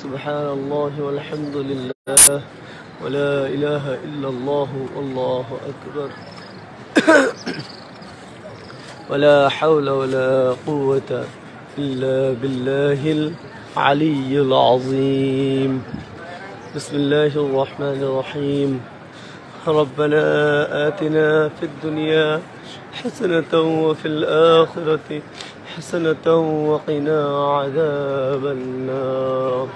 سبحان الله والحمد لله ولا إله إلا الله والله أكبر. ولا حول ولا قوة إلا بالله العلي العظيم. بسم الله الرحمن الرحيم. ربنا آتنا في الدنيا حسنة وفي الآخرة حسنة وقنا عذاب النار.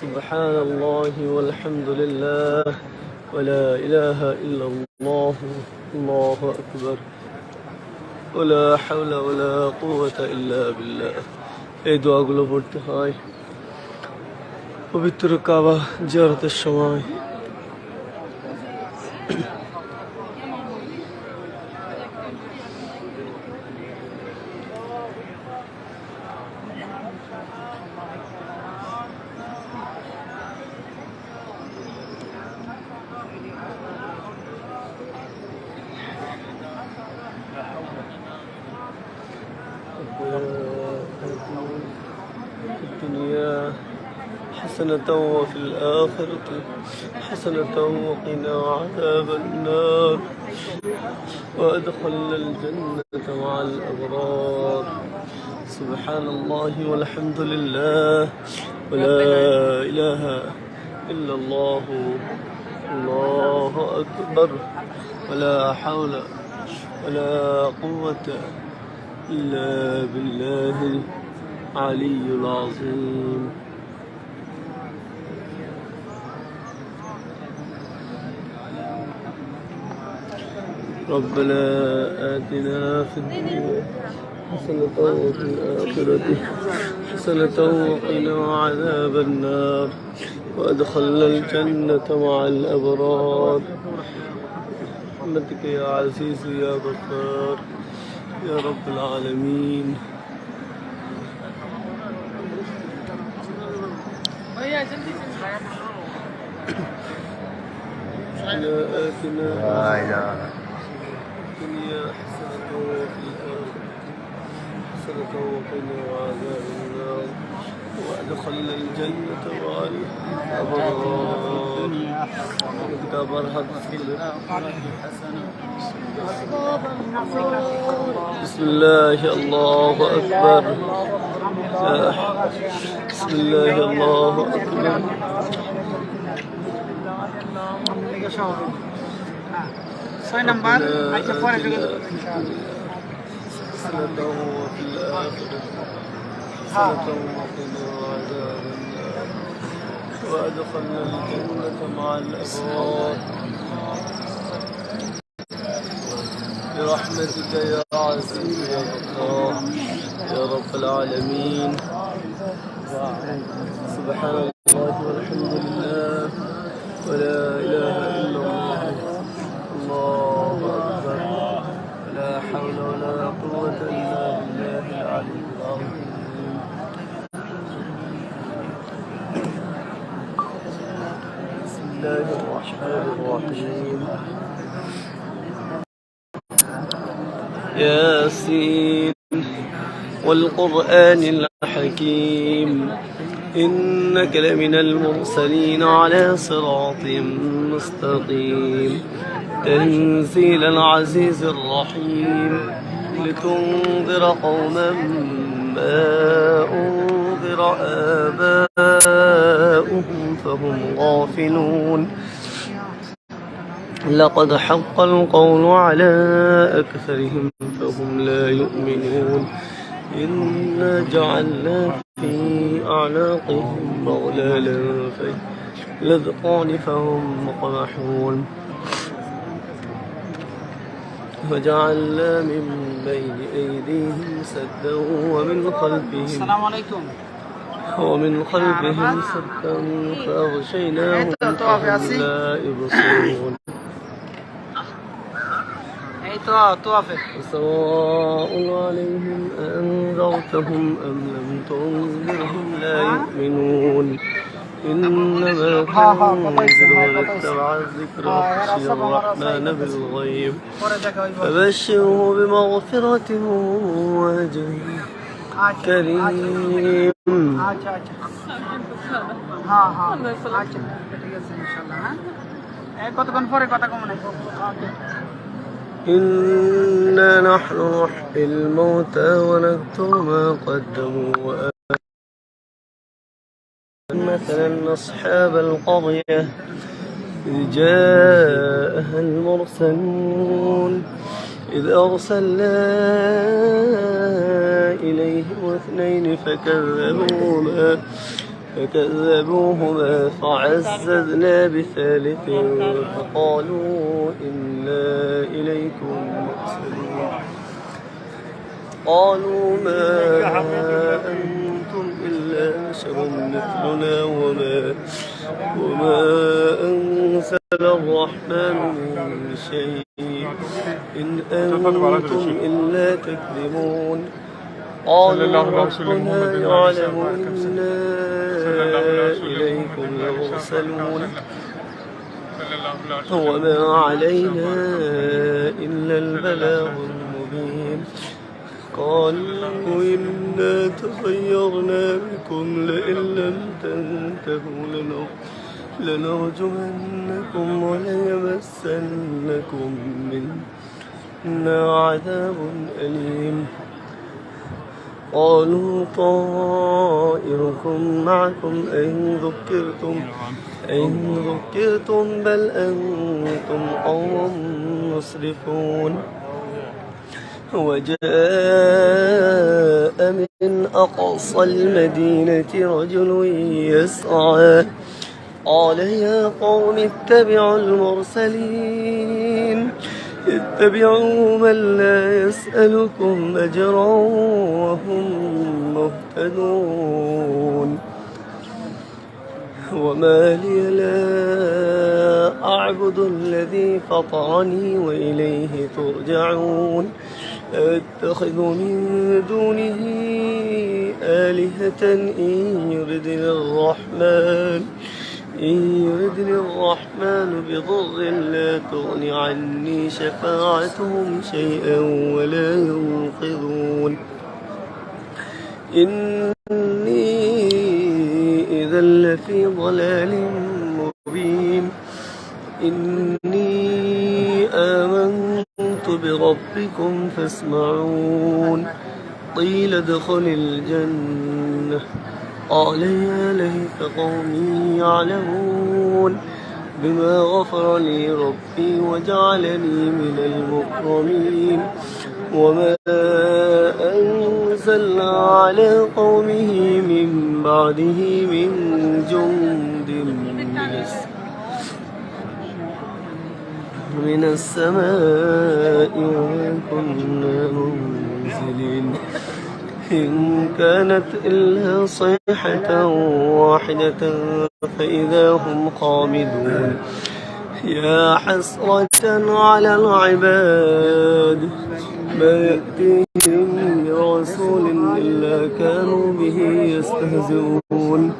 سبحان الله والحمد لله ولا إله إلا الله الله أكبر. ولا حول ولا قوة إلا بالله. এই দোয়াগুলো পড়তে হয় পবিত্র কাবা জিয়ারতের সময়। الدنيا حسنة وفي الآخرة حسنة وقنا عذاب النار. وأدخلنا الجنة مع الأبرار. سبحان الله والحمد لله ولا إله إلا الله الله أكبر. ولا حول ولا قوة إلا بالله العلي العظيم. ربنا آتنا في الدنيا حسنة وفي الآخرة حسنة وقنا عذاب النار. وأدخلنا الجنة مع الأبرار برحمتك يا عزيز يا غفار يا رب العالمين. ربنا آتنا الدنيا حسنة وفي الآخرة حسنة وقنا عذاب النار. وأدخلنا الجنة مع الأبرار. بسم الله الله أكبر. بسم الله الله أكبر. ছয় নাম্বার আচ্ছা পরে যোগাযোগ حسنة وفي الآخرة حسنة وقنا عذاب النار. وأدخلنا الجنة مع الأبرار برحمتك يا عزيز يا غفار يا رب العالمين. سبحان الله والحمد لله ولا إله إلا الله الله أكبر. ولا حول ولا قوة إلا بالله العلي العظيم. بسم الله الرحمن الرحيم. ياسين والقرآن الحكيم إنك لمن المرسلين على صراط مستقيم. تنزيل العزيز الرحيم لتنذر قوما ما أنذر آباؤهم فهم غافلون. لقد حق القول على أكثرهم فهم لا يؤمنون. إنا جعلنا في أعناقهم أغلالا فهي الأذقان فهم مقمحون وجعلنا من بين أيديهم سدا ومن خلفهم سدا فأغشيناهم فهم لا يبصرون سواء عليهم أنذرتهم أم لم تنذرهم لا يؤمنون إنما تنذر من اتبع الذكر وخشي الرحمن بالغيب فبشره بمغفرة وأجر كريم কতক্ষণ পরে কথা কম নাই إنا نحن نحيي الموتى ونكتب ما قدموا مثلا أصحاب القرية إذ جاءها المرسلون إذ أرسلنا إليهم اثنين فكذبوهما فعززنا بثالث فقالوا إنا إليكم مرسلون قالوا ما أنتم إلا بشر مثلنا وما أنزل الرحمن من شيء إن أنتم إلا تكذبون قالوا ربنا يعلم إنا إليكم لمرسلون وما علينا إلا البلاغ المبين قالوا إنا تطيرنا بكم لئن لم تنتهوا لنرجمنكم وليمسنكم منا عذاب أليم قالوا طائركم معكم إن ذكرتم بل أنتم قوم مسرفون وجاء من أقصى المدينة رجل يسعى قال يا قوم اتبعوا المرسلين اتبعوا من لا يسألكم أجرا وهم مهتدون وما لي لا أعبد الذي فطرني وإليه ترجعون أتخذ من دونه آلهة إن يردني الرحمن بضر لا تغن عني شفاعتهم شيئا ولا ينقذون إني إذا لفي ضلال مبين إني آمنت بربكم فاسمعون قيل ادخل الجنة قال يا ليت قومي يعلمون بما غفر لي ربي وجعلني من المكرمين وما أنزلنا على قومه من بعده من جند من السماء وما كنا منزلين إن كانت إلا صيحة واحدة فإذا هم خامدون يا حسرة على العباد ما يأتيهم من رسول إلا كانوا به يستهزئون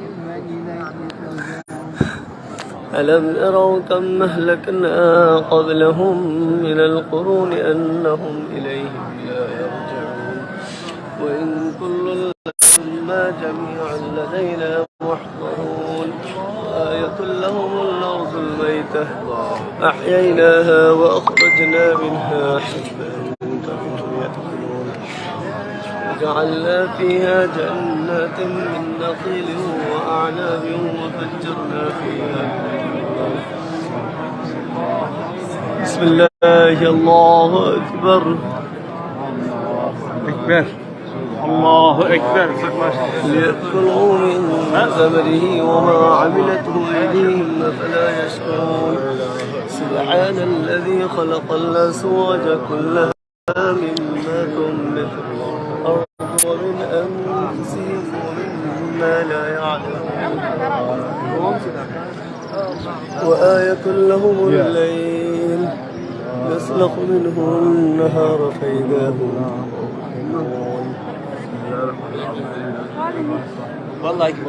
ألم يروا كم أهلكنا قبلهم من القرون أنهم إليهم لا يرجعون وإن كل لما جميعا لدينا محضرون آية لهم الأرض الميتة أحييناها وأخرجنا منها حبا يأكلون وجعلنا فيها جنات من نخيل وأعناب وفجرنا فيها بسم الله الله أكبر أكبر الله أكبر. ليأكلوا من ثمره وما عملته أيديهم فلا يشكرون سبحان الذي خلق الأزواج كلها مما تنبت الأرض ومن أنفسهم ومما لا يعلمون وآية لهم الليل يسلخ منه النهار فإذا هم مظلمون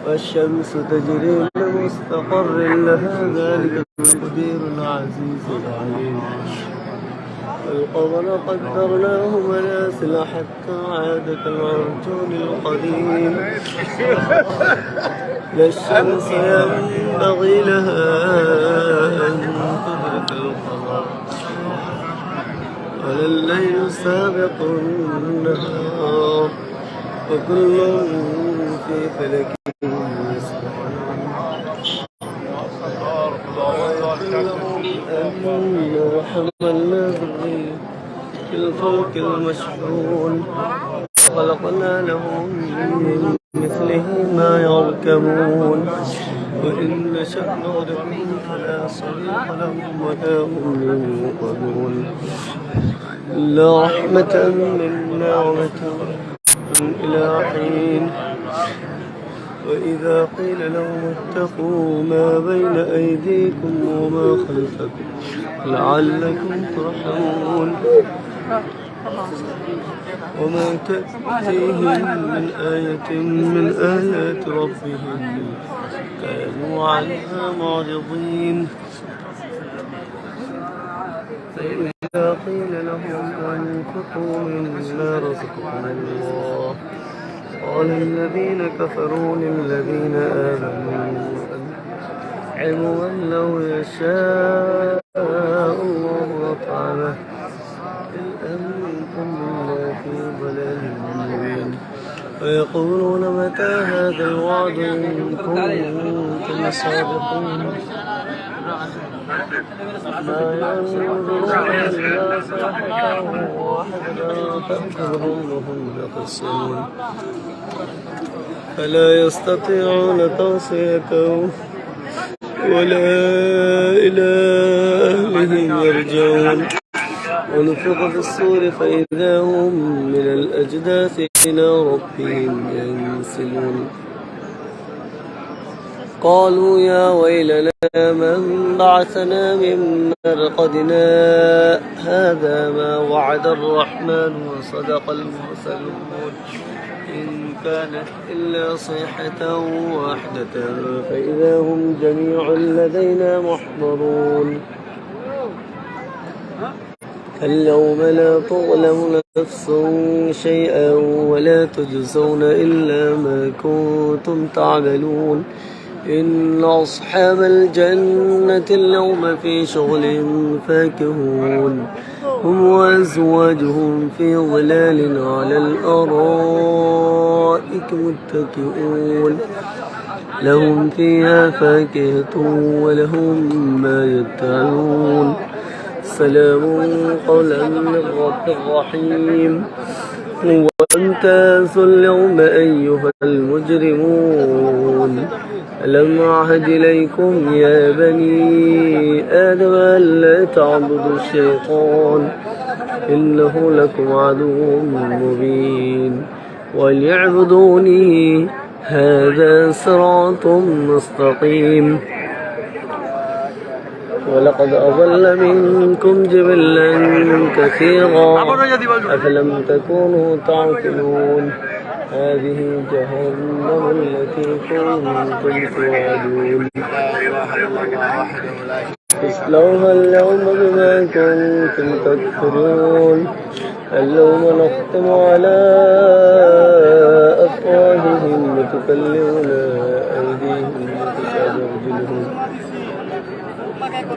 والشمس تجري لمستقر لها ذلك التقدير العزيز العليم والقمر قدرناه منازل حتى عاد كالعرجون القديم لا الشمس ينبغي لها أن تدرك القمر ولا الليل سابق النهار وكل في فلك يسبحون أنا حملنا في الفلك المشحون خلقنا لهم من مثله ما يركبون وإن نشأ نغرقهم فلا صريخ لهم ولا هم ينقذون إلا رحمة منا ومتاعا إلى حين وإذا قيل لهم اتقوا ما بين أيديكم وما خلفكم لعلكم ترحمون وما تأتيهم من آية من آيات ربهم كانوا عنها معرضين فإذا قيل لهم أنفقوا مما رزقكم الله قال الذين كفروا للذين آمنوا علموا أن لو يشاء الله لطعمه إن أنتم إلا في ضلال مبين ويقولون متى هذا الوعد إن كنتم صادقين ما ينظرون إلا صيحة واحدة تأخذهم وهم يخصمون فلا يستطيعون توصية ولا إلى أهلهم يرجعون ونفخ في الصور فإذا هم من الأجداث إلى ربهم ينسلون قالوا يا ويلنا من بعثنا من مرقدنا هذا ما وعد الرحمن وصدق المرسلون إن كانت إلا صيحة واحدة فإذا هم جميع لدينا محضرون فاليوم لا تظلم نفس شيئا ولا تجزون إلا ما كنتم تعملون إن أصحاب الجنة اليوم في شغل فاكهون هم وأزواجهم في ظلال على الأرائك متكئون لهم فيها فاكهة ولهم ما يدعون سلام قولا من رب رحيم وامتازوا اليوم أيها المجرمون ألم أعهد إليكم يا بني آدم ألا تعبدوا الشيطان إنه لكم عدو مبين وليعبدوني هذا صراط مستقيم ولقد أضل منكم جبلا كثيرا أفلم تكونوا تعقلون هذه جهنم التي كنتم توعدون اصلوها اليوم بما كنتم تكفرون اليوم نختم على أفواههم وتكلمنا أيديهم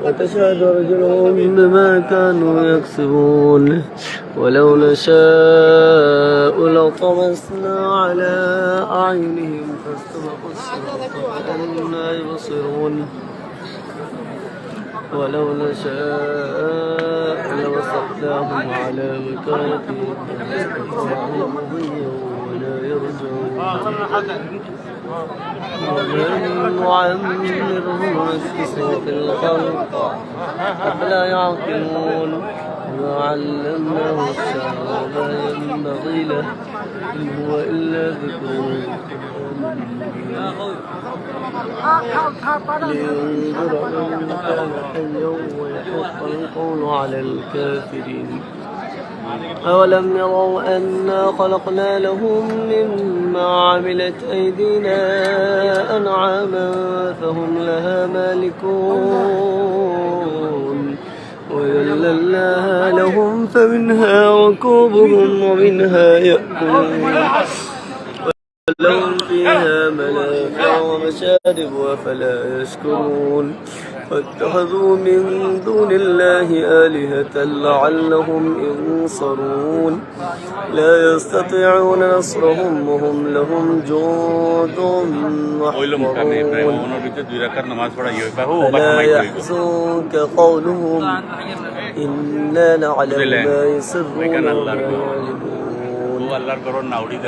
وتشهد أرجلهم بما كانوا يكسبون ولو نشاء لطمسنا على أعينهم فاستبقوا الصراط فهم لا يبصرون ولو نشاء لمسخناهم على مكانتهم فاستطاعوا مضيا ولا يرجعون ومن نعمره ننكسه في الخلق أفلا يعقلون وما علمناه الشعر وما ينبغي له إن هو إلا ذكر لينذر من كان حيا ويحق القول على الكافرين أولم يروا أنا خلقنا لهم مما عملت أيدينا أنعاما فهم لها مالكون وذللناها لهم فمنها ركوبهم ومنها يأكلون لهم فيها منافع ومشارب أفلا يشكرون واتخذوا من دون الله آلهة لعلهم ينصرون لا يستطيعون نصرهم وهم لهم جند محضرون فلا يحزنك قولهم إنا نعلم ما يسرون وما يعلنون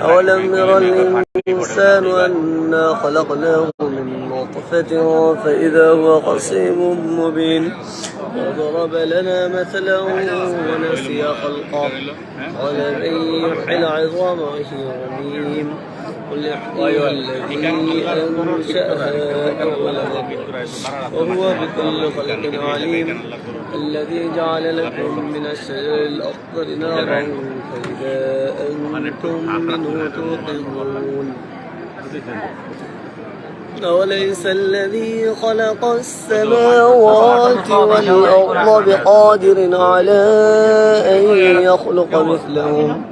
أولم ير الإنسان أنا خلقناه من نطفة فإذا هو خصيم مبين وضرب لنا مثلا ونسي خلقه قال من يحيي العظام وهي رميم قل يحييها الذي أنشأها أول مرة وهو بكل خلق عليم الذي جعل لكم من الشجر الأخضر نارا فإذا أنتم منه توقدون أوليس الذي خلق السماوات والأرض بقادر على أن يخلق مثلهم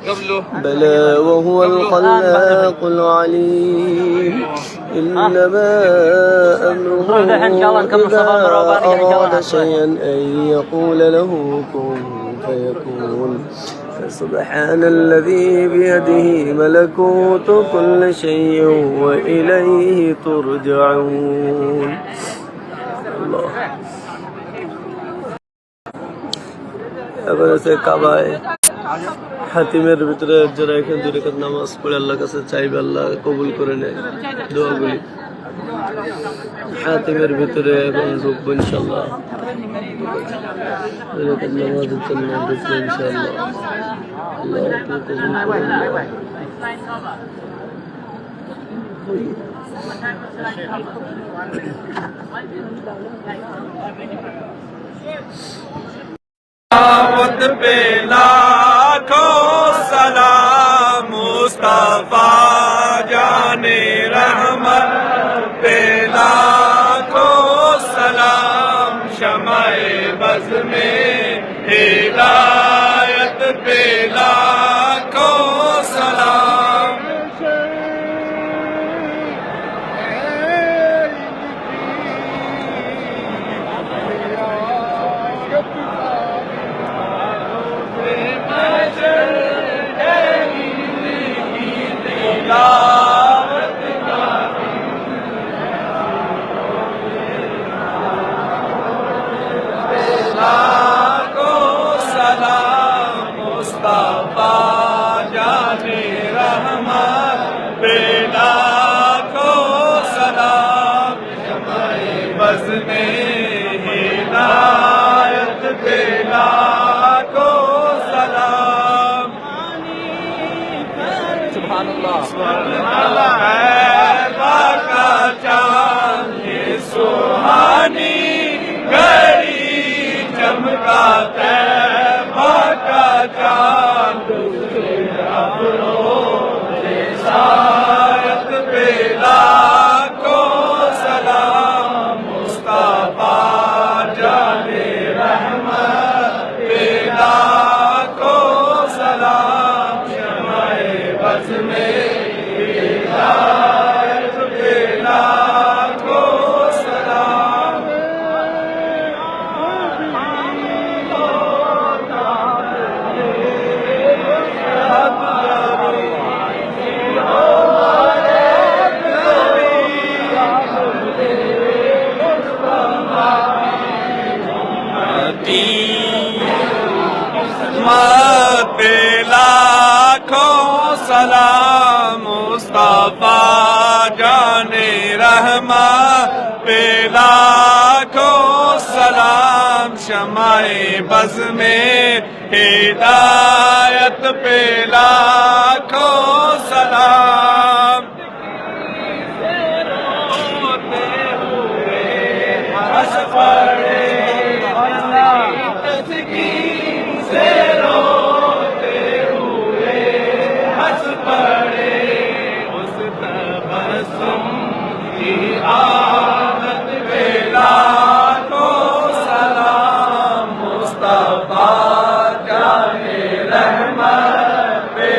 بلى وهو الخلاق العليم إنما أمره إذا أراد شيئا أن يقول له كن فيكون فسبحان الذي بيده ملكوت كل شيء وإليه ترجعون الله এবারে সে কাবায় হাতিমের ভিতরে যারা এখানে দুই রাকাত নামাজ পড়ে আল্লাহর কাছে চাইবে আল্লাহ কবুল করে নেয় দোয়াগুলি হাতিমের ভিতরে এখন ঢুকবো ইনশাআল্লাহ দুই রাকাত নামাজের জন্য ঢুকবো ইনশাআল্লাহ আল্লাহ কবুল করে दावत पे लाखों सलाम मुस्तफा जाने रहमत पे लाखों सलाम शमाए बज़ में हिदायत पे लाखों सलाम सलाम मुस्तफा जाने रहमा पे लाखों सलाम शमाए बज़ में हिदायत पे लाखों सलाम हंस पड़े से रोते हुए हंस पड़े उस तबस्सुम की आदत पे लाखों सलाम मुस्तफा जाने रहमत पे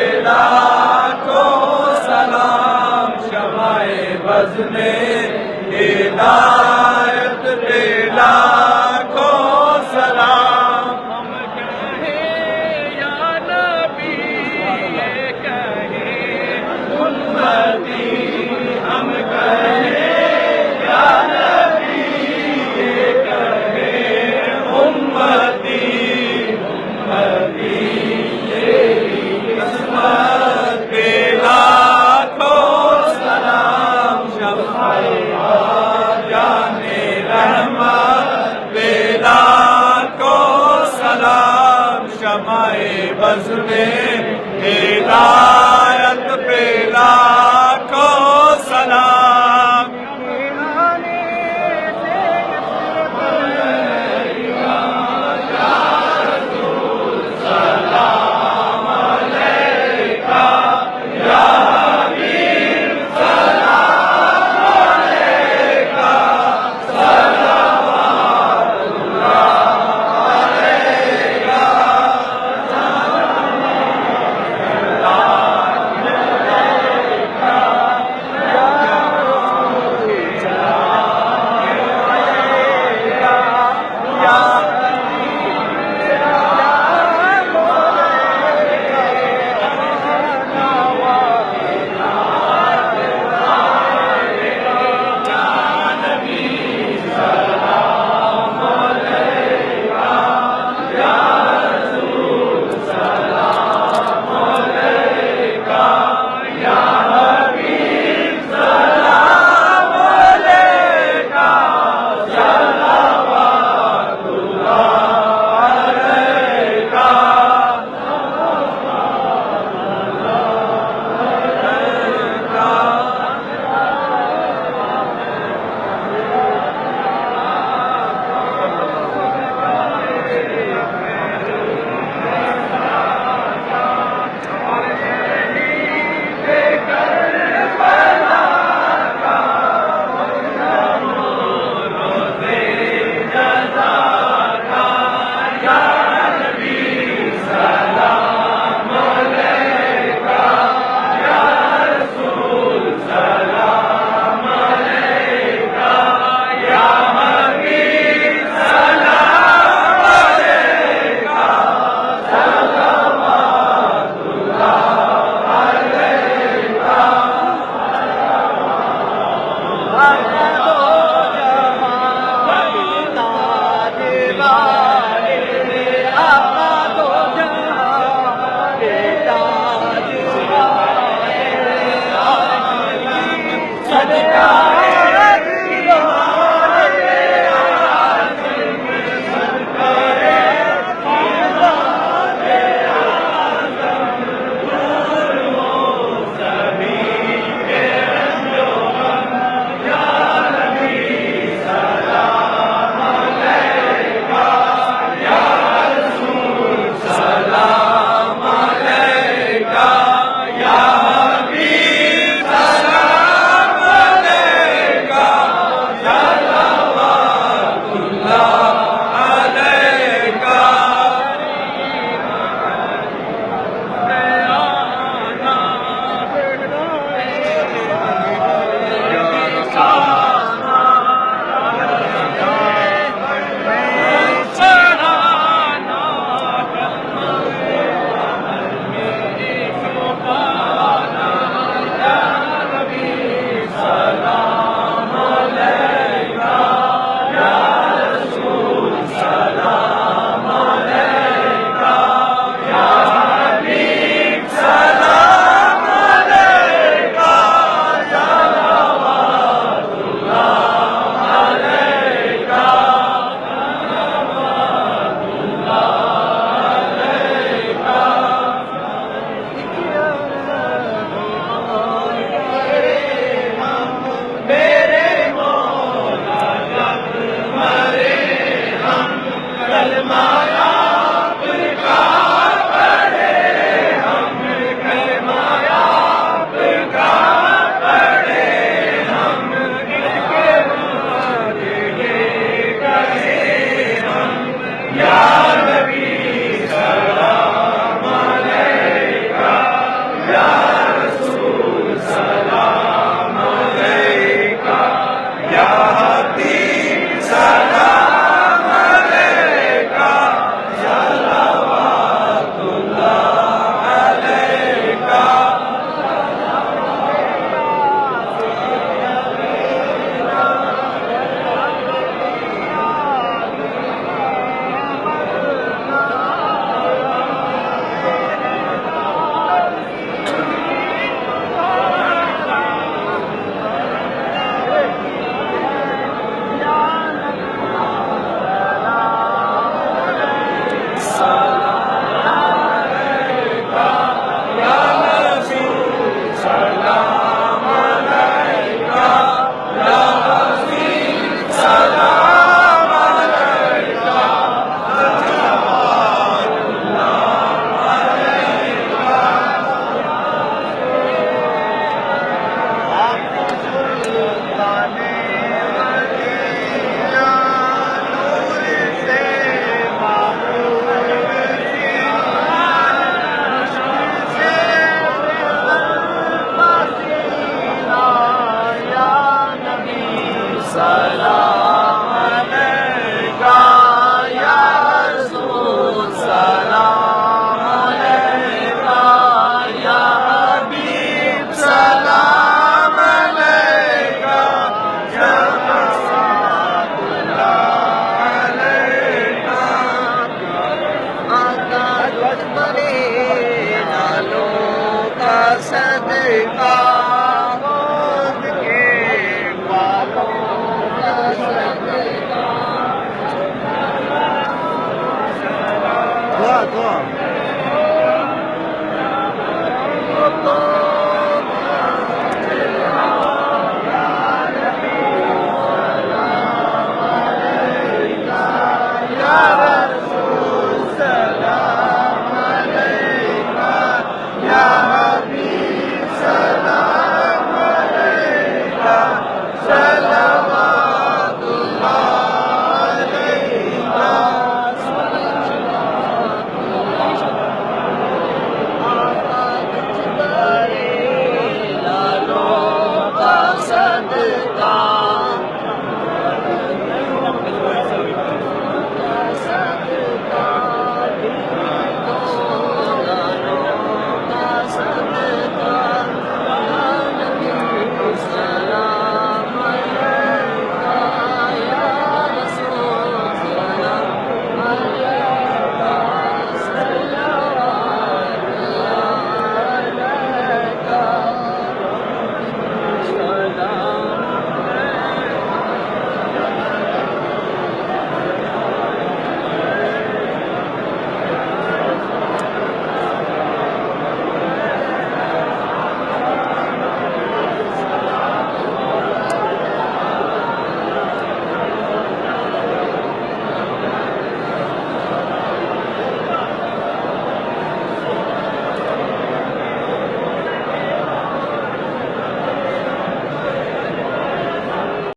দোয়া